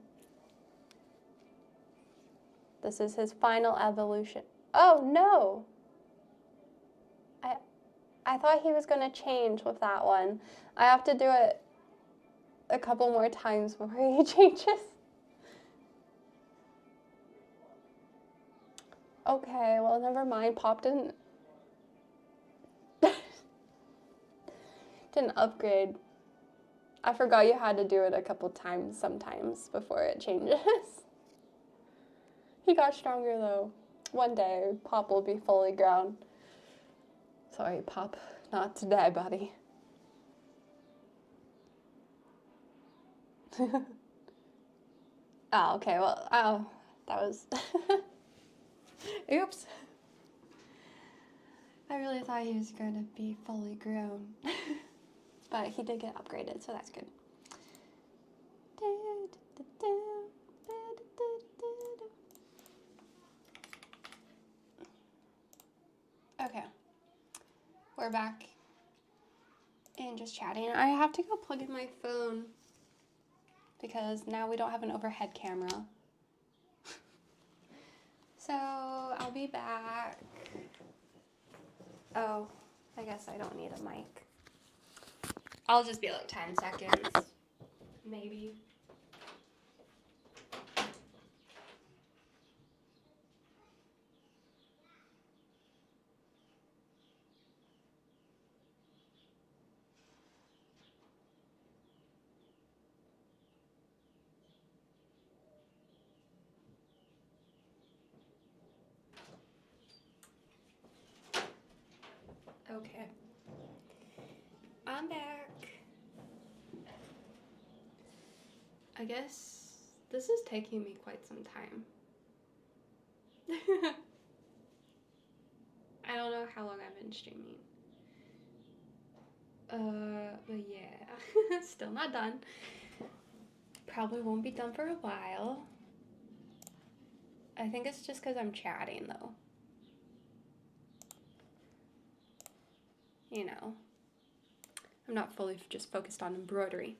Speaker 1: This is his final evolution. Oh no! I thought he was gonna change with that one. I have to do it a couple more times before he changes. Okay, well, never mind. Pop didn't upgrade. I forgot you had to do it a couple times sometimes before it changes. He got stronger though. One day, Pop will be fully grown. Sorry, Pop. Not today, buddy. Oh, okay, well, oh, that was... Oops. I really thought he was going to be fully grown. But he did get upgraded, so that's good. Okay. We're back and just chatting. I have to go plug in my phone because now we don't have an overhead camera. So I'll be back. Oh, I guess I don't need a mic. I'll just be like 10 seconds, maybe. Okay. I'm back. I guess this is taking me quite some time. I don't know how long I've been streaming. But yeah, still not done. Probably won't be done for a while. I think it's just because I'm chatting though. You know, I'm not fully just focused on embroidery.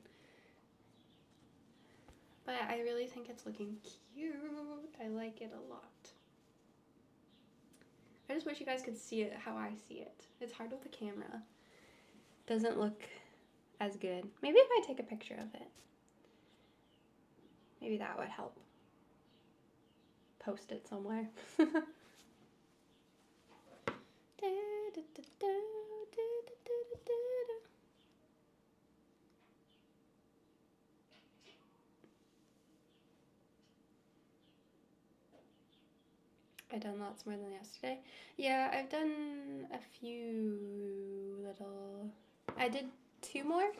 Speaker 1: But I really think it's looking cute. I like it a lot. I just wish you guys could see it how I see it. It's hard with the camera. Doesn't look as good. Maybe if I take a picture of it. Maybe that would help. Post it somewhere. I've done lots more than yesterday. Yeah, I've done a few little... I did 2 more?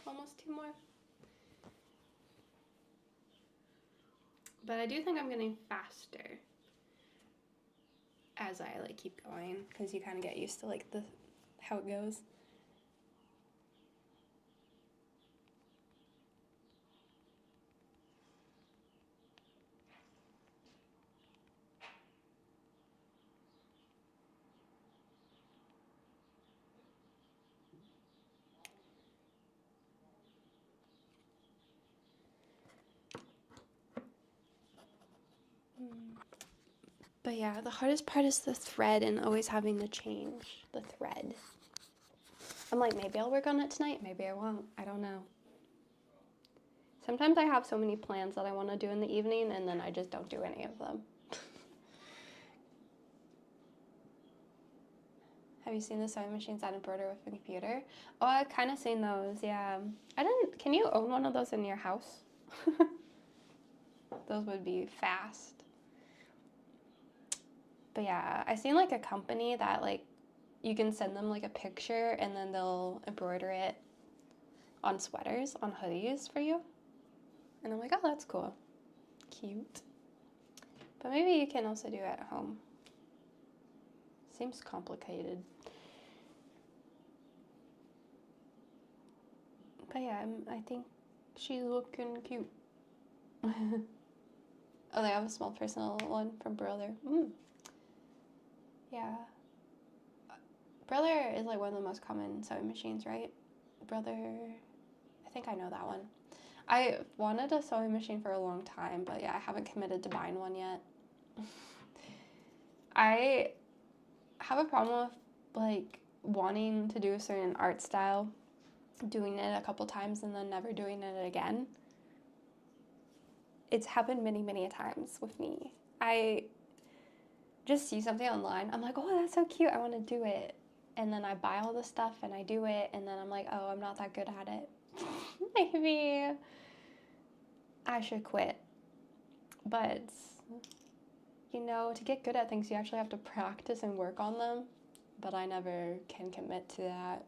Speaker 1: Almost 2 more. But I do think I'm getting faster as I like keep going, because you kind of get used to like how it goes. But yeah, the hardest part is the thread and always having to change the thread. I'm like, maybe I'll work on it tonight, maybe I won't. I don't know. Sometimes I have so many plans that I want to do in the evening, and then I just don't do any of them. Have you seen the sewing machines that embroider with a computer? Oh, I've kind of seen those, yeah. Can you own one of those in your house? Those would be fast. But yeah, I seen like a company that like, you can send them like a picture and then they'll embroider it on sweaters, on hoodies for you. And I'm like, oh, that's cool. Cute. But maybe you can also do it at home. Seems complicated. But yeah, I think she's looking cute. Oh, they have a small personal one from Brother. Yeah. Brother is like one of the most common sewing machines, right? Brother, I think I know that one. I wanted a sewing machine for a long time, but yeah, I haven't committed to buying one yet. I have a problem with like wanting to do a certain art style, doing it a couple times and then never doing it again. It's happened many, many times with me. I just see something online. I'm like, oh, that's so cute. I want to do it. And then I buy all the stuff and I do it. And then I'm like, oh, I'm not that good at it. Maybe I should quit. But, you know, to get good at things, you actually have to practice and work on them. But I never can commit to that.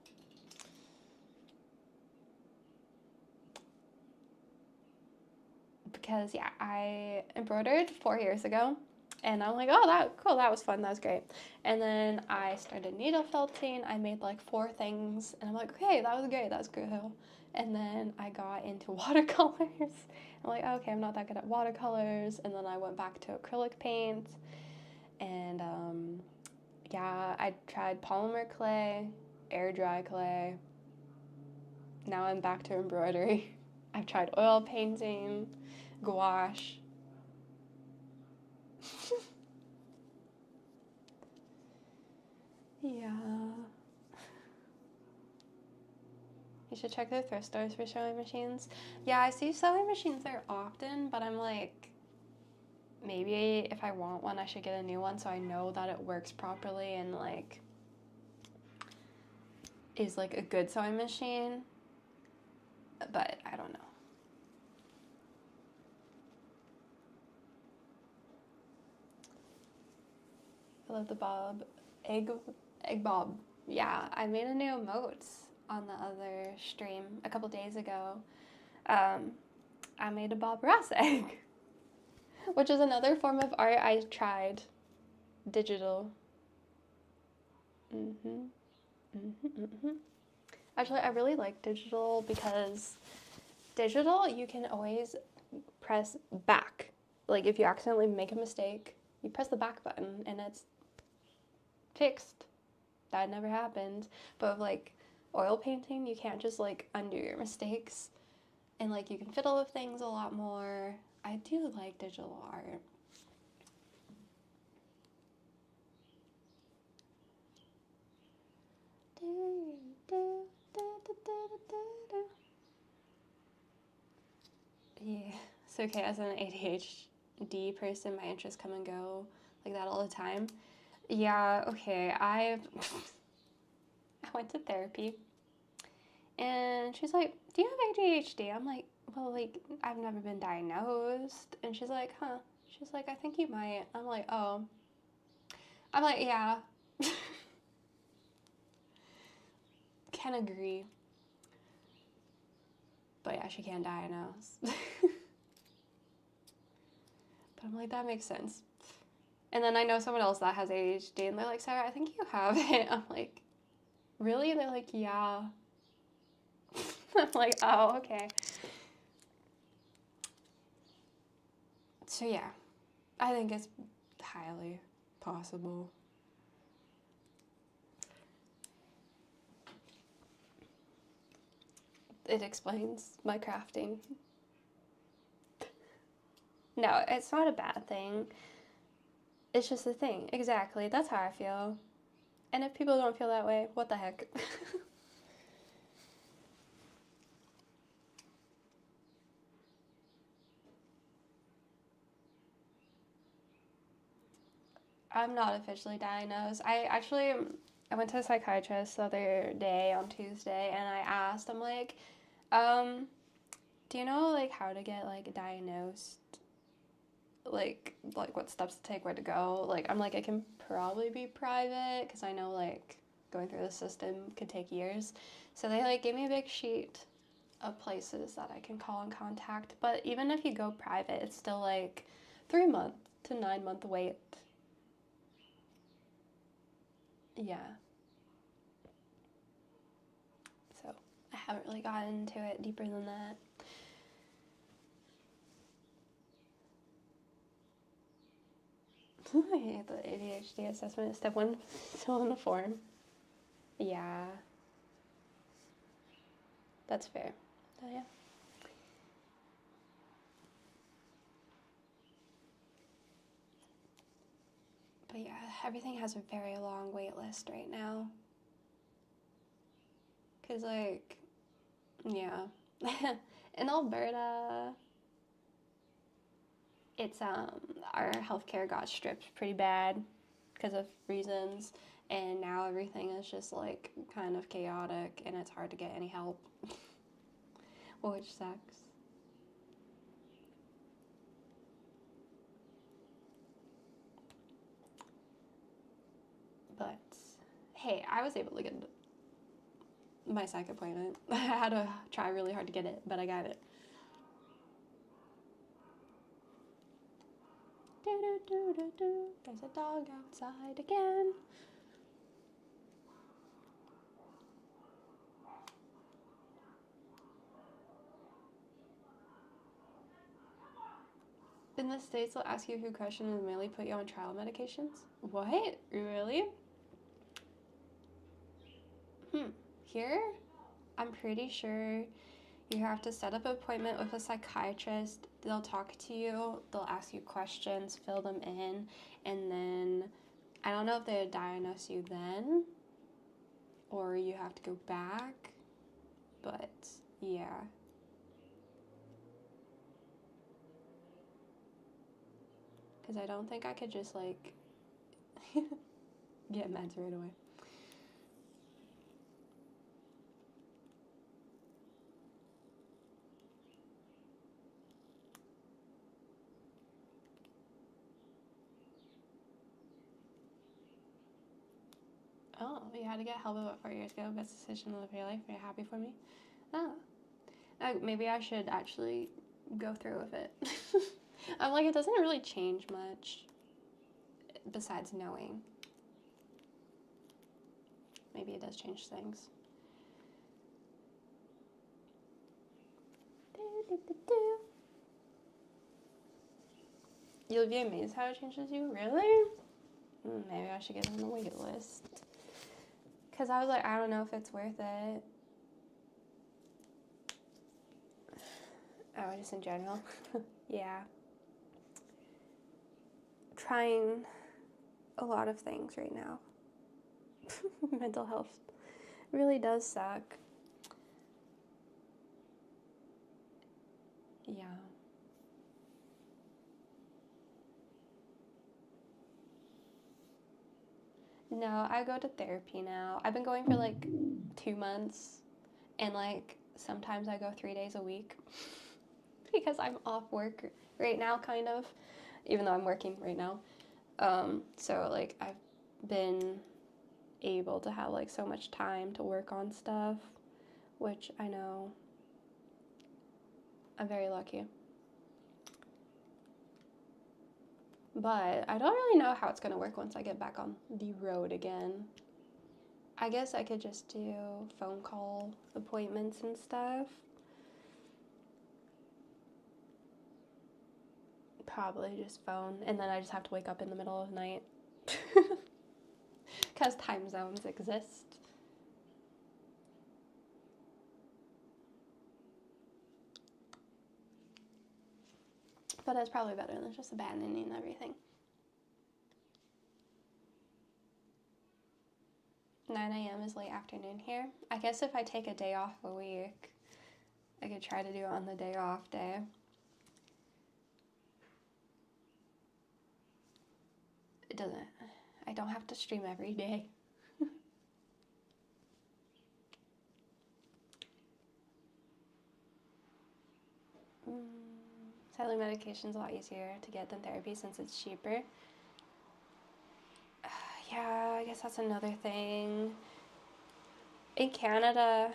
Speaker 1: Because, yeah, I embroidered 4 years ago. And I'm like, oh, cool, that was fun, that was great. And then I started needle felting. I made like 4 things. And I'm like, okay, that was great, that was good. And then I got into watercolors. I'm like, okay, I'm not that good at watercolors. And then I went back to acrylic paint. And yeah, I tried polymer clay, air dry clay. Now I'm back to embroidery. I've tried oil painting, gouache. Yeah. You should check the thrift stores for sewing machines. Yeah, I see sewing machines there often, but I'm like, maybe if I want one, I should get a new one so I know that it works properly and like is like a good sewing machine. But I don't know. I love the bob. Egg bob. Yeah, I made a new emote on the other stream a couple days ago. I made a Bob Ross egg, which is another form of art I tried. Digital. Actually, I really like digital because digital, you can always press back. Like if you accidentally make a mistake, you press the back button and it's fixed. That never happened. But with like oil painting, you can't just like undo your mistakes. And like you can fiddle with things a lot more. I do like digital art. Yeah, it's okay. As an ADHD person, my interests come and go like that all the time. Yeah, okay. I went to therapy, and she's like, "Do you have ADHD?" I'm like, "Well, like I've never been diagnosed." And she's like, "Huh?" She's like, "I think you might." I'm like, "Oh." I'm like, "Yeah." Can agree. But yeah, she can't diagnose. But I'm like, that makes sense. And then I know someone else that has ADHD, and they're like, "Sarah, I think you have it." I'm like, "Really?" And they're like, "Yeah." I'm like, "Oh, okay." So yeah, I think it's highly possible. It explains my crafting. No, it's not a bad thing. It's just a thing. Exactly. That's how I feel. And if people don't feel that way, what the heck? I'm not officially diagnosed. I went to a psychiatrist the other day on Tuesday, and I asked, I'm like, do you know, like, how to get, like, diagnosed? Like what steps to take, where to go? Like, I'm like, it can probably be private, because I know, like, going through the system could take years. So they, like, gave me a big sheet of places that I can call and contact. But even if you go private, it's still, like, 3-month to 9-month wait. Yeah. So I haven't really gotten into it deeper than that. I hate the ADHD assessment. Step 1, fill in the form. Yeah. That's fair. Oh, yeah. But yeah, everything has a very long wait list right now. Because, like, yeah. In Alberta, it's, our healthcare got stripped pretty bad because of reasons. And now everything is just, like, kind of chaotic, and it's hard to get any help. Which sucks. But, hey, I was able to get my psych appointment. I had to try really hard to get it, but I got it. There's a dog outside again. In the States, they'll ask you a few questions and immediately put you on trial medications. What? Really? Here, I'm pretty sure you have to set up an appointment with a psychiatrist. They'll talk to you, they'll ask you questions, fill them in, and then I don't know if they diagnose you then or you have to go back, but yeah. Because I don't think I could just, like, get meds right away. Oh, you had to get help about 4 years ago. Best decision of your life. Are you happy for me? Oh. Maybe I should actually go through with it. I'm like, it doesn't really change much besides knowing. Maybe it does change things. You'll be amazed how it changes you. Really? Maybe I should get on the wait list. Because I was like, I don't know if it's worth it. Oh, just in general. Yeah. Trying a lot of things right now. Mental health really does suck. Yeah. No, I go to therapy now. I've been going for like 2 months, and like sometimes I go 3 days a week because I'm off work right now, kind of, even though I'm working right now. So like I've been able to have like so much time to work on stuff, which I know I'm very lucky. But I don't really know how it's going to work once I get back on the road again. I guess I could just do phone call appointments and stuff. Probably just phone, and then I just have to wake up in the middle of the night. Because time zones exist. But that's probably better than just abandoning everything. 9 a.m. is late afternoon here. I guess if I take a day off a week, I could try to do it on the day off day. It doesn't I don't have to stream every day. Sadly, medication's a lot easier to get than therapy since it's cheaper. Yeah, I guess that's another thing. In Canada,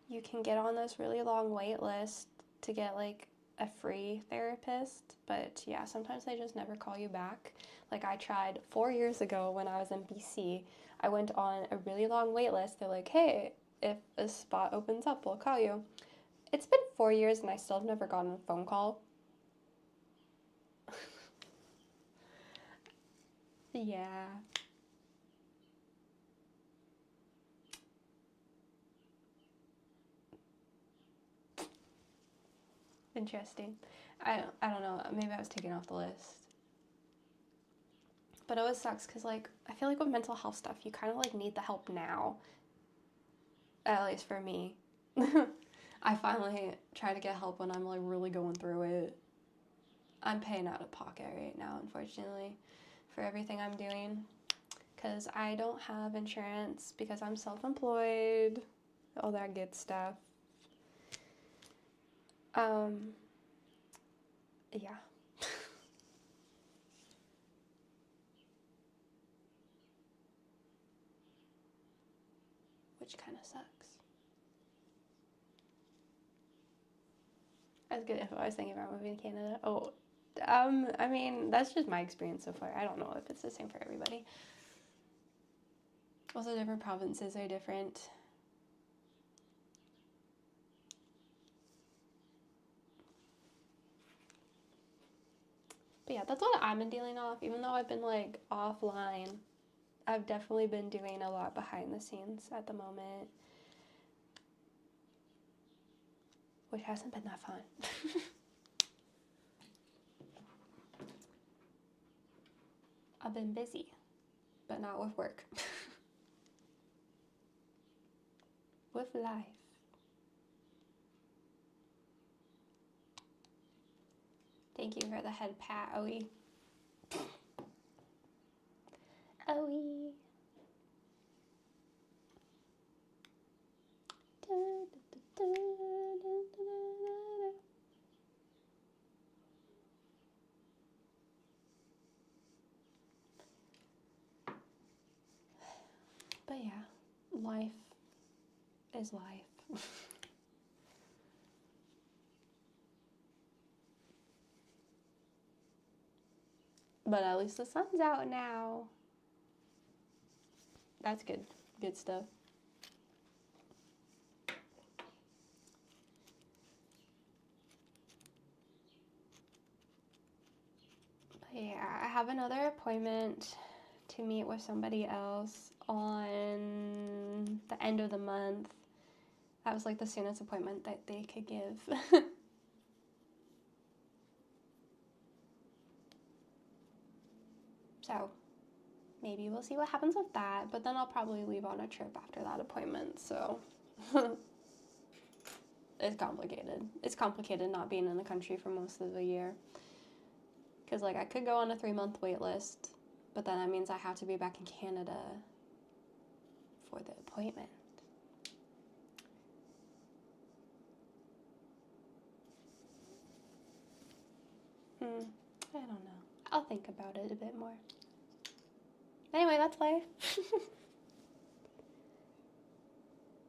Speaker 1: you can get on this really long wait list to get like a free therapist, but yeah, sometimes they just never call you back. Like I tried 4 years ago when I was in BC. I went on a really long wait list. They're like, hey, if a spot opens up, we'll call you. It's been 4 years and I still have never gotten a phone call. Yeah. Interesting. I don't know. Maybe I was taken off the list. But it always sucks because, like, I feel like with mental health stuff, you kind of, like, need the help now. At least for me. I finally try to get help when I'm, like, really going through it. I'm paying out of pocket right now, unfortunately, for everything I'm doing. Because I don't have insurance because I'm self-employed. All that good stuff. Yeah. Which kind of sucks. That's good info. I was thinking about moving to Canada. Oh, I mean, that's just my experience so far. I don't know if it's the same for everybody. Also, different provinces are different. But yeah, that's what I've been dealing off. Even though I've been like offline, I've definitely been doing a lot behind the scenes at the moment, which hasn't been that fun. I've been busy, but not with work. With life. Thank you for the head pat, Owie. Owie. But yeah, life is life. But at least the sun's out now. That's good. Good stuff. But yeah, I have another appointment to meet with somebody else on the end of the month. That was like the soonest appointment that they could give. So maybe we'll see what happens with that, but then I'll probably leave on a trip after that appointment, so it's complicated. It's complicated not being in the country for most of the year. Because, like, I could go on a 3-month wait list, but then that means I have to be back in Canada for the appointment. I don't know. I'll think about it a bit more. Anyway, that's life.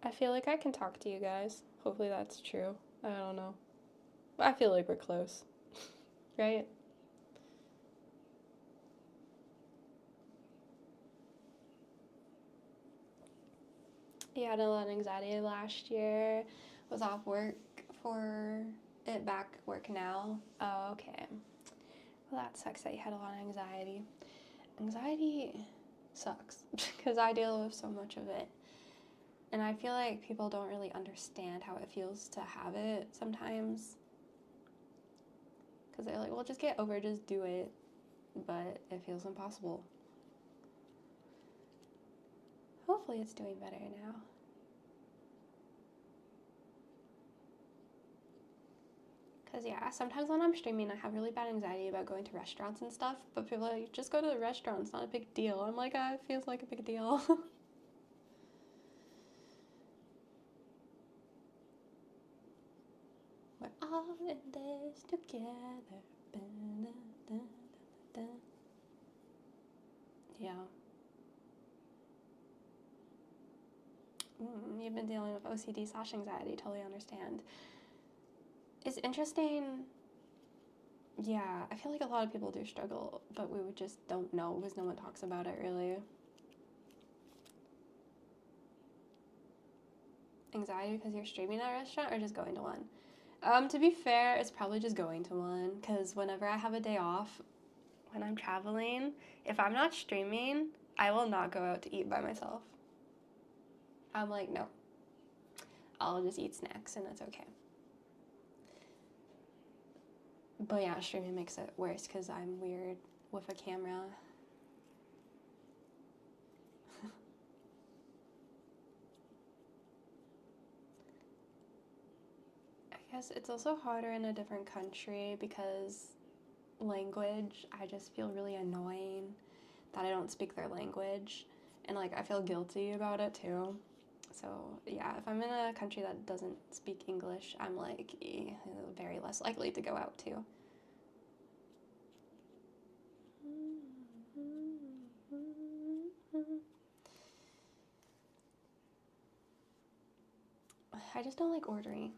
Speaker 1: I feel like I can talk to you guys. Hopefully that's true. I don't know. I feel like we're close. Right? Yeah, I had a lot of anxiety last year. Was off work for it, back work now. Oh, okay. Well, that sucks that you had a lot of anxiety. Anxiety sucks because I deal with so much of it. And I feel like people don't really understand how it feels to have it sometimes. Because they're like, well, just get over it, just do it. But it feels impossible. Hopefully it's doing better now. Because, yeah, sometimes when I'm streaming, I have really bad anxiety about going to restaurants and stuff. But people are like, just go to the restaurant. It's not a big deal. I'm like, it feels like a big deal. We're all in this together. Yeah. You've been dealing with OCD/anxiety. Totally understand. It's interesting. Yeah, I feel like a lot of people do struggle, but we just don't know because no one talks about it really. Anxiety because you're streaming at a restaurant or just going to one? To be fair, it's probably just going to one, because whenever I have a day off, when I'm traveling, if I'm not streaming, I will not go out to eat by myself. I'm like, no. I'll just eat snacks and that's okay. But yeah, streaming makes it worse because I'm weird with a camera. I guess it's also harder in a different country because language, I just feel really annoying that I don't speak their language. And like, I feel guilty about it too. So yeah, if I'm in a country that doesn't speak English, I'm like very less likely to go out too. I just don't like ordering.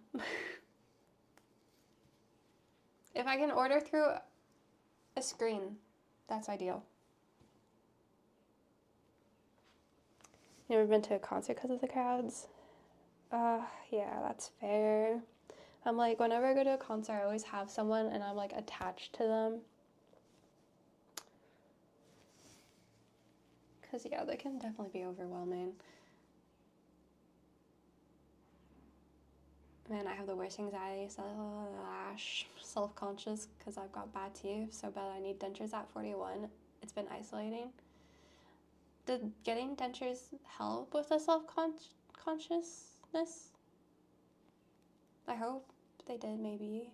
Speaker 1: If I can order through a screen, that's ideal. You ever been to a concert because of the crowds? Yeah, that's fair. I'm like, whenever I go to a concert, I always have someone and I'm like attached to them. Because, yeah, they can definitely be overwhelming. Man, I have the worst anxiety, self-conscious because I've got bad teeth so bad I need dentures at 41. It's been isolating. Did getting dentures help with the self-consciousness? I hope they did, maybe.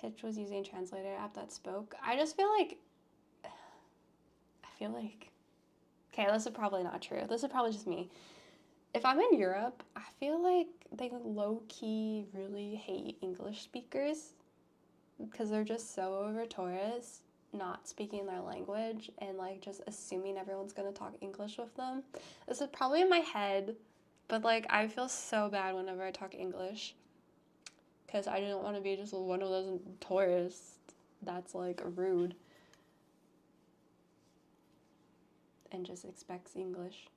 Speaker 1: Hitch was using a translator app that spoke. I just feel like... Okay, this is probably not true. This is probably just me. If I'm in Europe, I feel like they low-key really hate English speakers because they're just so over tourists not speaking their language and like just assuming everyone's gonna talk English with them. This is probably in my head, but like I feel so bad whenever I talk English because I don't want to be just one of those tourists that's like rude and just expects English.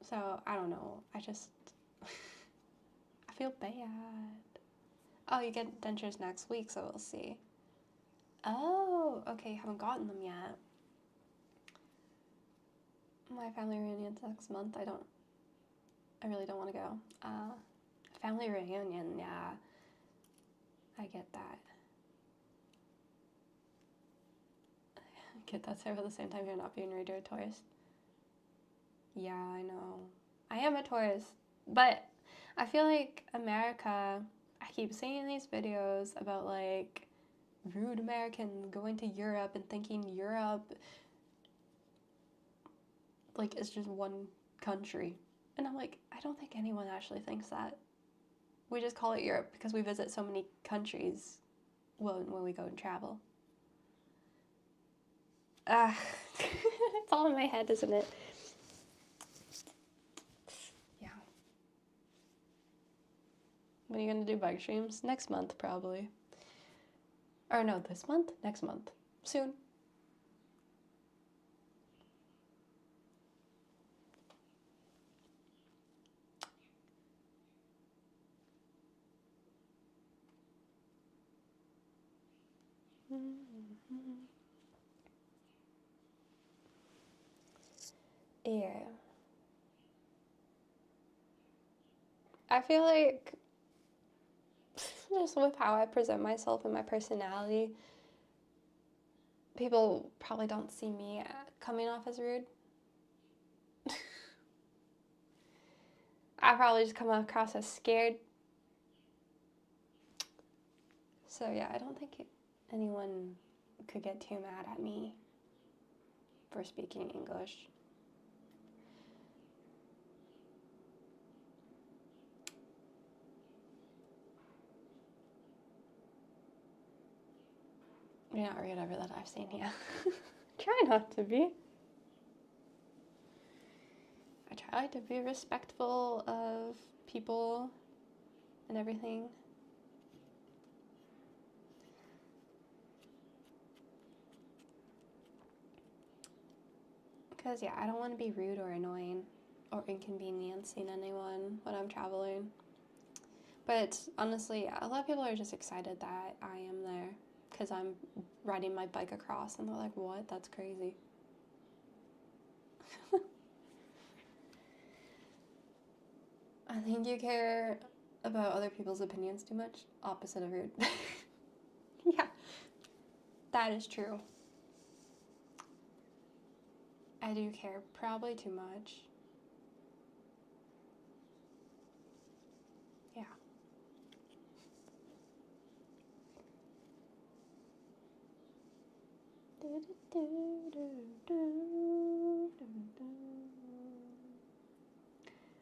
Speaker 1: So I don't know, I just I feel bad. Oh, you get dentures next week, so we'll see. Oh, okay, haven't gotten them yet. My family reunion's next month. I really don't want to go. Family reunion, yeah. I get that. Get that there at the same time you're not being rude to a tourist. Yeah, I know. I am a tourist, but I feel like America, I keep seeing these videos about like rude Americans going to Europe and thinking Europe like is just one country. And I'm like, I don't think anyone actually thinks that. We just call it Europe because we visit so many countries when we go and travel. It's all in my head, isn't it? Yeah. When are you gonna do bike streams? Next month, probably. Or no, this month? Next month. Soon. Yeah. I feel like just with how I present myself and my personality, people probably don't see me coming off as rude. I probably just come across as scared. So yeah, I don't think anyone could get too mad at me for speaking English. You're not rude ever that I've seen, yeah. Try not to be. I try to be respectful of people and everything. Because, yeah, I don't want to be rude or annoying or inconveniencing anyone when I'm traveling. But honestly, yeah, a lot of people are just excited that I am there because I'm riding my bike across, and they're like, what? That's crazy. I think you care about other people's opinions too much. Opposite of rude. Yeah, that is true. I do care probably too much. Yeah.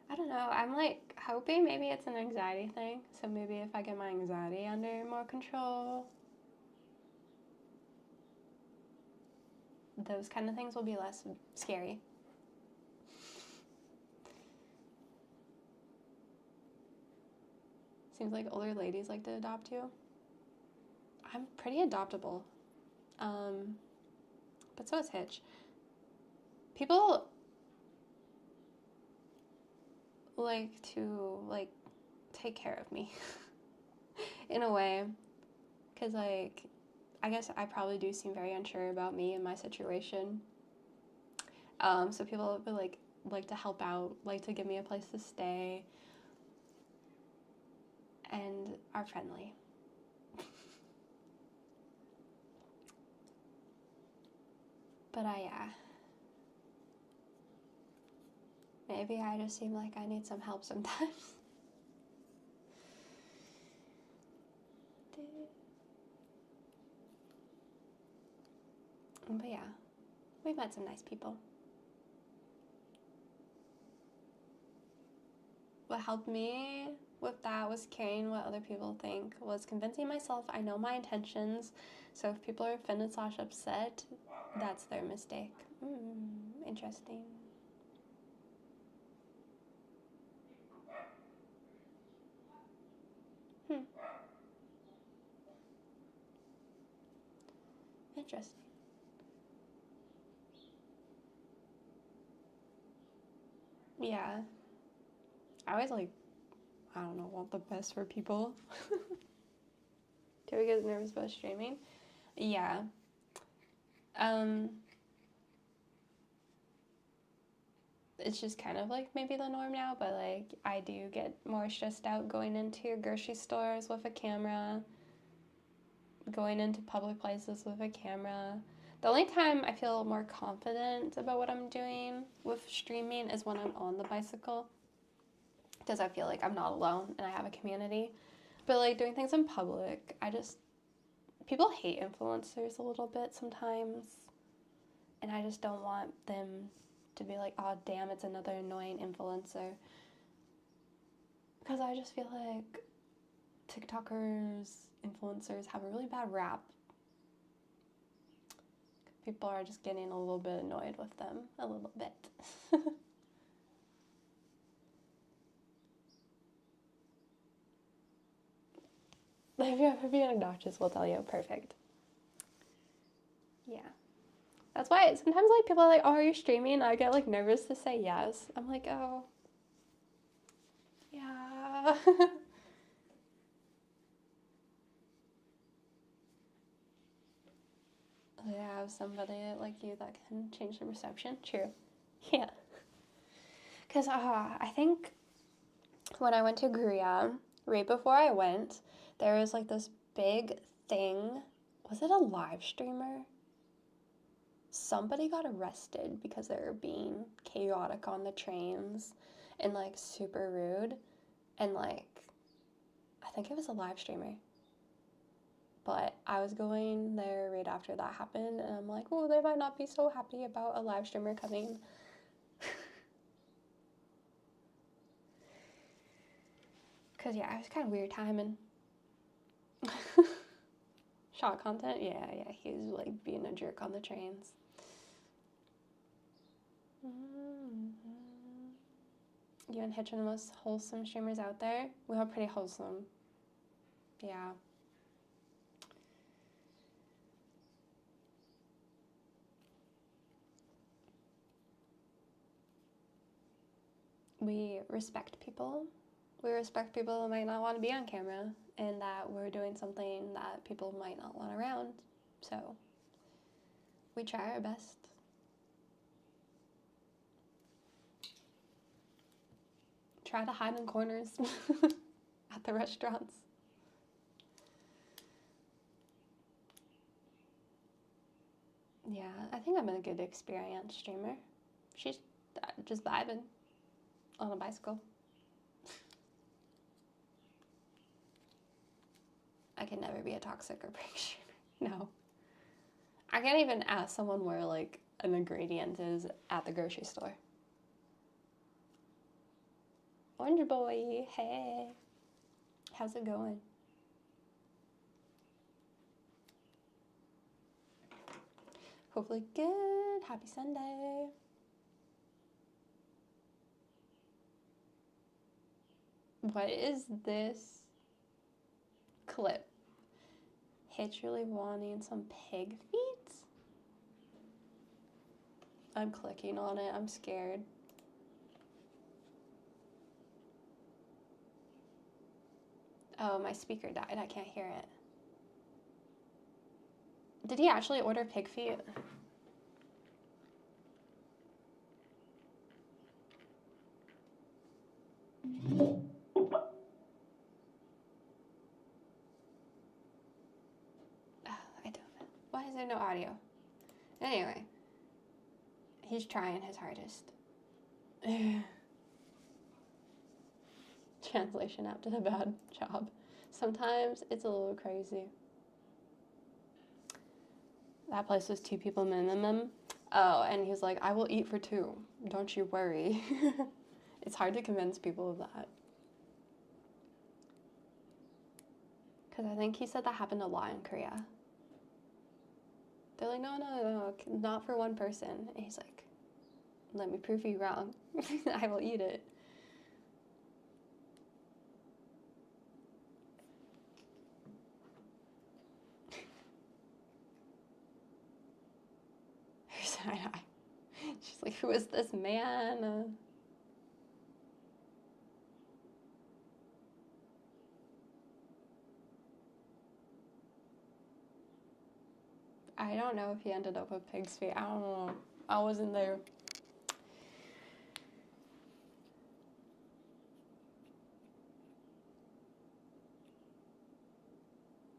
Speaker 1: I don't know. I'm like hoping maybe it's an anxiety thing. So maybe if I get my anxiety under more control, those kind of things will be less scary. Seems like older ladies like to adopt you. I'm pretty adoptable. But so is Hitch. People like to take care of me in a way, because I guess I probably do seem very unsure about me and my situation. So people would like to help out, like to give me a place to stay, and are friendly. But maybe I just seem like I need some help sometimes. But yeah, we met some nice people. What helped me with that was caring what other people think, was convincing myself I know my intentions, so if people are offended / upset, that's their mistake. Interesting. Interesting. Yeah. I always I don't know, want the best for people. Do we get nervous about streaming? Yeah. It's just kind of like maybe the norm now, but like I do get more stressed out going into grocery stores with a camera, going into public places with a camera. The only time I feel more confident about what I'm doing with streaming is when I'm on the bicycle, because I feel like I'm not alone and I have a community. But like doing things in public, people hate influencers a little bit sometimes, and I just don't want them to be like, oh damn, it's another annoying influencer. Because I just feel like TikTokers, influencers have a really bad rap. People are just getting a little bit annoyed with them, a little bit. If you ever be obnoxious, we'll tell you. Perfect. Yeah. That's why sometimes like people are like, oh, are you streaming? I get like nervous to say yes. I'm like, oh, yeah. I have somebody like you that can change the perception. True. Yeah. Because I think when I went to Korea, right before I went, there was like this big thing. Was it a live streamer? Somebody got arrested because they were being chaotic on the trains. and like super rude, and like I think it was a live streamer. But I was going there right after that happened, and I'm like, oh, they might not be so happy about a live streamer coming. Because, yeah, it was kind of weird timing. Shot content? Yeah, he was, like, being a jerk on the trains. You and Hitch are the most wholesome streamers out there. We are pretty wholesome. Yeah. We respect people. We respect people who might not want to be on camera, and that we're doing something that people might not want around. So we try our best. Try to hide in corners at the restaurants. Yeah, I think I'm a good experienced streamer. She's just vibing on a bicycle. I can never be a toxic or break streamer. No. I can't even ask someone where, like, an ingredient is at the grocery store. Orange boy, hey. How's it going? Hopefully good. Happy Sunday. What is this clip? Hitch really wanting some pig feet? I'm clicking on it. I'm scared. Oh, my speaker died. I can't hear it. Did he actually order pig feet? I don't know. Why is there no audio? Anyway, he's trying his hardest. Translation app did a bad job. Sometimes it's a little crazy. That place was 2 people minimum. Oh, and he's like, I will eat for 2. Don't you worry. It's hard to convince people of that. Because I think he said that happened a lot in Korea. They're like, no, not for one person. And he's like, let me prove you wrong. I will eat it. Her side eye. She's like, who is this man? I don't know if he ended up with pig's feet. I don't know. I wasn't there.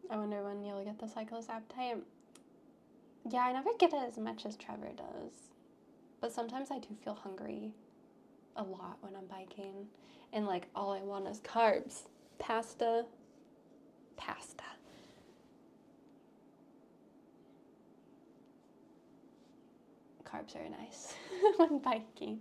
Speaker 1: I wonder when you'll get the cyclist appetite. Yeah, I never get it as much as Trevor does. But sometimes I do feel hungry a lot when I'm biking. And like all I want is carbs. Pasta. Carbs are nice when biking.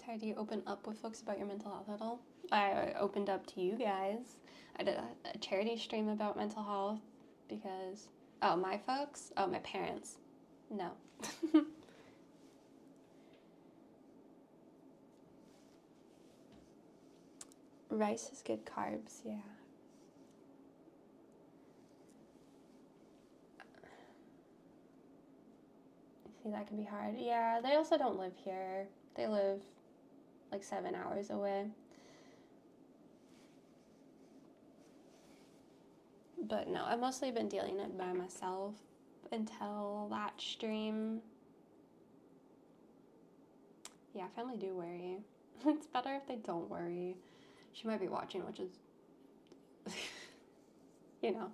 Speaker 1: Sorry, do you open up with folks about your mental health at all? I opened up to you guys. I did a charity stream about mental health because, oh, my folks? Oh, my parents. No. Rice is good carbs, yeah. See, that can be hard. Yeah, they also don't live here. They live like 7 hours away. But no, I've mostly been dealing it by myself until that stream. Yeah, family do worry. It's better if they don't worry. She might be watching, which is, you know.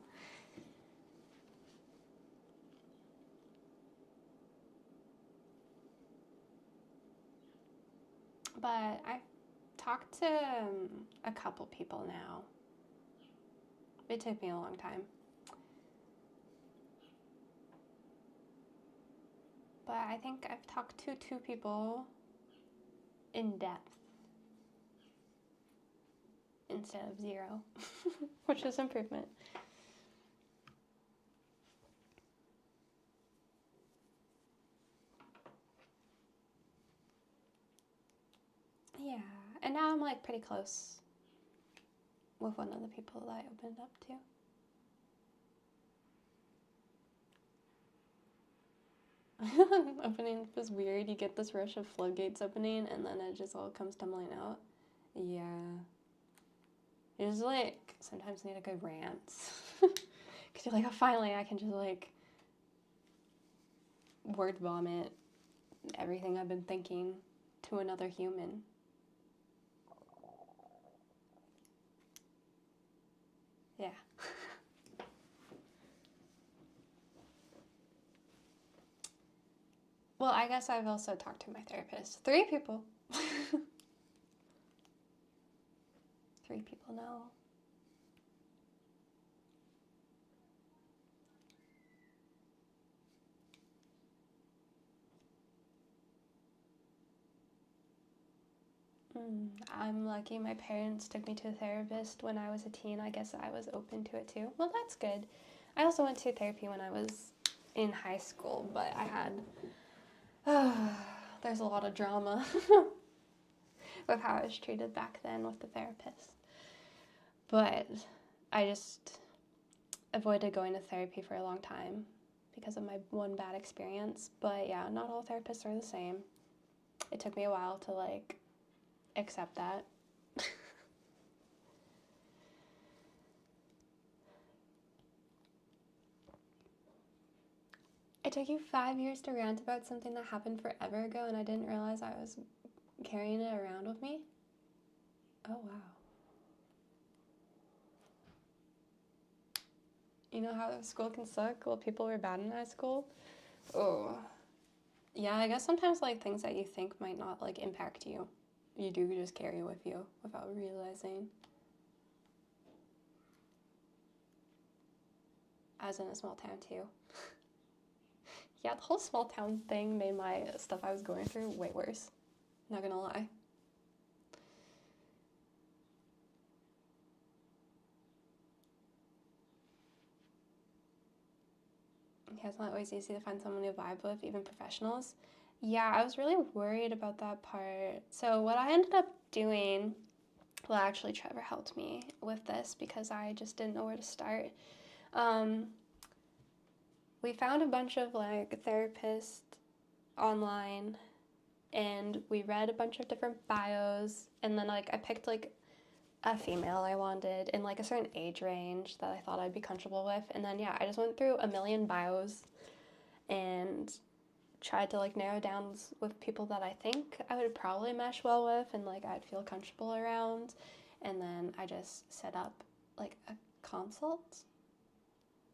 Speaker 1: But I've talked to a couple people now. It took me a long time. But I think I've talked to 2 people in depth instead of 0, which is improvement. Yeah, and now I'm like pretty close with one of the people that I opened up to. Opening up is weird. You get this rush of floodgates opening and then it just all comes tumbling out. Yeah. You just like sometimes need a good rant. Because you're like, oh, finally I can just like word vomit everything I've been thinking to another human. Yeah. Well, I guess I've also talked to my therapist. 3 people. 3 people now. I'm lucky my parents took me to a therapist when I was a teen. I guess I was open to it too. Well, that's good. I also went to therapy when I was in high school, but I had... there's a lot of drama with how I was treated back then with the therapist. But I just avoided going to therapy for a long time because of my one bad experience. But yeah, not all therapists are the same. It took me a while to like accept that. It took you 5 years to rant about something that happened forever ago and I didn't realize I was carrying it around with me? Oh, wow. You know how school can suck? Well, people were bad in high school? Oh. Yeah, I guess sometimes like things that you think might not like impact you, you do just carry with you without realizing. As in a small town too. Yeah, the whole small town thing made my stuff I was going through way worse. Not gonna lie. Yeah, it's not always easy to find someone to vibe with, even professionals. Yeah, I was really worried about that part. So what I ended up doing, well, actually Trevor helped me with this because I just didn't know where to start. We found a bunch of like therapists online and we read a bunch of different bios and then like I picked like a female I wanted in like a certain age range that I thought I'd be comfortable with. And then yeah, I just went through a million bios and tried to like narrow down with people that I think I would probably mesh well with and like I'd feel comfortable around. And then I just set up like a consult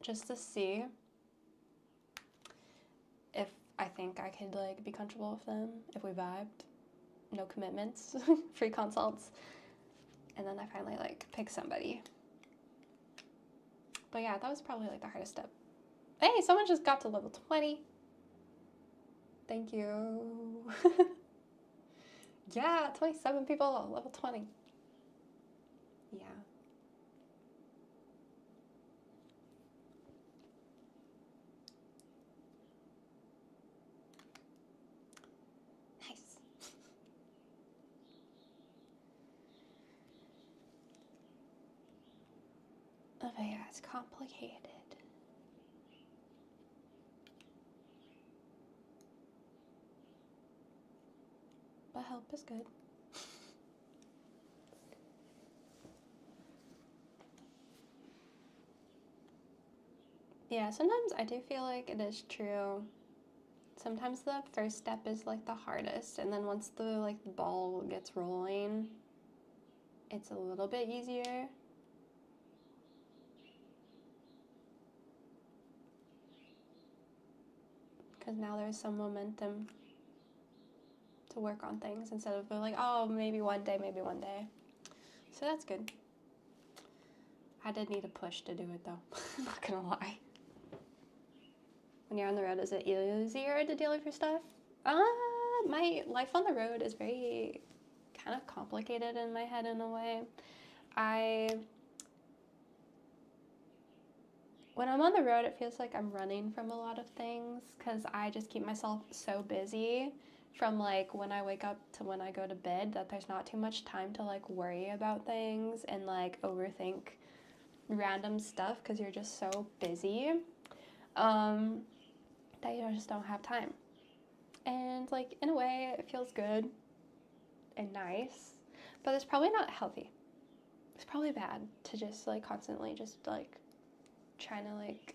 Speaker 1: just to see if I think I could like be comfortable with them, if we vibed. No commitments, free consults. And then I finally like picked somebody. But yeah, that was probably like the hardest step. Hey, someone just got to level 20. Thank you. Yeah, 27 people, level 20. Yeah. Nice. Oh yeah, it's complicated. But help is good. Yeah, sometimes I do feel like it is true. Sometimes the first step is like the hardest, and then once the like ball gets rolling, it's a little bit easier. Because now there's some momentum to work on things instead of like, oh, maybe one day, maybe one day. So that's good. I did need a push to do it though. I'm not gonna lie. When you're on the road, is it easier to deal with your stuff? My life on the road is very kind of complicated in my head in a way. When I'm on the road, it feels like I'm running from a lot of things because I just keep myself so busy from like when I wake up to when I go to bed that there's not too much time to like worry about things and like overthink random stuff because you're just so busy that you just don't have time. And like in a way it feels good and nice, but it's probably not healthy. It's probably bad to just like constantly just like trying to like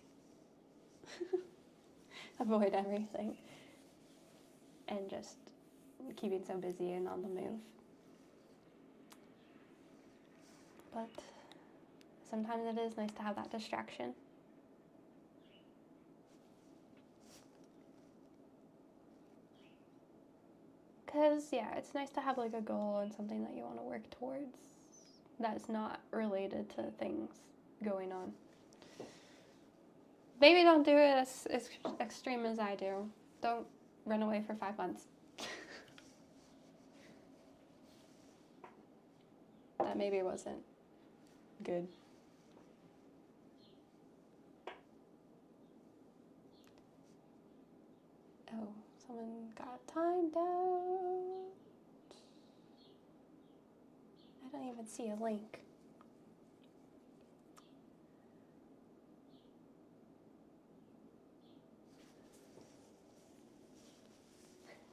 Speaker 1: avoid everything and just keeping so busy and on the move. But sometimes it is nice to have that distraction. Because, yeah, it's nice to have like a goal and something that you want to work towards that's not related to things going on. Maybe don't do it as extreme as I do. Don't run away for 5 months. That maybe wasn't good. Oh, someone got timed out. I don't even see a link.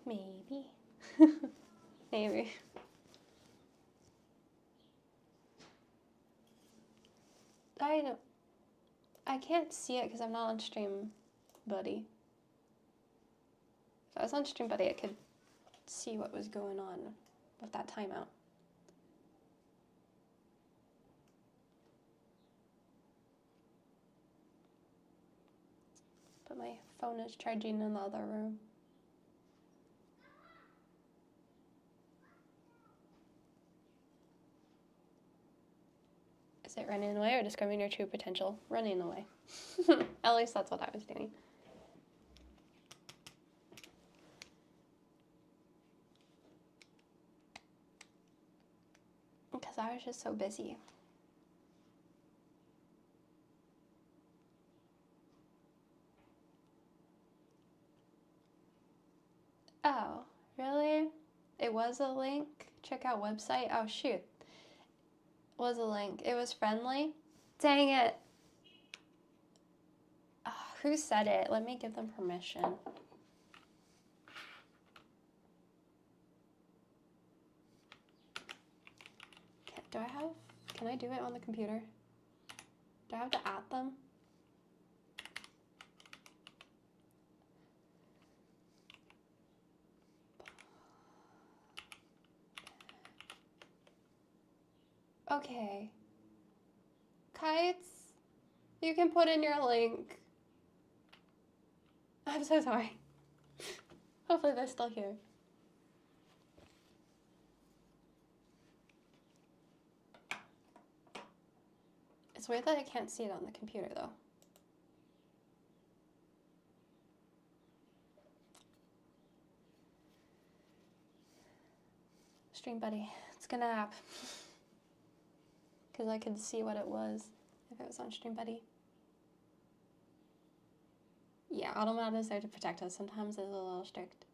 Speaker 1: Maybe. Maybe. I can't see it because I'm not on Stream Buddy. If I was on Stream Buddy, I could see what was going on with that timeout. But my phone is charging in the other room. Is it running away or discovering your true potential? Running away. At least that's what I was doing. Because I was just so busy. Oh, really? It was a link? Check out website? Oh, shoot. Was a link. It was friendly? Dang it. Oh, who said it? Let me give them permission. Can I do it on the computer? Do I have to add them? Okay. Kites, you can put in your link. I'm so sorry. Hopefully they're still here. It's weird that I can't see it on the computer though. Stream Buddy, it's gonna app. Because I could see what it was if it was on Stream Buddy. Yeah, Automat is there to protect us. Sometimes it's a little strict.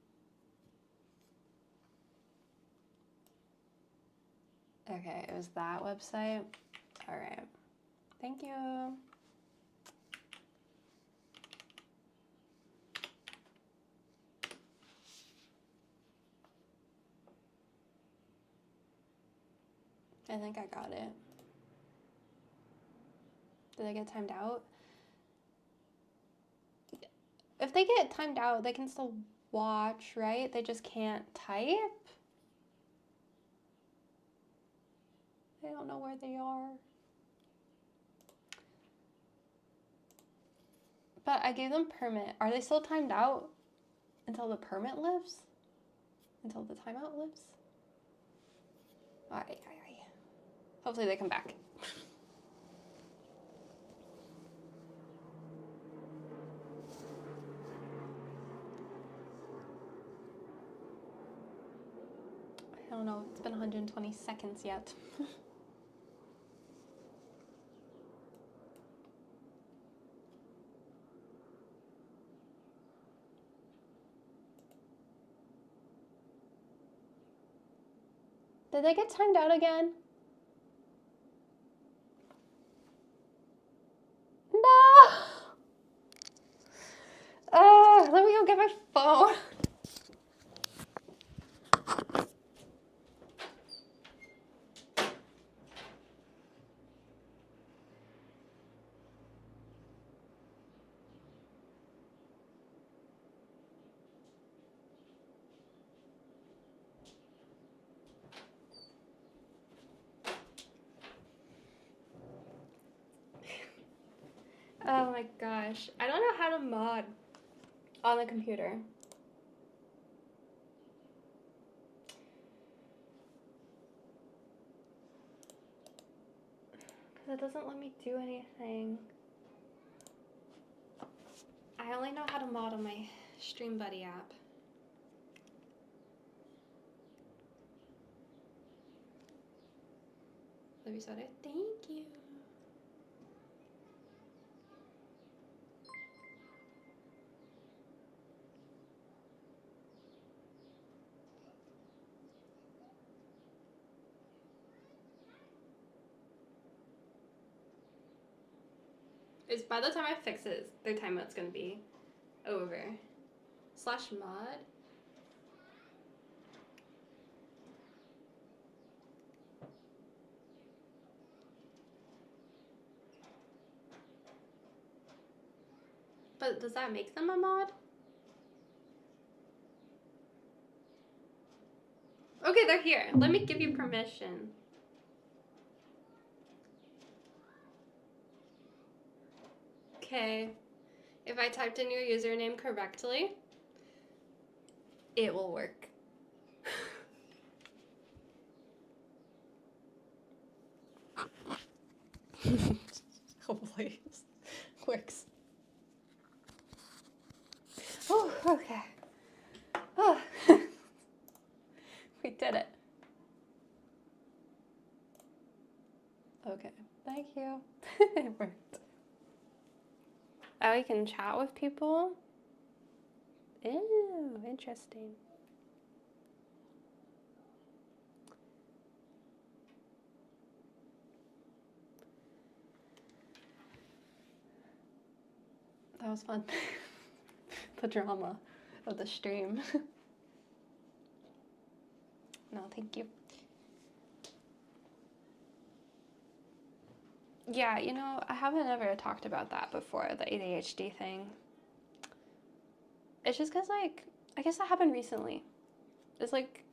Speaker 1: Okay, it was that website. All right. Thank you. I think I got it. Did they get timed out? If they get timed out, they can still watch, right? They just can't type? I don't know where they are. But I gave them permit. Are they still timed out until the permit lifts? until the timeout lifts. Aye. Hopefully they come back. I don't know, it's been 120 seconds yet. Did they get timed out again? No! Let me go get my phone. Oh my gosh. I don't know how to mod on the computer. Because it doesn't let me do anything. I only know how to mod on my Stream Buddy app. Libby Soda, thank you. Is by the time I fix it, their timeout's gonna be over. /mod. But does that make them a mod? Okay, they're here. Let me give you permission. Okay. If I typed in your username correctly, it will work. Hopefully it works. Oh, okay. Oh. We did it. Okay, thank you. It worked. Oh, you can chat with people? Ew, interesting. That was fun. The drama of the stream. No, thank you. Yeah, you know, I haven't ever talked about that before, the ADHD thing. It's just because, like, I guess that happened recently. It's like,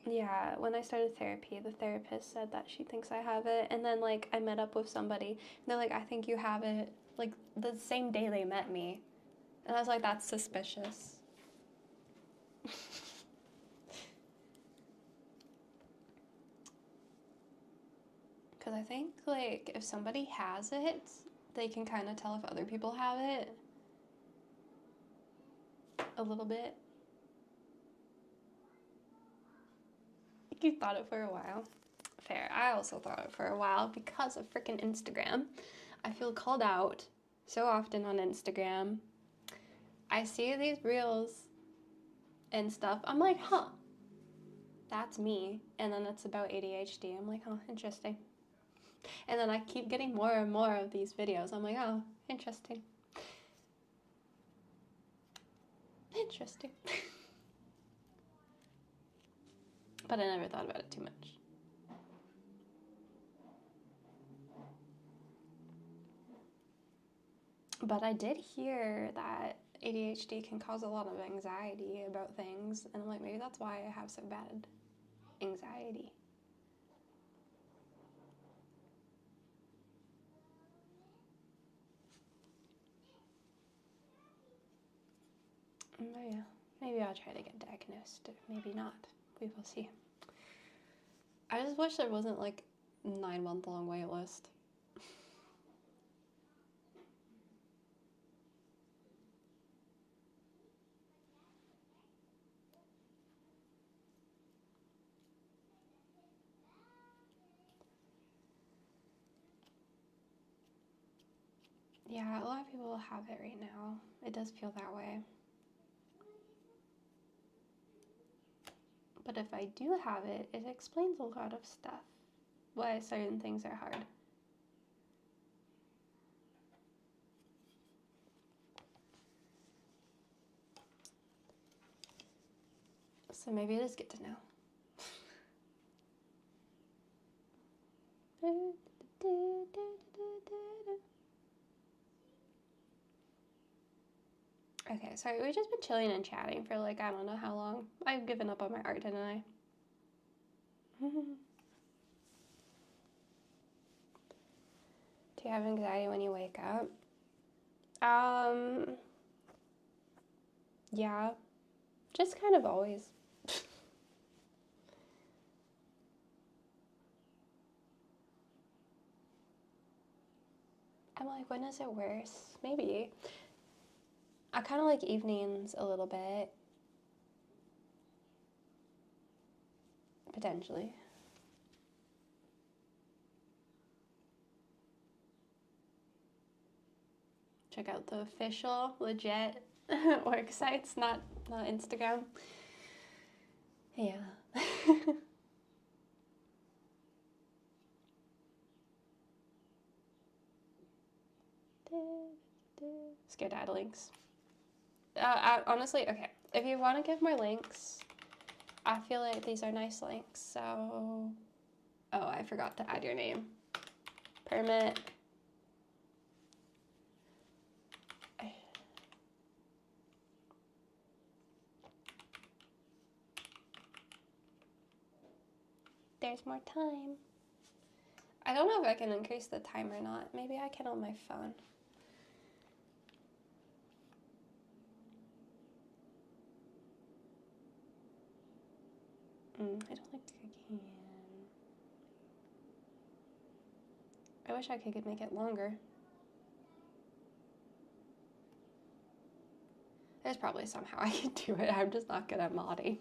Speaker 1: yeah, when I started therapy, the therapist said that she thinks I have it. And then, like, I met up with somebody, and they're like, I think you have it. Like, the same day they met me. And I was like, that's suspicious. Because I think, like, if somebody has it, they can kind of tell if other people have it. A little bit. You thought it for a while. Fair. I also thought it for a while because of freaking Instagram. I feel called out so often on Instagram. I see these reels and stuff. I'm like, huh, that's me. And then it's about ADHD. I'm like, oh, interesting. And then I keep getting more and more of these videos. I'm like, oh, interesting. Interesting. But I never thought about it too much. But I did hear that ADHD can cause a lot of anxiety about things. And I'm like, maybe that's why I have so bad anxiety. But yeah. Maybe I'll try to get diagnosed. Maybe not. We will see. I just wish there wasn't like 9-month-long wait list. Yeah, a lot of people have it right now. It does feel that way. But if I do have it, it explains a lot of stuff. Why certain things are hard. So maybe it is good to know. Okay, sorry, we've just been chilling and chatting for like, I don't know how long. I've given up on my art, didn't I? Do you have anxiety when you wake up? Yeah, just kind of always. I'm like, when is it worse? Maybe. I kind of like evenings a little bit. Potentially. Check out the official, legit work sites, not Instagram. Yeah. Skedaddle links. Honestly, okay. If you want to give more links, I feel like these are nice links. So, oh, I forgot to add your name. Permit. There's more time. I don't know if I can increase the time or not. Maybe I can on my phone. I don't think I can. I wish I could make it longer. There's probably somehow I can do it. I'm just not good at modding.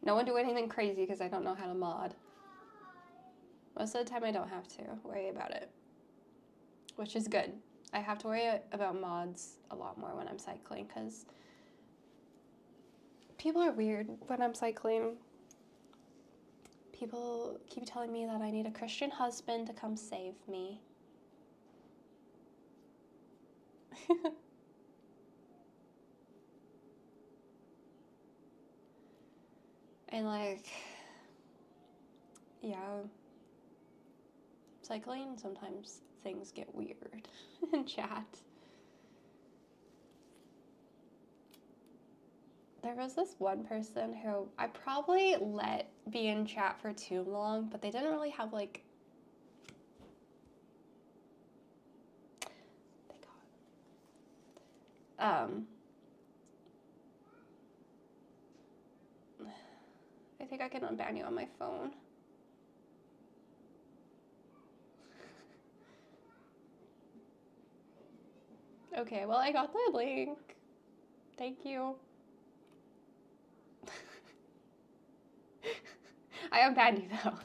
Speaker 1: No one do anything crazy because I don't know how to mod. Most of the time I don't have to worry about it, which is good. I have to worry about mods a lot more when I'm cycling because people are weird when I'm cycling. People keep telling me that I need a Christian husband to come save me. And like, yeah, cycling, sometimes things get weird in chat. There was this one person who I probably let be in chat for too long, but they didn't really have like, I think I can unban you on my phone. Okay, well, I got the link. Thank you. I unbanned you though.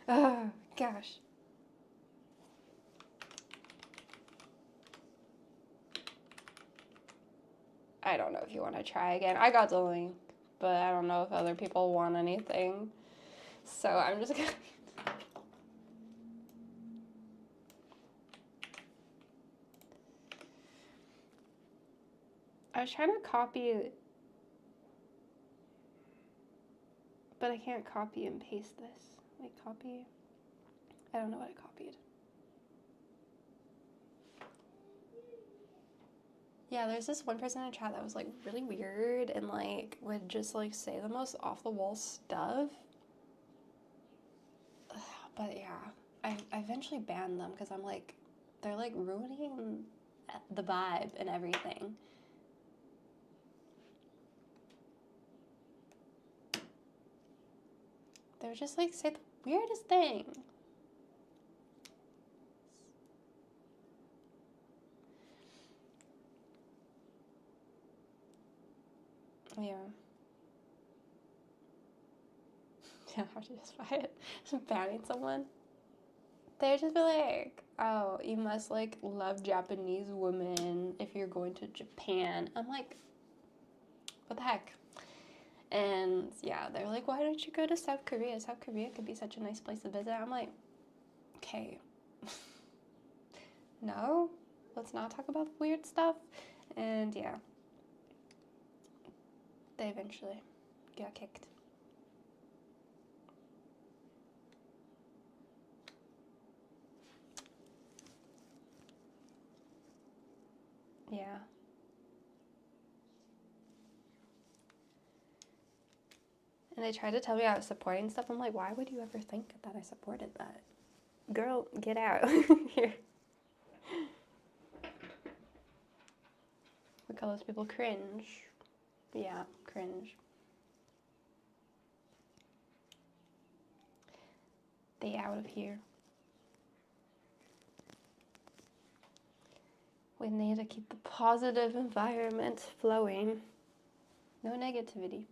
Speaker 1: Oh, gosh. I don't know if you want to try again. I got the link, but I don't know if other people want anything. So I'm just gonna... I was trying to copy it, but I can't copy and paste this. Like copy, I don't know what I copied. Yeah, there's this one person in chat that was like really weird and like would just like say the most off the wall stuff. But yeah, I eventually banned them because I'm like, they're like ruining the vibe and everything. They would just like say the weirdest thing. Yeah. Yeah, how to justify it? Just banning someone. They would just be like, oh, you must like love Japanese women if you're going to Japan. I'm like, what the heck? And yeah, they're like, why don't you go to South Korea? South Korea could be such a nice place to visit. I'm like, okay, no, let's not talk about the weird stuff. And yeah, they eventually got kicked. Yeah. And they tried to tell me I was supporting stuff. I'm like, why would you ever think that I supported that? Girl, get out. Here. We call those people cringe. Yeah, cringe. They out of here. We need to keep the positive environment flowing. No negativity.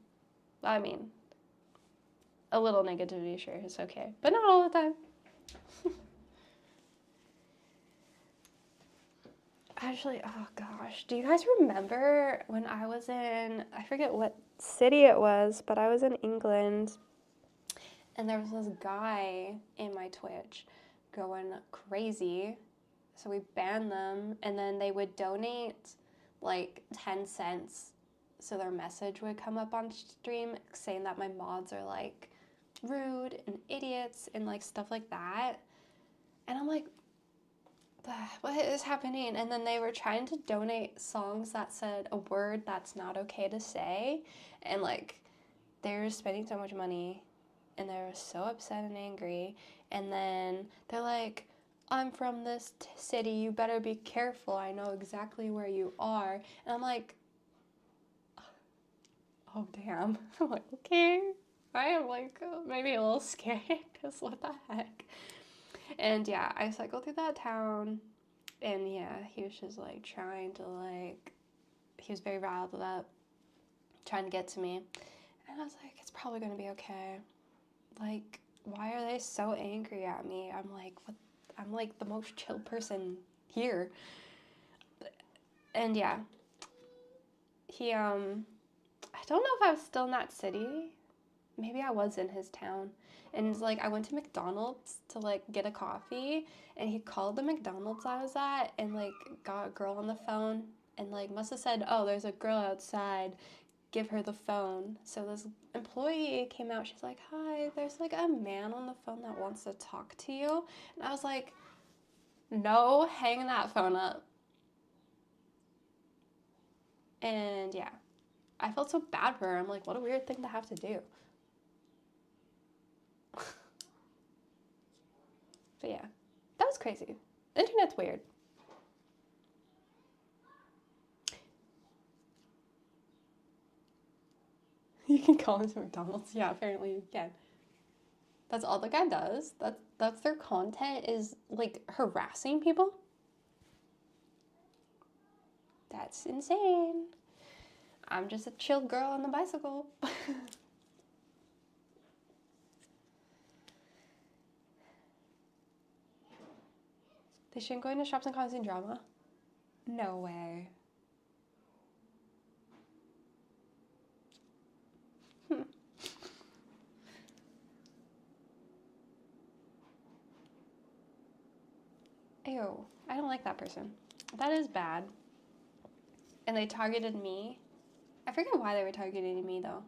Speaker 1: I mean, a little negativity, sure, is okay. But not all the time. Actually, oh gosh. Do you guys remember when I was in, I forget what city it was, but I was in England. And there was this guy in my Twitch going crazy. So we banned them, and then they would donate like 10 cents so their message would come up on stream saying that my mods are like rude and idiots and like stuff like that. And I'm like, what is happening? And then they were trying to donate songs that said a word that's not okay to say. And like, they were spending so much money and they were so upset and angry. And then they're like, I'm from this city, you better be careful, I know exactly where you are. And I'm like, oh damn. I'm like, okay. I am like maybe a little scared because what the heck. And yeah, I cycled through that town, and yeah, he was just like trying to like, he was very riled up, trying to get to me. And I was like, it's probably gonna be okay. Like, why are they so angry at me? I'm like, what? I'm like the most chill person here. And yeah, he, I don't know if I was still in that city. Maybe I was in his town. And like, I went to McDonald's to like get a coffee, and he called the McDonald's I was at and like got a girl on the phone and like must have said, oh, there's a girl outside, give her the phone. So this employee came out, she's like, hi, there's like a man on the phone that wants to talk to you. And I was like, no, hang that phone up. And yeah, I felt so bad for her. I'm like, what a weird thing to have to do. But yeah, that was crazy. The internet's weird. You can call into McDonald's. Yeah, apparently you can. That's all the guy does. That's their content, is like harassing people. That's insane. I'm just a chill girl on the bicycle. They shouldn't go into shops and causing drama. No way. Ew, I don't like that person. That is bad. And they targeted me. I forget why they were targeting me though.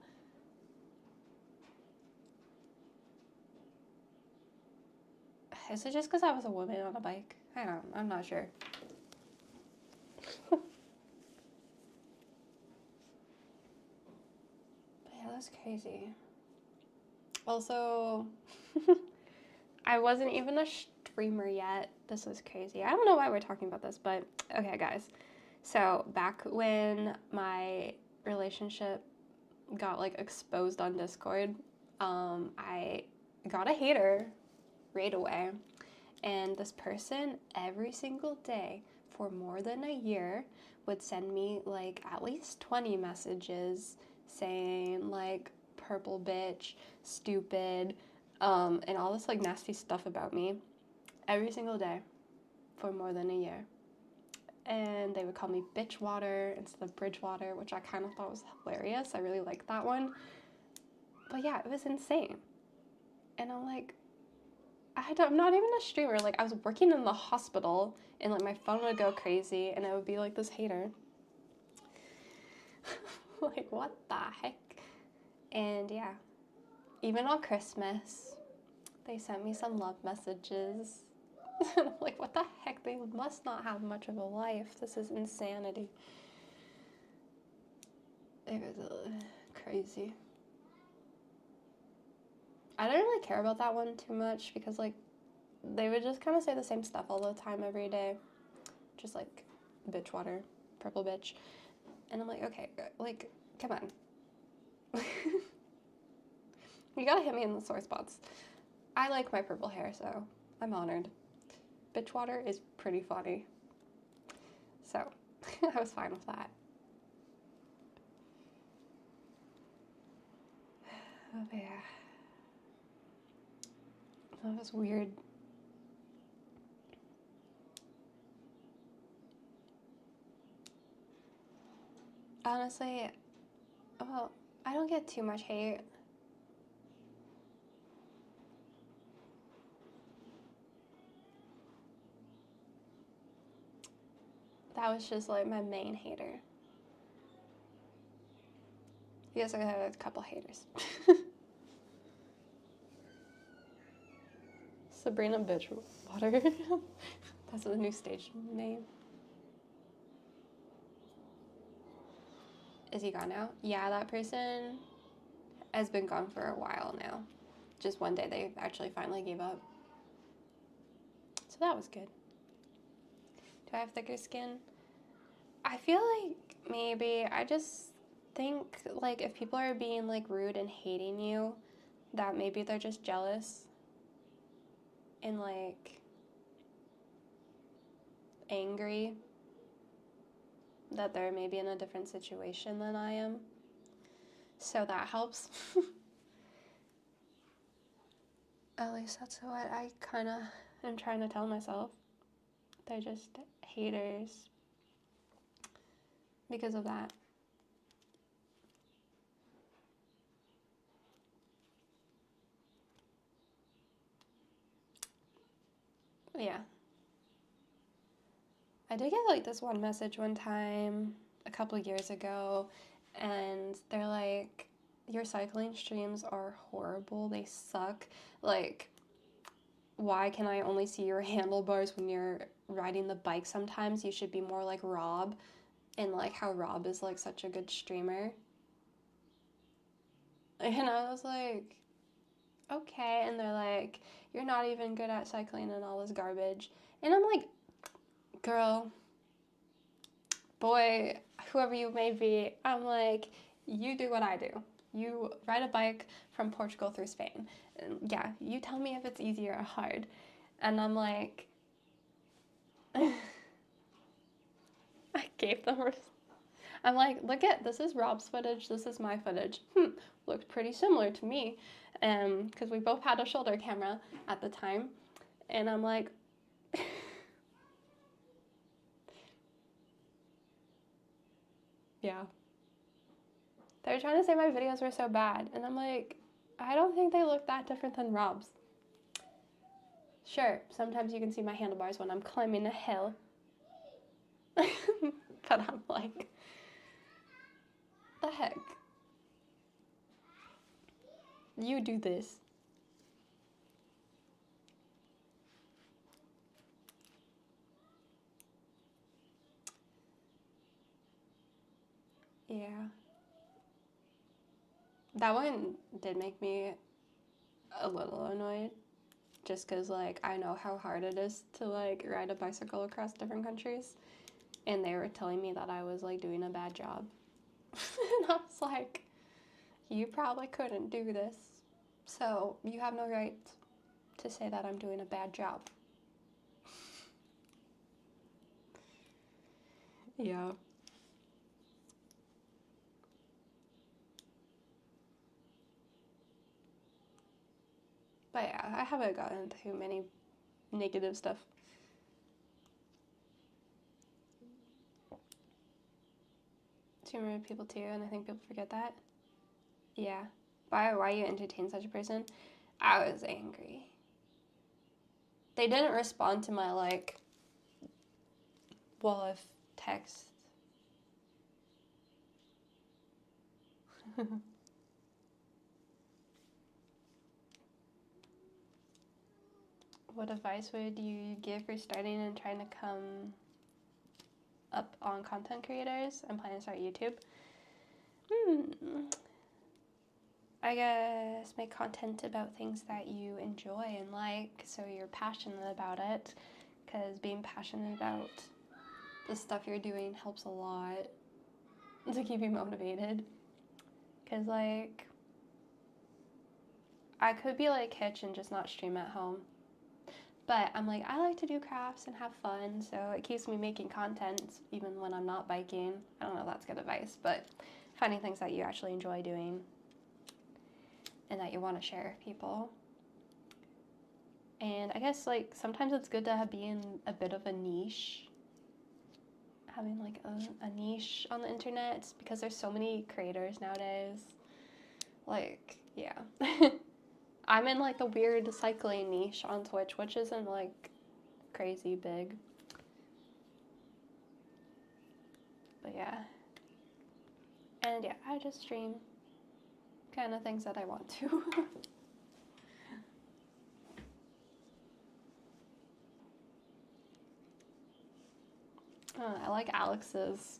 Speaker 1: Is it just because I was a woman on a bike? I'm not sure. But yeah, that's crazy. Also, I wasn't even a streamer yet. This was crazy. I don't know why we're talking about this, but okay, guys. So back when my relationship got like exposed on Discord, I got a hater right away. And this person every single day for more than a year would send me like at least 20 messages saying like purple bitch, stupid, and all this like nasty stuff about me every single day for more than a year. And they would call me bitch water instead of Bridgewater, which I kind of thought was hilarious. I really liked that one. But yeah, it was insane. And I'm like, I'm not even a streamer. Like, I was working in the hospital, and like my phone would go crazy, and it would be like this hater. Like, what the heck? And yeah, even on Christmas, they sent me some love messages. And I'm like, what the heck? They must not have much of a life. This is insanity. It was crazy. I didn't really care about that one too much because, like, they would just kind of say the same stuff all the time every day. Just, like, bitch water, purple bitch. And I'm like, okay, like, come on. You gotta hit me in the sore spots. I like my purple hair, so I'm honored. Bitch water is pretty funny. So, I was fine with that. Oh, yeah. That was weird. Honestly, well, I don't get too much hate. That was just like my main hater. Yes, I had a couple haters. Sabrina Bitch Water. That's the new stage name. Is he gone now? Yeah, that person has been gone for a while now. Just one day they actually finally gave up. So that was good. Do I have thicker skin? I feel like maybe I just think like if people are being like rude and hating you, that maybe they're just jealous and like angry that they're maybe in a different situation than I am. So that helps. At least that's what I kind of am trying to tell myself. They're just haters because of that. Yeah. I did get like this one message one time a couple of years ago, and they're like, your cycling streams are horrible. They suck. Like, why can I only see your handlebars when you're riding the bike sometimes? You should be more like Rob, and like how Rob is like such a good streamer. And I was like, okay. And they're like, you're not even good at cycling and all this garbage. And I'm like, girl, boy, whoever you may be, I'm like, you do what I do. You ride a bike from Portugal through Spain. And yeah, you tell me if it's easy or hard. And I'm like, I gave them, I'm like, look at, this is Rob's footage, this is my footage. Looked pretty similar to me. Because we both had a shoulder camera at the time. And I'm like, yeah. They were trying to say my videos were so bad. And I'm like, I don't think they look that different than Rob's. Sure, sometimes you can see my handlebars when I'm climbing a hill. But I'm like, the heck? You do this. Yeah. That one did make me a little annoyed. Just because, like, I know how hard it is to, like, ride a bicycle across different countries. And they were telling me that I was, like, doing a bad job. And I was like, you probably couldn't do this. So you have no right to say that I'm doing a bad job. Yeah. But yeah, I haven't gotten into many negative stuff. Too many people too, and I think people forget that. Yeah. Why you entertain such a person? I was angry. They didn't respond to my wall of text. What advice would you give for starting and trying to come up on content creators? I'm planning to start YouTube. I guess make content about things that you enjoy and like, so you're passionate about it, because being passionate about the stuff you're doing helps a lot to keep you motivated. Because I could be like Hitch and just not stream at home, but I'm like, I like to do crafts and have fun, so it keeps me making content even when I'm not biking. I don't know if that's good advice, but finding things that you actually enjoy doing and that you want to share with people. And I guess sometimes it's good to be in a bit of a niche, having a niche on the internet, because there's so many creators nowadays. Yeah. I'm in the weird cycling niche on Twitch, which isn't crazy big. But yeah. And yeah, I just stream kind of things that I want to. I like Alex's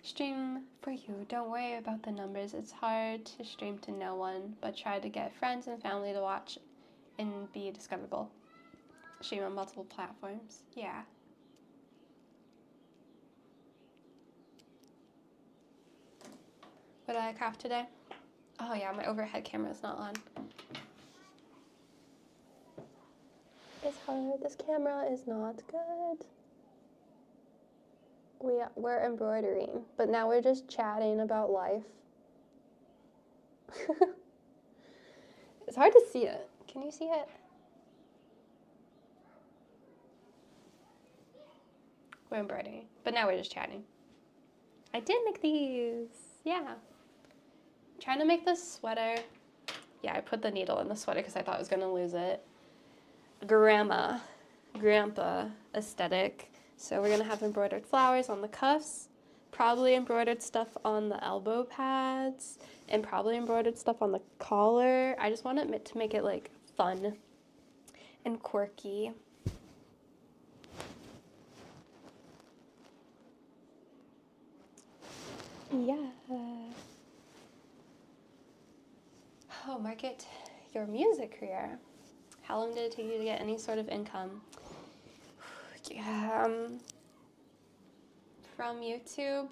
Speaker 1: stream for you. Don't worry about the numbers. It's hard to stream to no one, but try to get friends and family to watch and be discoverable. Stream on multiple platforms. Yeah. What did I craft today? Oh yeah, my overhead camera is not on. It's hard. This camera is not good. We're embroidering, but now we're just chatting about life. It's hard to see it. Can you see it? We're embroidering, but now we're just chatting. I did make these. Yeah. I'm trying to make this sweater. Yeah, I put the needle in the sweater because I thought I was going to lose it. Grandpa aesthetic. So we're going to have embroidered flowers on the cuffs, probably embroidered stuff on the elbow pads, and probably embroidered stuff on the collar. I just want it to make it fun and quirky. Yeah. Oh, market your music career. How long did it take you to get any sort of income? Yeah, from YouTube.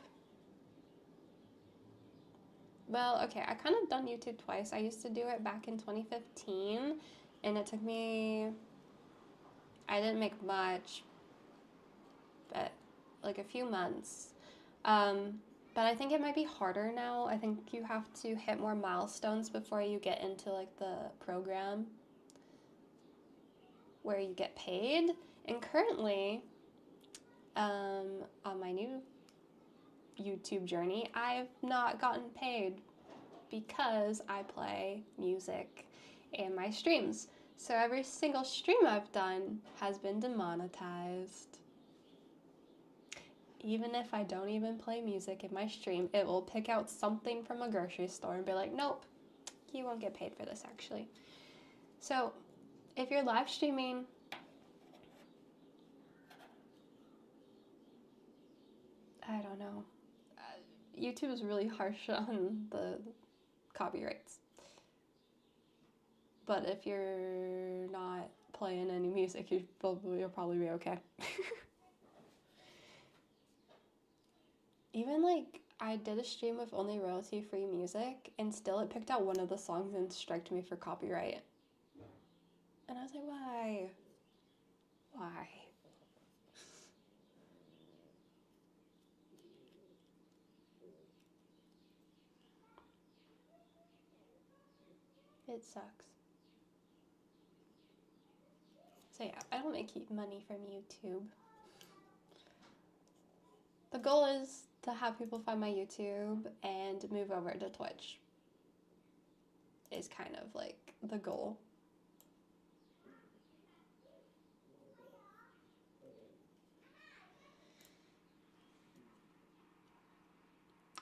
Speaker 1: Well, okay, I kind of done YouTube twice. I used to do it back in 2015, and it took me, I didn't make much, but a few months. But I think it might be harder now. I think you have to hit more milestones before you get into the program where you get paid. And currently, on my new YouTube journey, I've not gotten paid because I play music in my streams. So every single stream I've done has been demonetized. Even if I don't even play music in my stream, it will pick out something from a grocery store and be like, nope, you won't get paid for this actually. So if you're live streaming, I don't know. YouTube is really harsh on the copyrights. But if you're not playing any music, you'll probably be okay. Even I did a stream with only royalty-free music, and still it picked out one of the songs and striked me for copyright. And I was like, why? Why? It sucks. So yeah, I don't make money from YouTube. The goal is to have people find my YouTube and move over to Twitch. Is kind of like the goal.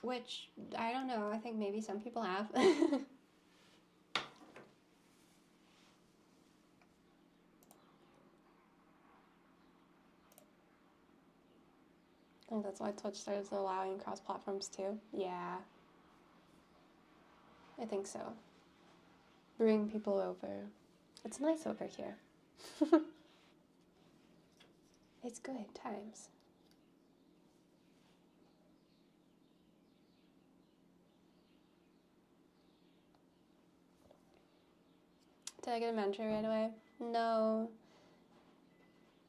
Speaker 1: Which, I don't know, I think maybe some people have. I think that's why Twitch started allowing cross-platforms too. Yeah. I think so. Bring people over. It's nice over here. It's good times. Did I get a manager right away? No.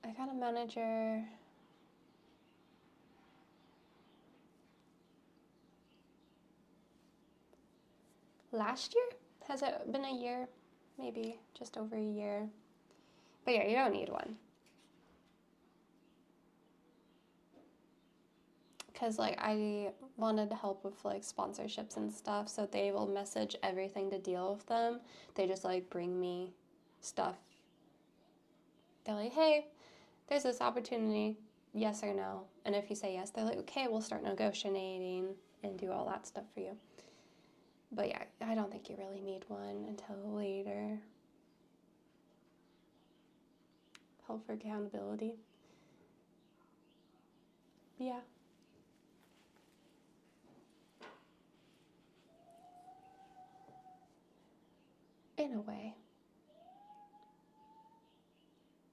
Speaker 1: I got a manager. Last year? Has it been a year? Maybe just over a year. But yeah, you don't need one. Because like I wanted help with like sponsorships and stuff, so they will message everything to deal with them. They just like bring me stuff. They're like, hey, there's this opportunity, yes or no. And if you say yes, they're like, okay, we'll start negotiating and do all that stuff for you. But yeah, I don't think you really need one until later. Help for accountability. Yeah. In a way.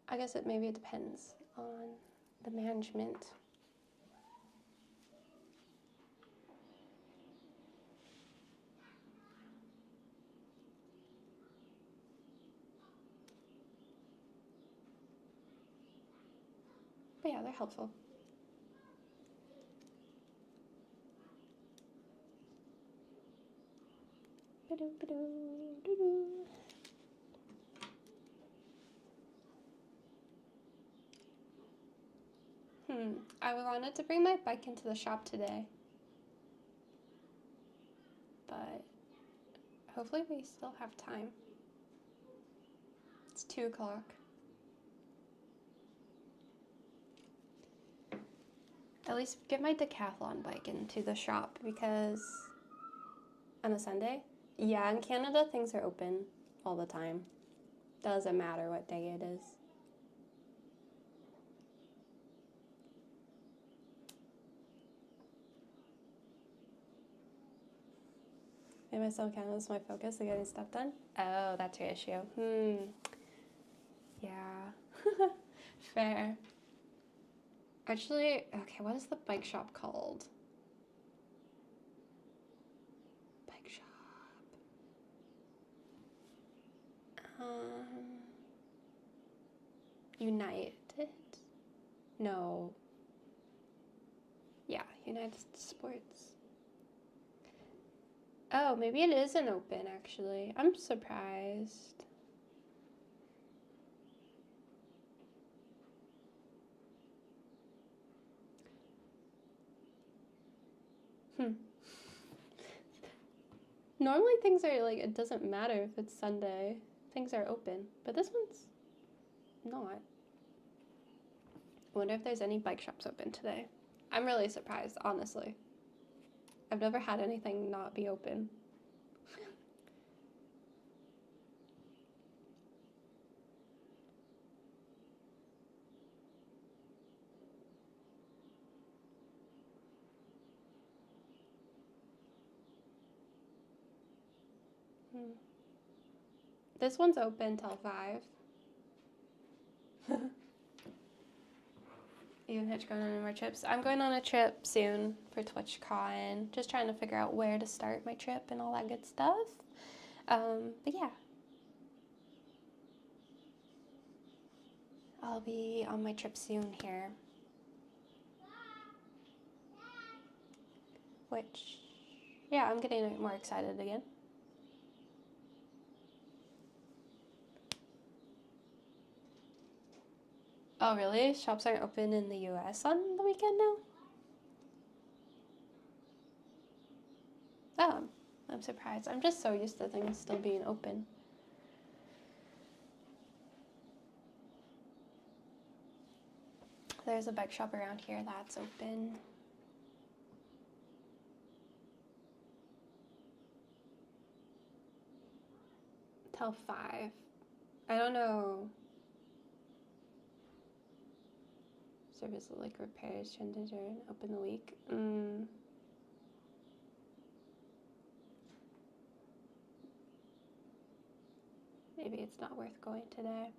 Speaker 1: I guess maybe it depends on the management. But yeah, they're helpful. I wanted to bring my bike into the shop today. But hopefully we still have time. It's 2 o'clock. At least get my decathlon bike into the shop because on a Sunday? Yeah, in Canada things are open all the time. Doesn't matter what day it is. Am I still Canada is my focus of getting stuff done? Oh, that's your issue. Yeah. Fair. Actually, okay, what is the bike shop called? Bike shop. United? No. Yeah, United Sports. Oh, maybe it isn't open, actually. I'm surprised. Normally things are like, it doesn't matter if it's Sunday. Things are open. But this one's not. I wonder if there's any bike shops open today. I'm really surprised, honestly. I've never had anything not be open. This one's open till 5. You and Hitch going on any more trips? I'm going on a trip soon for TwitchCon. Just trying to figure out where to start my trip and all that good stuff. But yeah. I'll be on my trip soon here. Which, yeah, I'm getting more excited again. Oh, really? Shops aren't open in the US on the weekend now? Oh, I'm surprised. I'm just so used to things still being open. There's a bike shop around here that's open. Till 5. I don't know. Service like repairs, changes, or open the week. Maybe it's not worth going today.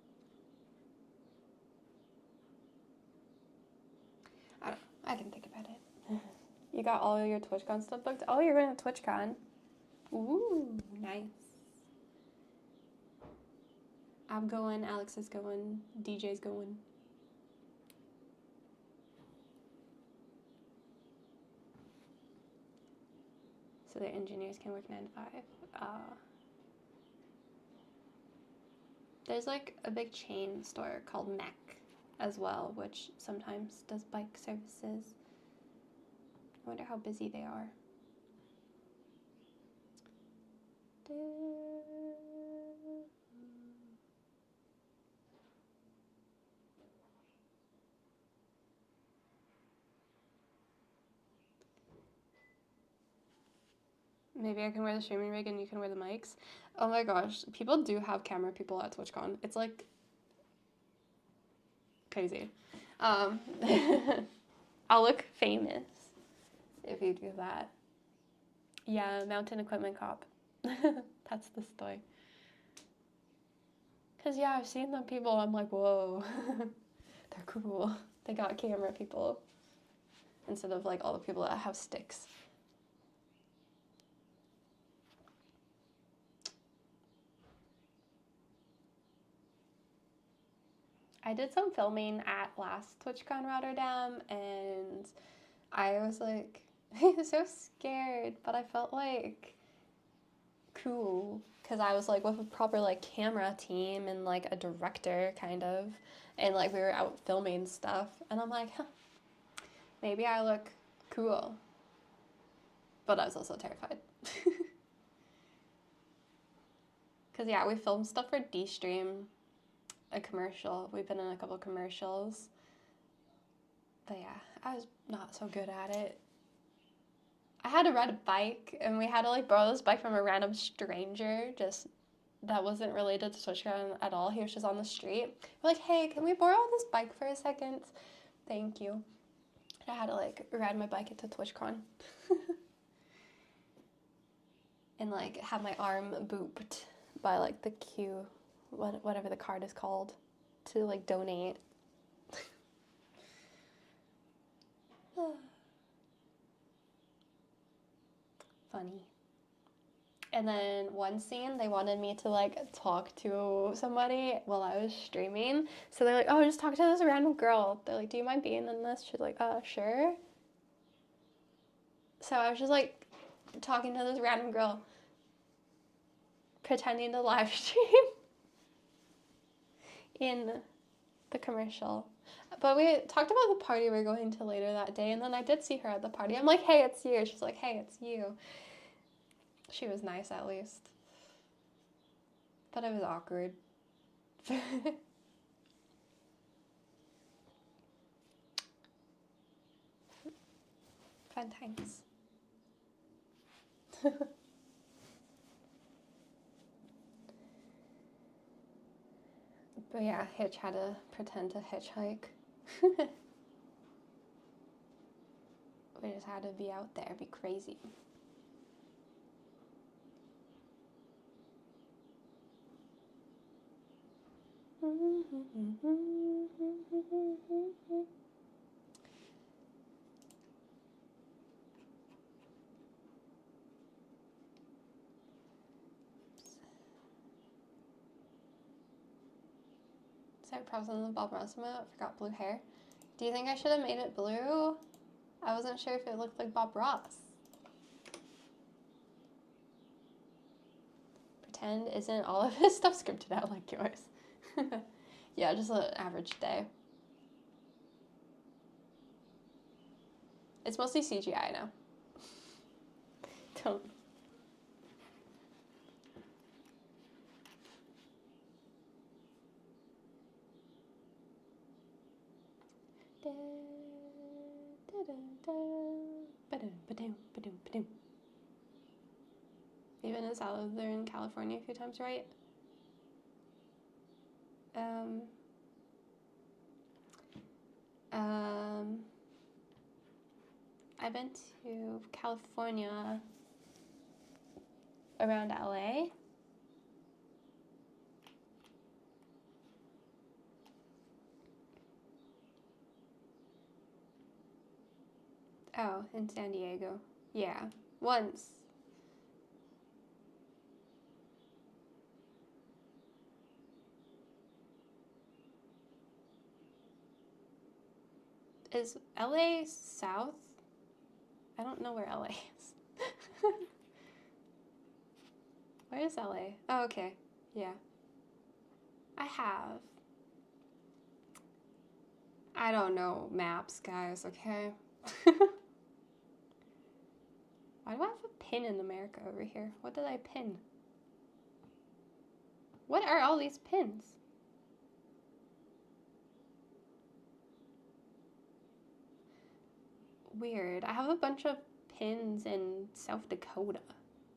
Speaker 1: I don't know. I can think about it. You got all your TwitchCon stuff booked? Oh, you're going to TwitchCon. Ooh, nice. I'm going, Alex is going, DJ's going. So the engineers can work 9 to 5. There's like a big chain store called Mech as well, which sometimes does bike services. I wonder how busy they are. Maybe I can wear the streaming rig and you can wear the mics. Oh my gosh, people do have camera people at TwitchCon. It's like crazy. I'll look famous if you do that. Yeah, mountain equipment cop. That's the story. Cause yeah, I've seen the people. I'm like, whoa, they're cool. They got camera people instead of like all the people that have sticks. I did some filming at last TwitchCon Rotterdam, and I was like, so scared, but I felt like cool because I was like with a proper like camera team and like a director kind of, and like we were out filming stuff, and I'm like, huh, maybe I look cool, but I was also terrified. Because yeah, we filmed stuff for D-Stream, a commercial. We've been in a couple commercials. But yeah, I was not so good at it. I had to ride a bike, and we had to like borrow this bike from a random stranger, just that wasn't related to TwitchCon at all. He was just on the street. We're like, hey, can we borrow this bike for a second? Thank you. And I had to like ride my bike into TwitchCon. And like have my arm booped by like the queue, whatever the card is called, to like donate. Funny. And then one scene, they wanted me to like talk to somebody while I was streaming. So they're like, oh, just talk to this random girl. They're like, do you mind being in this? She's like, sure. So I was just like talking to this random girl, pretending to live stream in the commercial. But we talked about the party we're going to later that day, and then I did see her at the party. I'm like, hey, it's you. She's like, hey, it's you. She was nice at least. But it was awkward. Fun times. But yeah, Hitch had to pretend to hitchhike. We just had to be out there, be crazy. Sarah Paulson and Bob Ross emote. I forgot blue hair. Do you think I should have made it blue? I wasn't sure if it looked like Bob Ross. Pretend isn't all of his stuff scripted out like yours. Yeah, just an average day. It's mostly CGI now. Don't. Even in Southern California a few times, right? I've been to California around LA. Oh, in San Diego. Yeah, once. Is LA south? I don't know where LA is. Where is LA? Oh, okay. Yeah. I have. I don't know maps, guys, okay? Why do I have a pin in America over here? What did I pin? What are all these pins? Weird. I have a bunch of pins in South Dakota.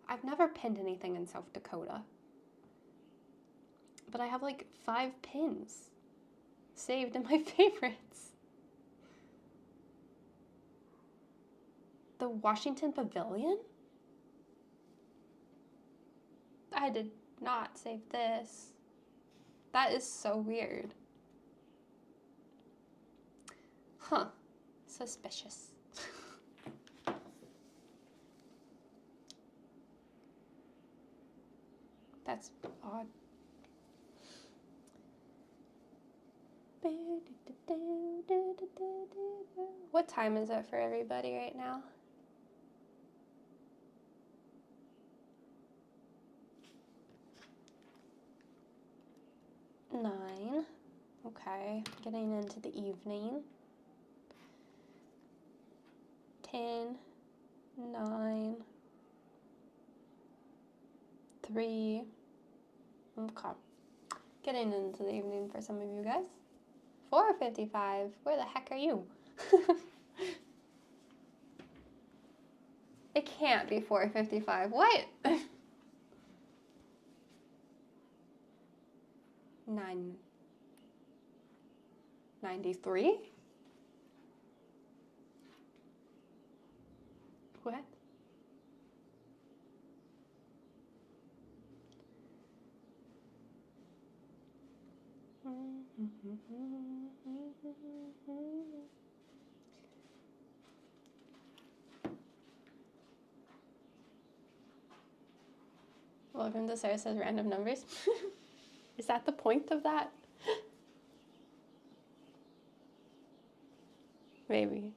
Speaker 1: I've never pinned anything in South Dakota. But I have like 5 pins saved in my favorites. The Washington Pavilion? I did not save this. That is so weird. Huh. Suspicious. That's odd. What time is it for everybody right now? Nine. Okay, getting into the evening. 10, 9, 3. Okay. Getting into the evening for some of you guys. 4:55. Where the heck are you? It can't be 4:55. What? 9:93? What? Welcome to Sarah Says Random Numbers. Is that the point of that? Maybe.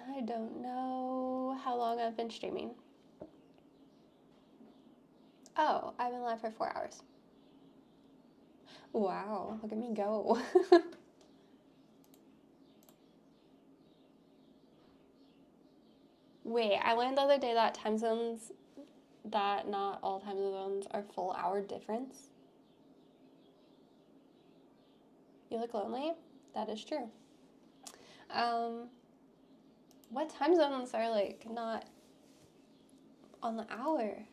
Speaker 1: I don't know how long I've been streaming. Oh, I've been live for 4 hours. Wow, look at me go. Wait, I learned the other day that time zones, that not all time zones are full hour difference. You look lonely? That is true. What time zones are like not on the hour?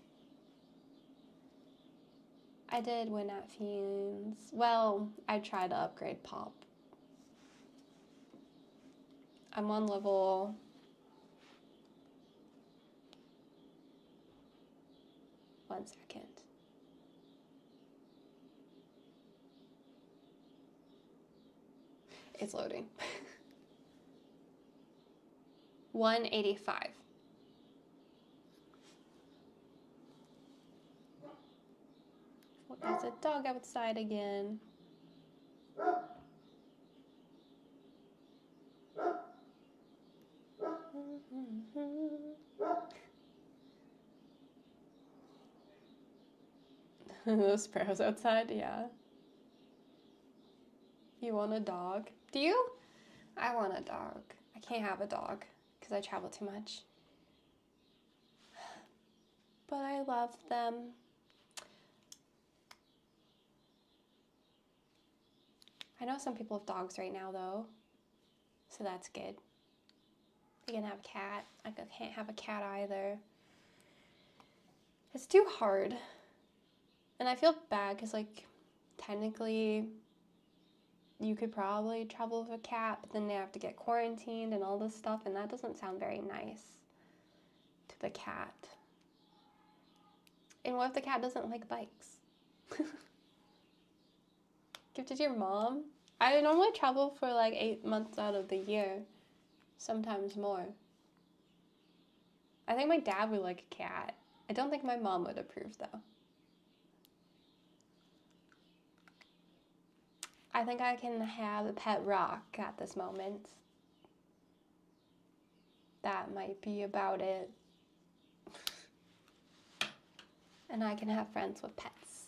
Speaker 1: I did win at Fiends. Well, I tried to upgrade Pop. I'm on level... One second. It's loading. 185. What is There's a dog outside again. Those sparrows outside, yeah. You want a dog? Do you? I want a dog. I can't have a dog because I travel too much. But I love them. I know some people have dogs right now though, so that's good. You can have a cat. I can't have a cat either. It's too hard. And I feel bad because, like, technically you could probably travel with a cat, but then they have to get quarantined and all this stuff, and that doesn't sound very nice to the cat. And what if the cat doesn't like bikes? Give it to your mom. I normally travel for like 8 months out of the year, sometimes more. I think my dad would like a cat. I don't think my mom would approve though. I think I can have a pet rock at this moment. That might be about it. And I can have friends with pets.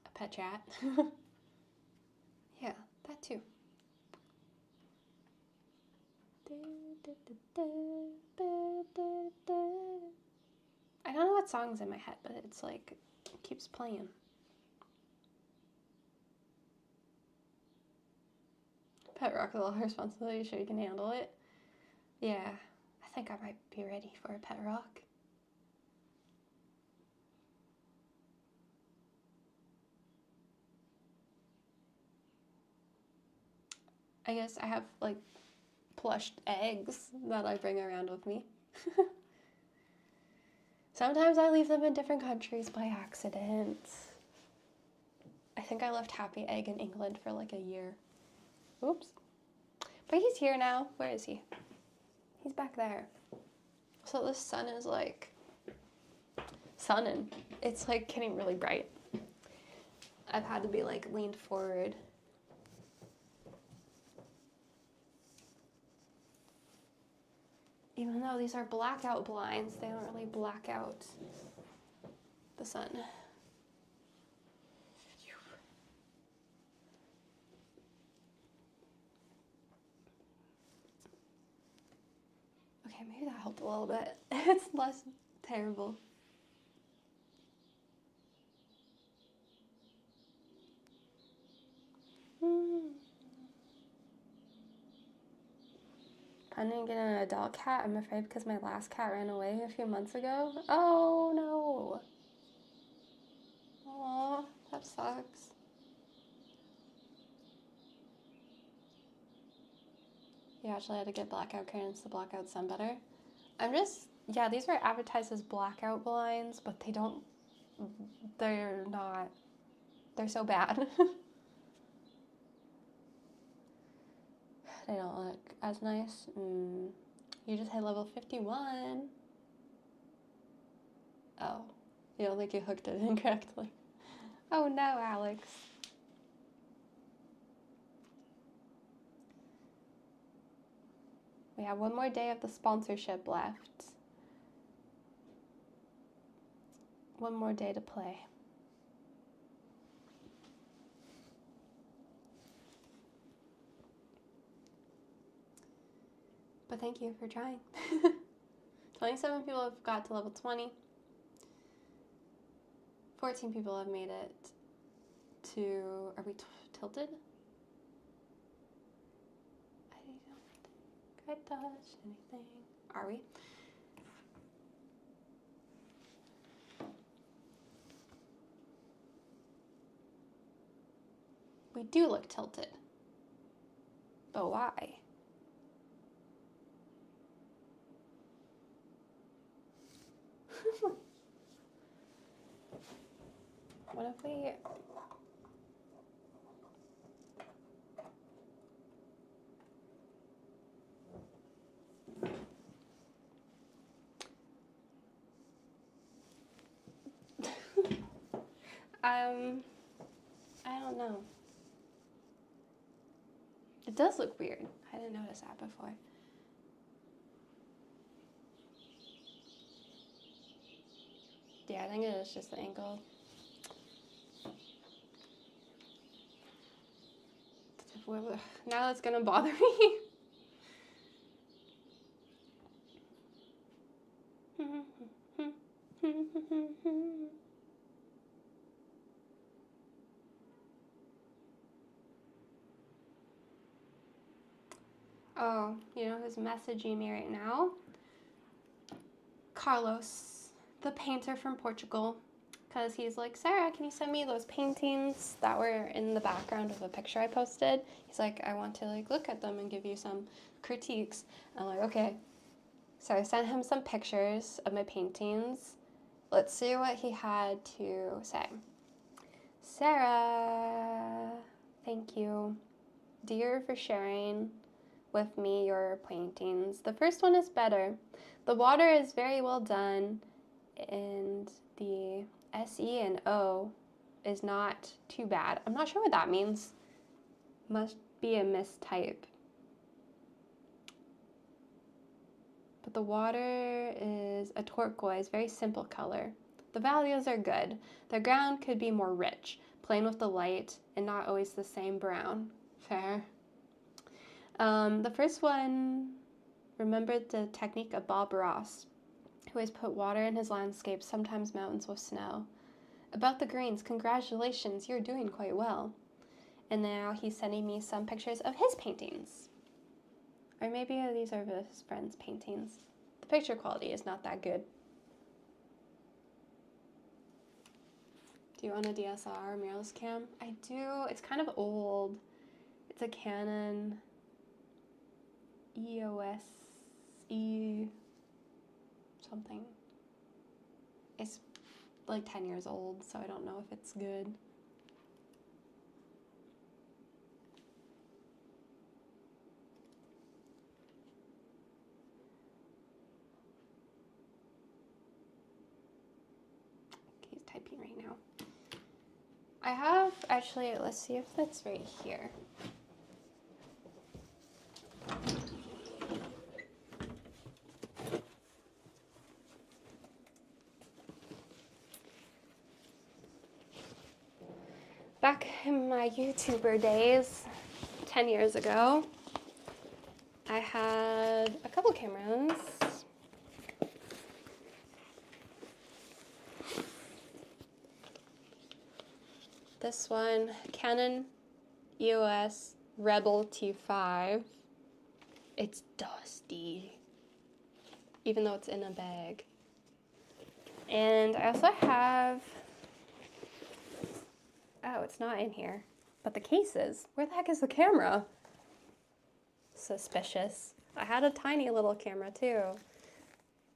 Speaker 1: A pet chat. Yeah, that too. I don't know what song's in my head, but it's like, it keeps playing. Pet rock with all her responsibility, sure you can handle it. Yeah, I think I might be ready for a pet rock. I guess I have like plushed eggs that I bring around with me. Sometimes I leave them in different countries by accident. I think I left Happy Egg in England for like a year. Oops. But he's here now. Where is he? He's back there. So the sun is like sunning. It's like getting really bright. I've had to be like leaned forward. Even though these are blackout blinds, they don't really black out the sun. Okay, maybe that helped a little bit. It's less terrible. Planning on getting an adult cat, I'm afraid, because my last cat ran away a few months ago. Oh no. Aw, that sucks. You actually had to get blackout curtains to block out sun better. Yeah, these are advertised as blackout blinds, but they're not, they're so bad. They don't look as nice. You just hit level 51. Oh, you don't think you hooked it incorrectly? Oh no, Alex. We have one more day of the sponsorship left. One more day to play. But thank you for trying. 27 people have got to level 20. 14 people have made it to... Are we tilted? I don't think I touched anything. Are we? We do look tilted. But why? What if we... I don't know. It does look weird. I didn't notice that before. Yeah, I think it is just the angle. Now it's gonna bother me. Oh, you know who's messaging me right now? Carlos, the painter from Portugal. Because he's like, Sarah, can you send me those paintings that were in the background of a picture I posted? He's like, I want to like look at them and give you some critiques. I'm like, okay. So I sent him some pictures of my paintings. Let's see what he had to say. Sarah, thank you, dear, for sharing with me your paintings. The first one is better. The water is very well done, and the SE and O is not too bad. I'm not sure what that means. Must be a mistype. But the water is a turquoise, very simple color. The values are good. The ground could be more rich, playing with the light and not always the same brown. Fair. The first one remembered the technique of Bob Ross, who always put water in his landscapes, sometimes mountains with snow. About the greens, congratulations, you're doing quite well. And now he's sending me some pictures of his paintings. Or maybe these are his friends' paintings. The picture quality is not that good. Do you own a DSLR or mirrorless cam? I do. It's kind of old. It's a Canon EOS E something. It's like 10 years old, so I don't know if it's good. He's typing right now. I have, actually, let's see if that's right here. Back in my YouTuber days, 10 years ago, I had a couple cameras. This one, Canon EOS Rebel T5. It's dusty, even though it's in a bag. And I also have, oh, it's not in here, but the cases. Where the heck is the camera? Suspicious. I had a tiny little camera too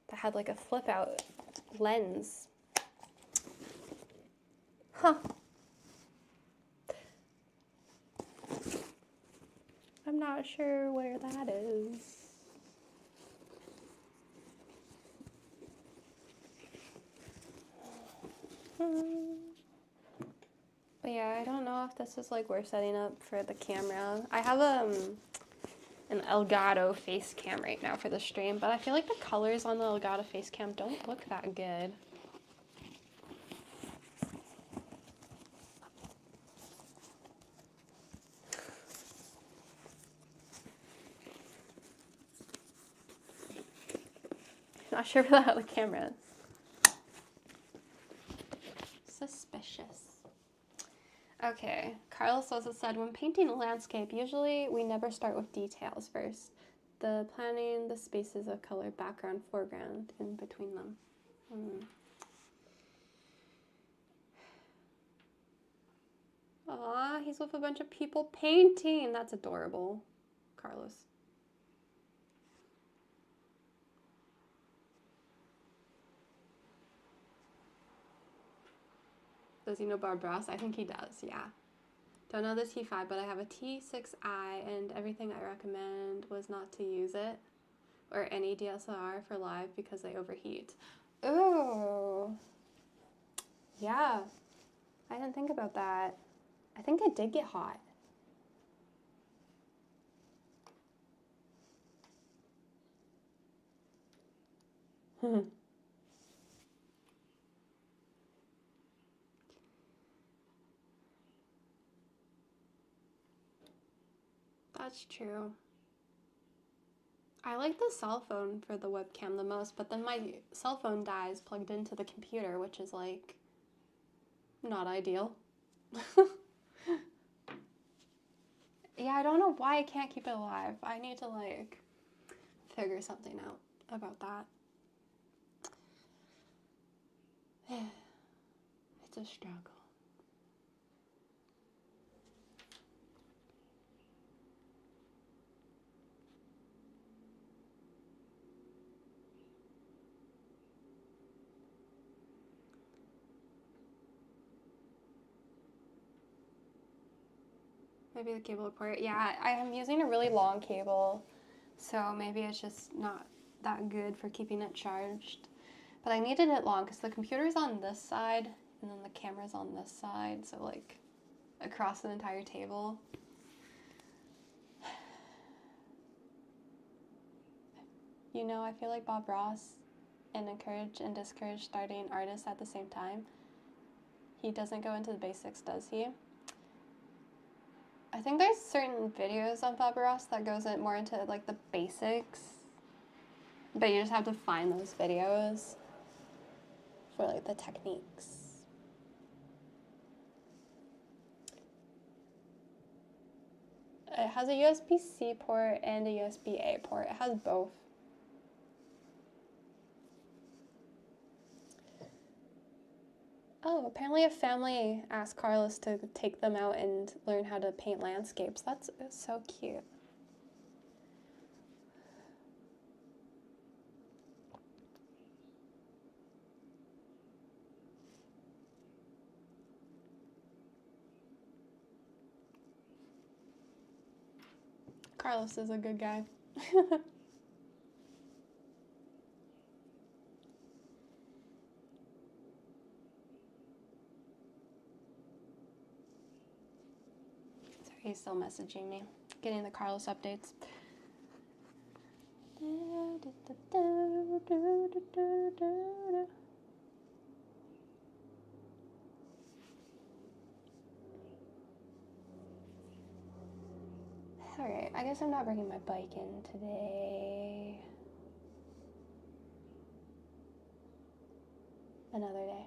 Speaker 1: that had like a flip out lens. Huh. I'm not sure where that is. But yeah, I don't know if this is like worth setting up for the camera. I have an Elgato face cam right now for the stream, but I feel like the colors on the Elgato face cam don't look that good. Not sure how the camera is. Suspicious. Okay, Carlos also said, when painting a landscape, usually we never start with details first. The planning, the spaces of color, background, foreground, in between them. Aw, he's with a bunch of people painting. That's adorable, Carlos. Does he know Bob Ross? I think he does, yeah. Don't know the T5, but I have a T6i, and everything I recommend was not to use it or any DSLR for live because they overheat. Ooh. Yeah. I didn't think about that. I think it did get hot. That's true. I like the cell phone for the webcam the most, but then my cell phone dies plugged into the computer, which is like not ideal. Yeah, I don't know why I can't keep it alive. I need to like figure something out about that. It's a struggle. Maybe the cable port. Yeah, I am using a really long cable, so maybe it's just not that good for keeping it charged. But I needed it long because the computer's on this side and then the camera's on this side, so like across the entire table. You know, I feel like Bob Ross and encourage and discourage starting artists at the same time. He doesn't go into the basics, does he? I think there's certain videos on Bob Ross that goes more into like the basics, but you just have to find those videos for like the techniques. It has a USB-C port and a USB-A port. It has both. Oh, apparently a family asked Carlos to take them out and learn how to paint landscapes. That's so cute. Carlos is a good guy. Sorry, he's still messaging me. Getting the Carlos updates. Alright, I guess I'm not bringing my bike in today. Another day.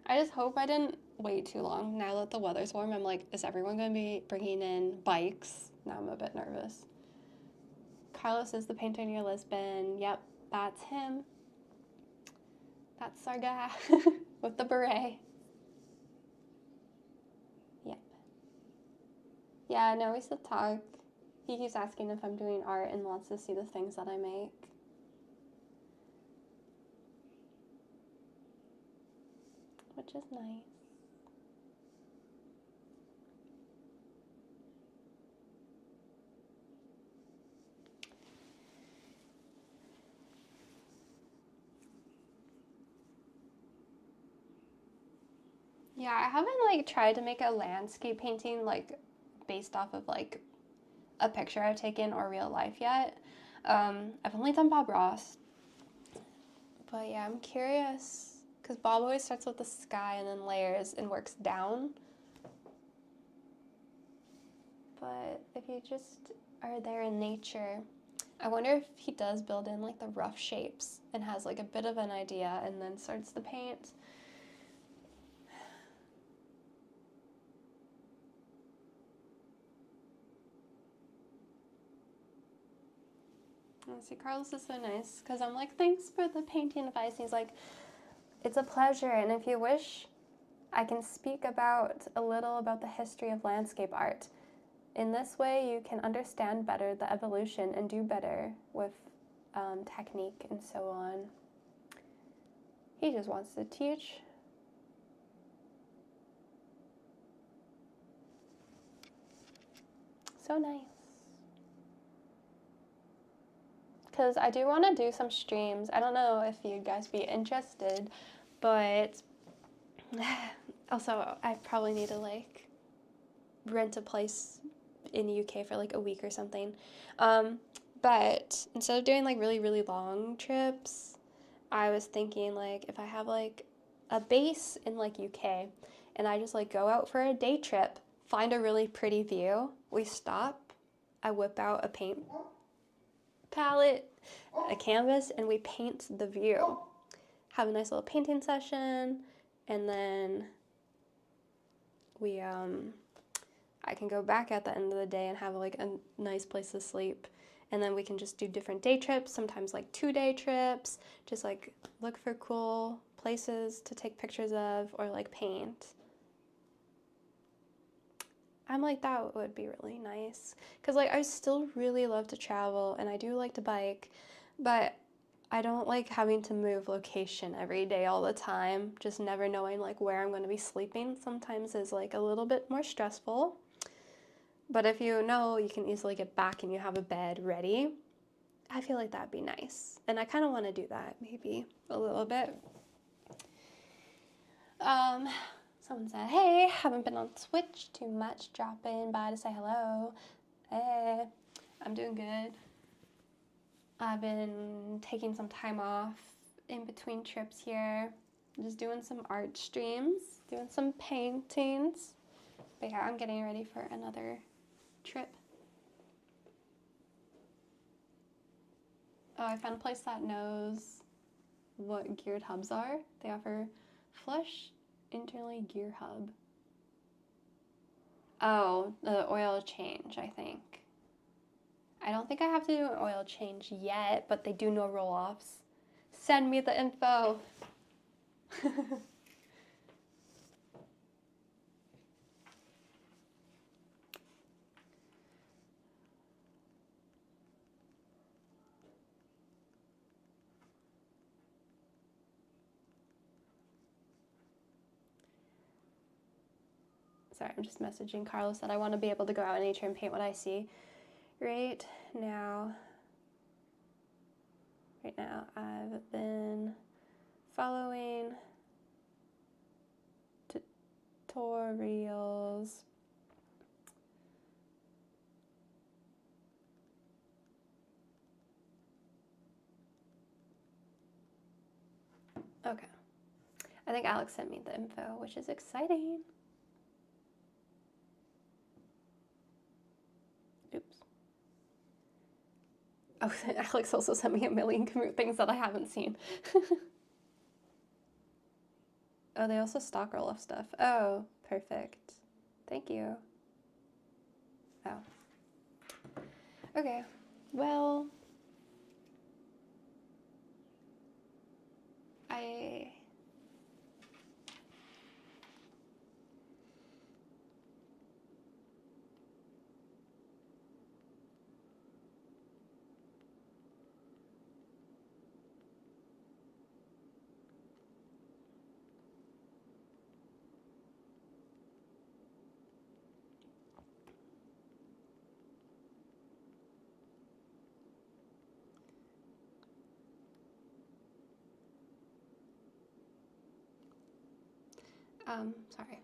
Speaker 1: I just hope I didn't wait too long. Now that the weather's warm, I'm like, is everyone going to be bringing in bikes? Now I'm a bit nervous. Carlos is the painter near Lisbon. Yep, that's him. That's our guy with the beret. Yep. Yeah, no, we still talk. He keeps asking if I'm doing art and wants to see the things that I make. Which is nice. Yeah, I haven't like tried to make a landscape painting like based off of like a picture I've taken or real life yet. I've only done Bob Ross. But yeah, I'm curious because Bob always starts with the sky and then layers and works down. But if you just are there in nature, I wonder if he does build in like the rough shapes and has like a bit of an idea and then starts to paint. See, Carlos is so nice because I'm like, thanks for the painting advice. He's like, it's a pleasure, and if you wish, I can speak about a little about the history of landscape art. In this way, you can understand better the evolution and do better with technique and so on. He just wants to teach. So nice. Because I do want to do some streams. I don't know if you guys be interested, but Also, I probably need to like rent a place in the UK for like a week or something. But instead of doing like really, really long trips, I was thinking like if I have like a base in like UK and I just like go out for a day trip, find a really pretty view, we stop, I whip out a paint palette, a canvas, and we paint the view. Have a nice little painting session, and then we I can go back at the end of the day and have like a nice place to sleep. And then we can just do different day trips, sometimes like 2-day trips, just like look for cool places to take pictures of or like paint. I'm like, that would be really nice. Because like I still really love to travel and I do like to bike, but I don't like having to move location every day all the time. Just never knowing like where I'm going to be sleeping sometimes is like a little bit more stressful. But if you know you can easily get back and you have a bed ready, I feel like that'd be nice. And I kind of want to do that maybe a little bit. Someone said, hey, haven't been on Twitch too much. Drop in by to say hello. Hey, I'm doing good. I've been taking some time off in between trips here. Just doing some art streams, doing some paintings. But yeah, I'm getting ready for another trip. Oh, I found a place that knows what geared hubs are. They offer flush internally gear hub. Oh, the oil change, I think. I don't think I have to do an oil change yet, but they do no roll-offs. Send me the info. Sorry, I'm just messaging Carlos that I want to be able to go out in nature and paint what I see. Right now, I've been following tutorials. Okay. I think Alex sent me the info, which is exciting. Oops. Oh, Alex also sent me a million things that I haven't seen. Oh, they also stock roll-off stuff. Oh, perfect. Thank you. Oh. Okay. Well, I... sorry.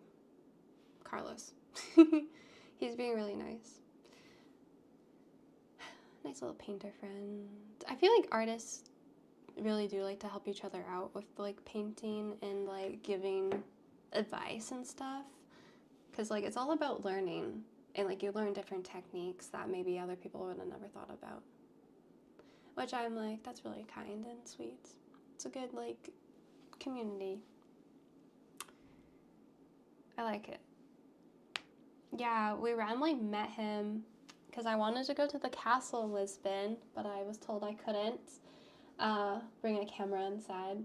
Speaker 1: Carlos. He's being really nice. Nice little painter friend. I feel like artists really do like to help each other out with like painting and like giving advice and stuff. Because like it's all about learning and like you learn different techniques that maybe other people would have never thought about. Which I'm like, that's really kind and sweet. It's a good like community. I like it. Yeah, we randomly met him because I wanted to go to the castle in Lisbon, but I was told I couldn't bring a camera inside.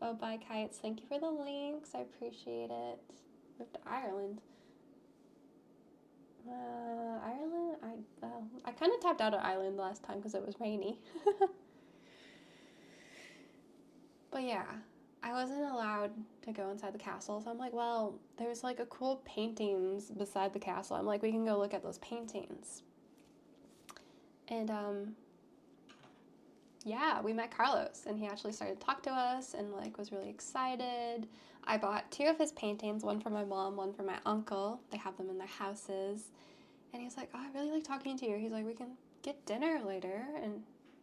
Speaker 1: Oh, bye, Kites. Thank you for the links. I appreciate it. Moved to Ireland. Ireland? I kind of tapped out of Ireland last time because it was rainy. But yeah. I wasn't allowed to go inside the castle, so I'm like, well, there's like a cool paintings beside the castle. I'm like, we can go look at those paintings. And yeah, we met Carlos, and he actually started to talk to us and like was really excited. I bought 2 of his paintings, one for my mom, one for my uncle. They have them in their houses. And he's like, oh, I really like talking to you. He's like, we can get dinner later and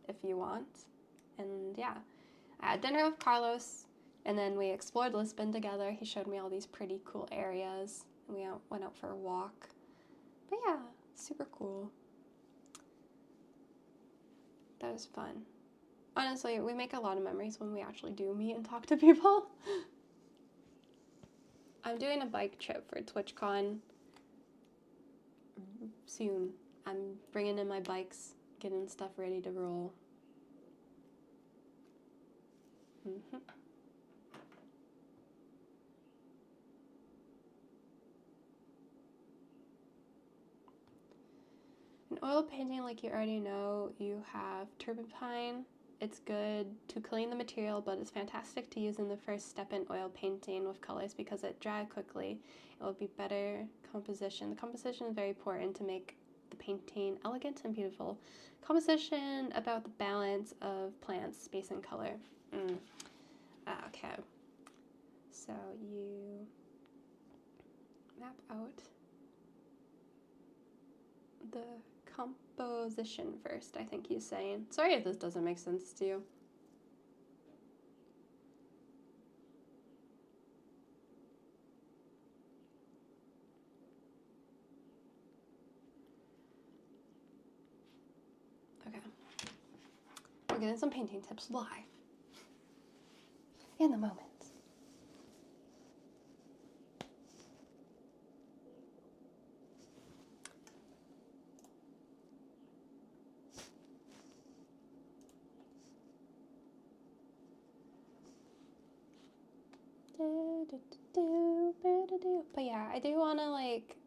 Speaker 1: if you want. And yeah, I had dinner with Carlos, and then we explored Lisbon together. He showed me all these pretty cool areas. And we went out for a walk. But yeah, super cool. That was fun. Honestly, we make a lot of memories when we actually do meet and talk to people. I'm doing a bike trip for TwitchCon soon. I'm bringing in my bikes, getting stuff ready to roll. Mm-hmm. In oil painting, like you already know, you have turpentine. It's good to clean the material, but it's fantastic to use in the first step in oil painting with colors because it dries quickly. It will be better composition. The composition is very important to make the painting elegant and beautiful. Composition about the balance of plants, space, and color. Okay. So you map out the composition first, I think he's saying. Sorry if this doesn't make sense to you. Okay. We're getting some painting tips live. In the moment. But yeah, I do want to, like,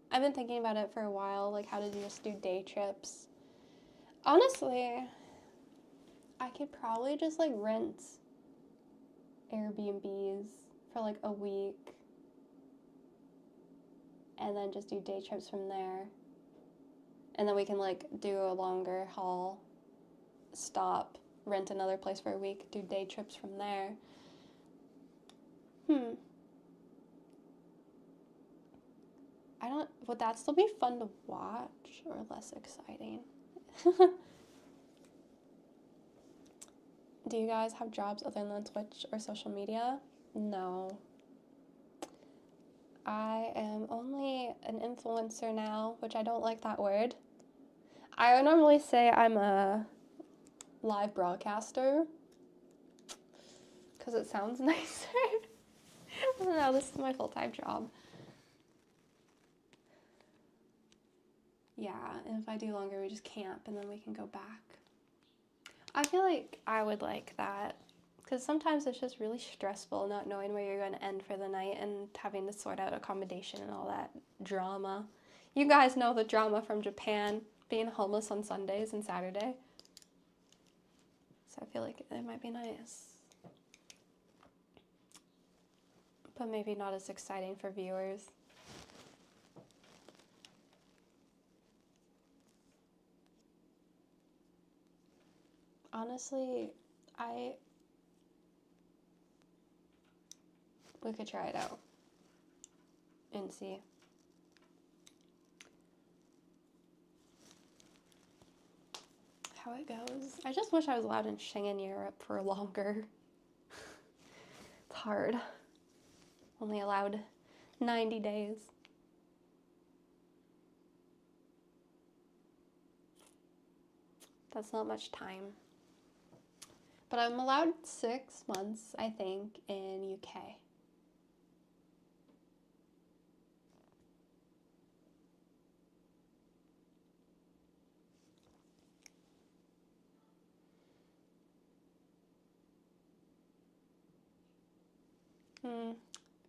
Speaker 1: I've been thinking about it for a while, like how to just do day trips. Honestly, I could probably just like rent Airbnbs for like a week and then just do day trips from there. And then we can like do a longer haul, stop, rent another place for a week, do day trips from there. Would that still be fun to watch or less exciting? Do you guys have jobs other than Twitch or social media? No. I am only an influencer now, which I don't like that word. I would normally say I'm a live broadcaster because it sounds nicer. I don't know, this is my full-time job. Yeah, and if I do longer, we just camp and then we can go back. I feel like I would like that because sometimes it's just really stressful not knowing where you're going to end for the night and having to sort out accommodation and all that drama. You guys know the drama from Japan, being homeless on Sundays and Saturday. So I feel like it might be nice. But maybe not as exciting for viewers. Honestly, we could try it out and see. How it goes. I just wish I was allowed in Schengen Europe for longer. It's hard. Only allowed 90 days. That's not much time. But I'm allowed 6 months, I think, in UK.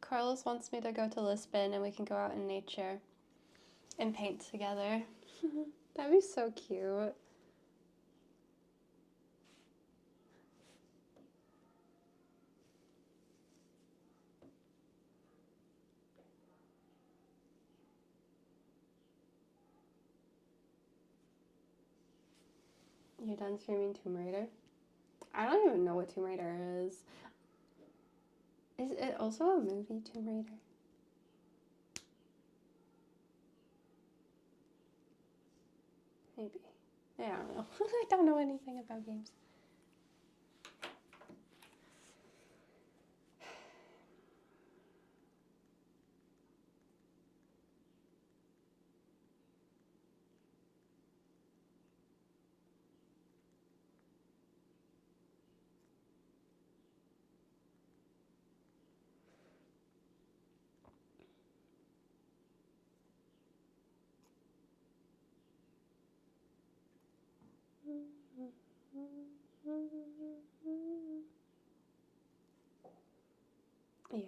Speaker 1: Carlos wants me to go to Lisbon and we can go out in nature and paint together. That'd be so cute. You done streaming Tomb Raider? I don't even know what Tomb Raider is. Is it also a movie, Tomb Raider? Maybe. I don't know. I don't know anything about games. Yeah.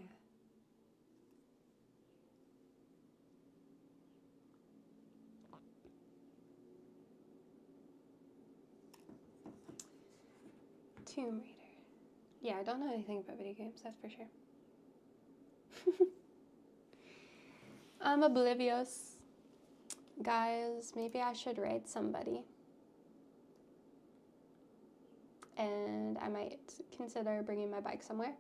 Speaker 1: Tomb Raider. Yeah, I don't know anything about video games, that's for sure. I'm oblivious. Guys, maybe I should raid somebody. And I might consider bringing my bike somewhere.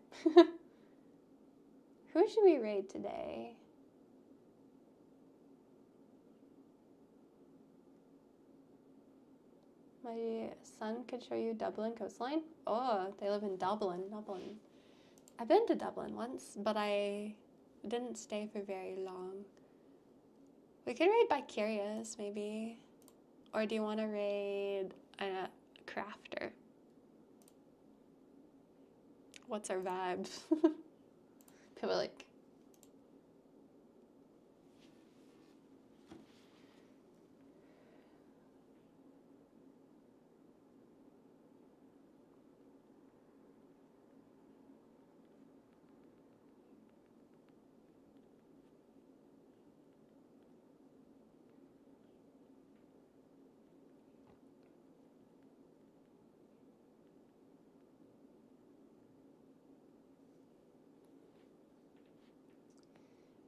Speaker 1: Who should we raid today? My son could show you Dublin coastline. Oh, they live in Dublin. I've been to Dublin once, but I didn't stay for very long. We could raid by Curious, maybe. Or do you want to raid a crafter? What's our vibes? People are like,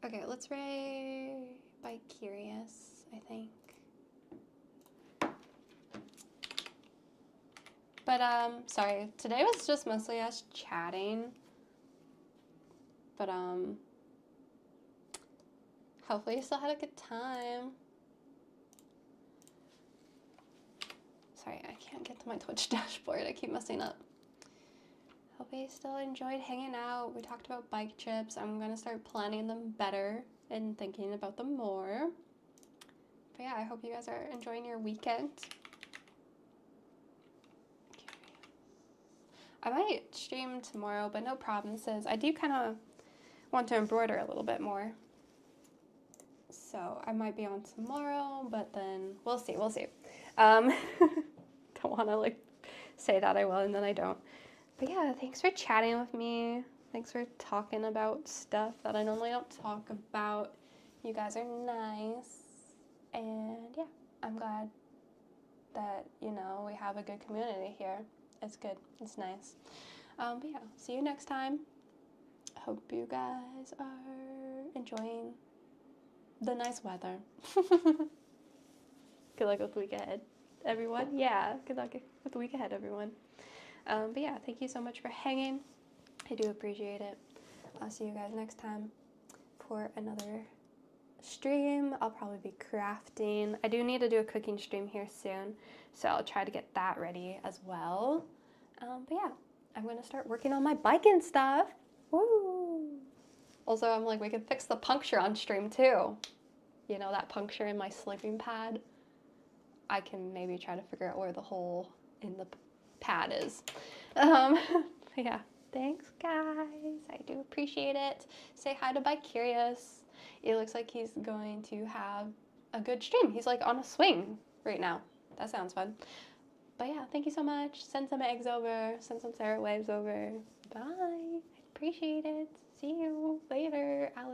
Speaker 1: okay, let's raid by Curious, I think. But, sorry, today was just mostly us chatting. But, hopefully you still had a good time. Sorry, I can't get to my Twitch dashboard. I keep messing up. Hope you still enjoyed hanging out. We talked about bike trips. I'm going to start planning them better and thinking about them more. But yeah, I hope you guys are enjoying your weekend. I might stream tomorrow, but no promises. I do kind of want to embroider a little bit more. So I might be on tomorrow, but then we'll see. Don't want to like say that I will and then I don't. But yeah, thanks for chatting with me. Thanks for talking about stuff that I normally don't talk about. You guys are nice. And yeah, I'm glad that, you know, we have a good community here. It's good. It's nice. But yeah, see you next time. Hope you guys are enjoying the nice weather. Good luck with the week ahead, everyone. Yeah, good luck with the week ahead, everyone. But yeah, thank you so much for hanging. I do appreciate it. I'll see you guys next time for another stream. I'll probably be crafting. I do need to do a cooking stream here soon, so I'll try to get that ready as well. But yeah, I'm gonna start working on my bike and stuff. Woo! Also, I'm like, we can fix the puncture on stream too. You know, that puncture in my sleeping pad. I can maybe try to figure out where the hole in the pad is. Yeah, thanks guys. I do appreciate it. Say hi to By Curious. It looks like he's going to have a good stream. He's like on a swing right now. That sounds fun. But yeah, thank you so much. Send some eggs over. Send some Sarah waves over. Bye. I appreciate it. See you later, Alex.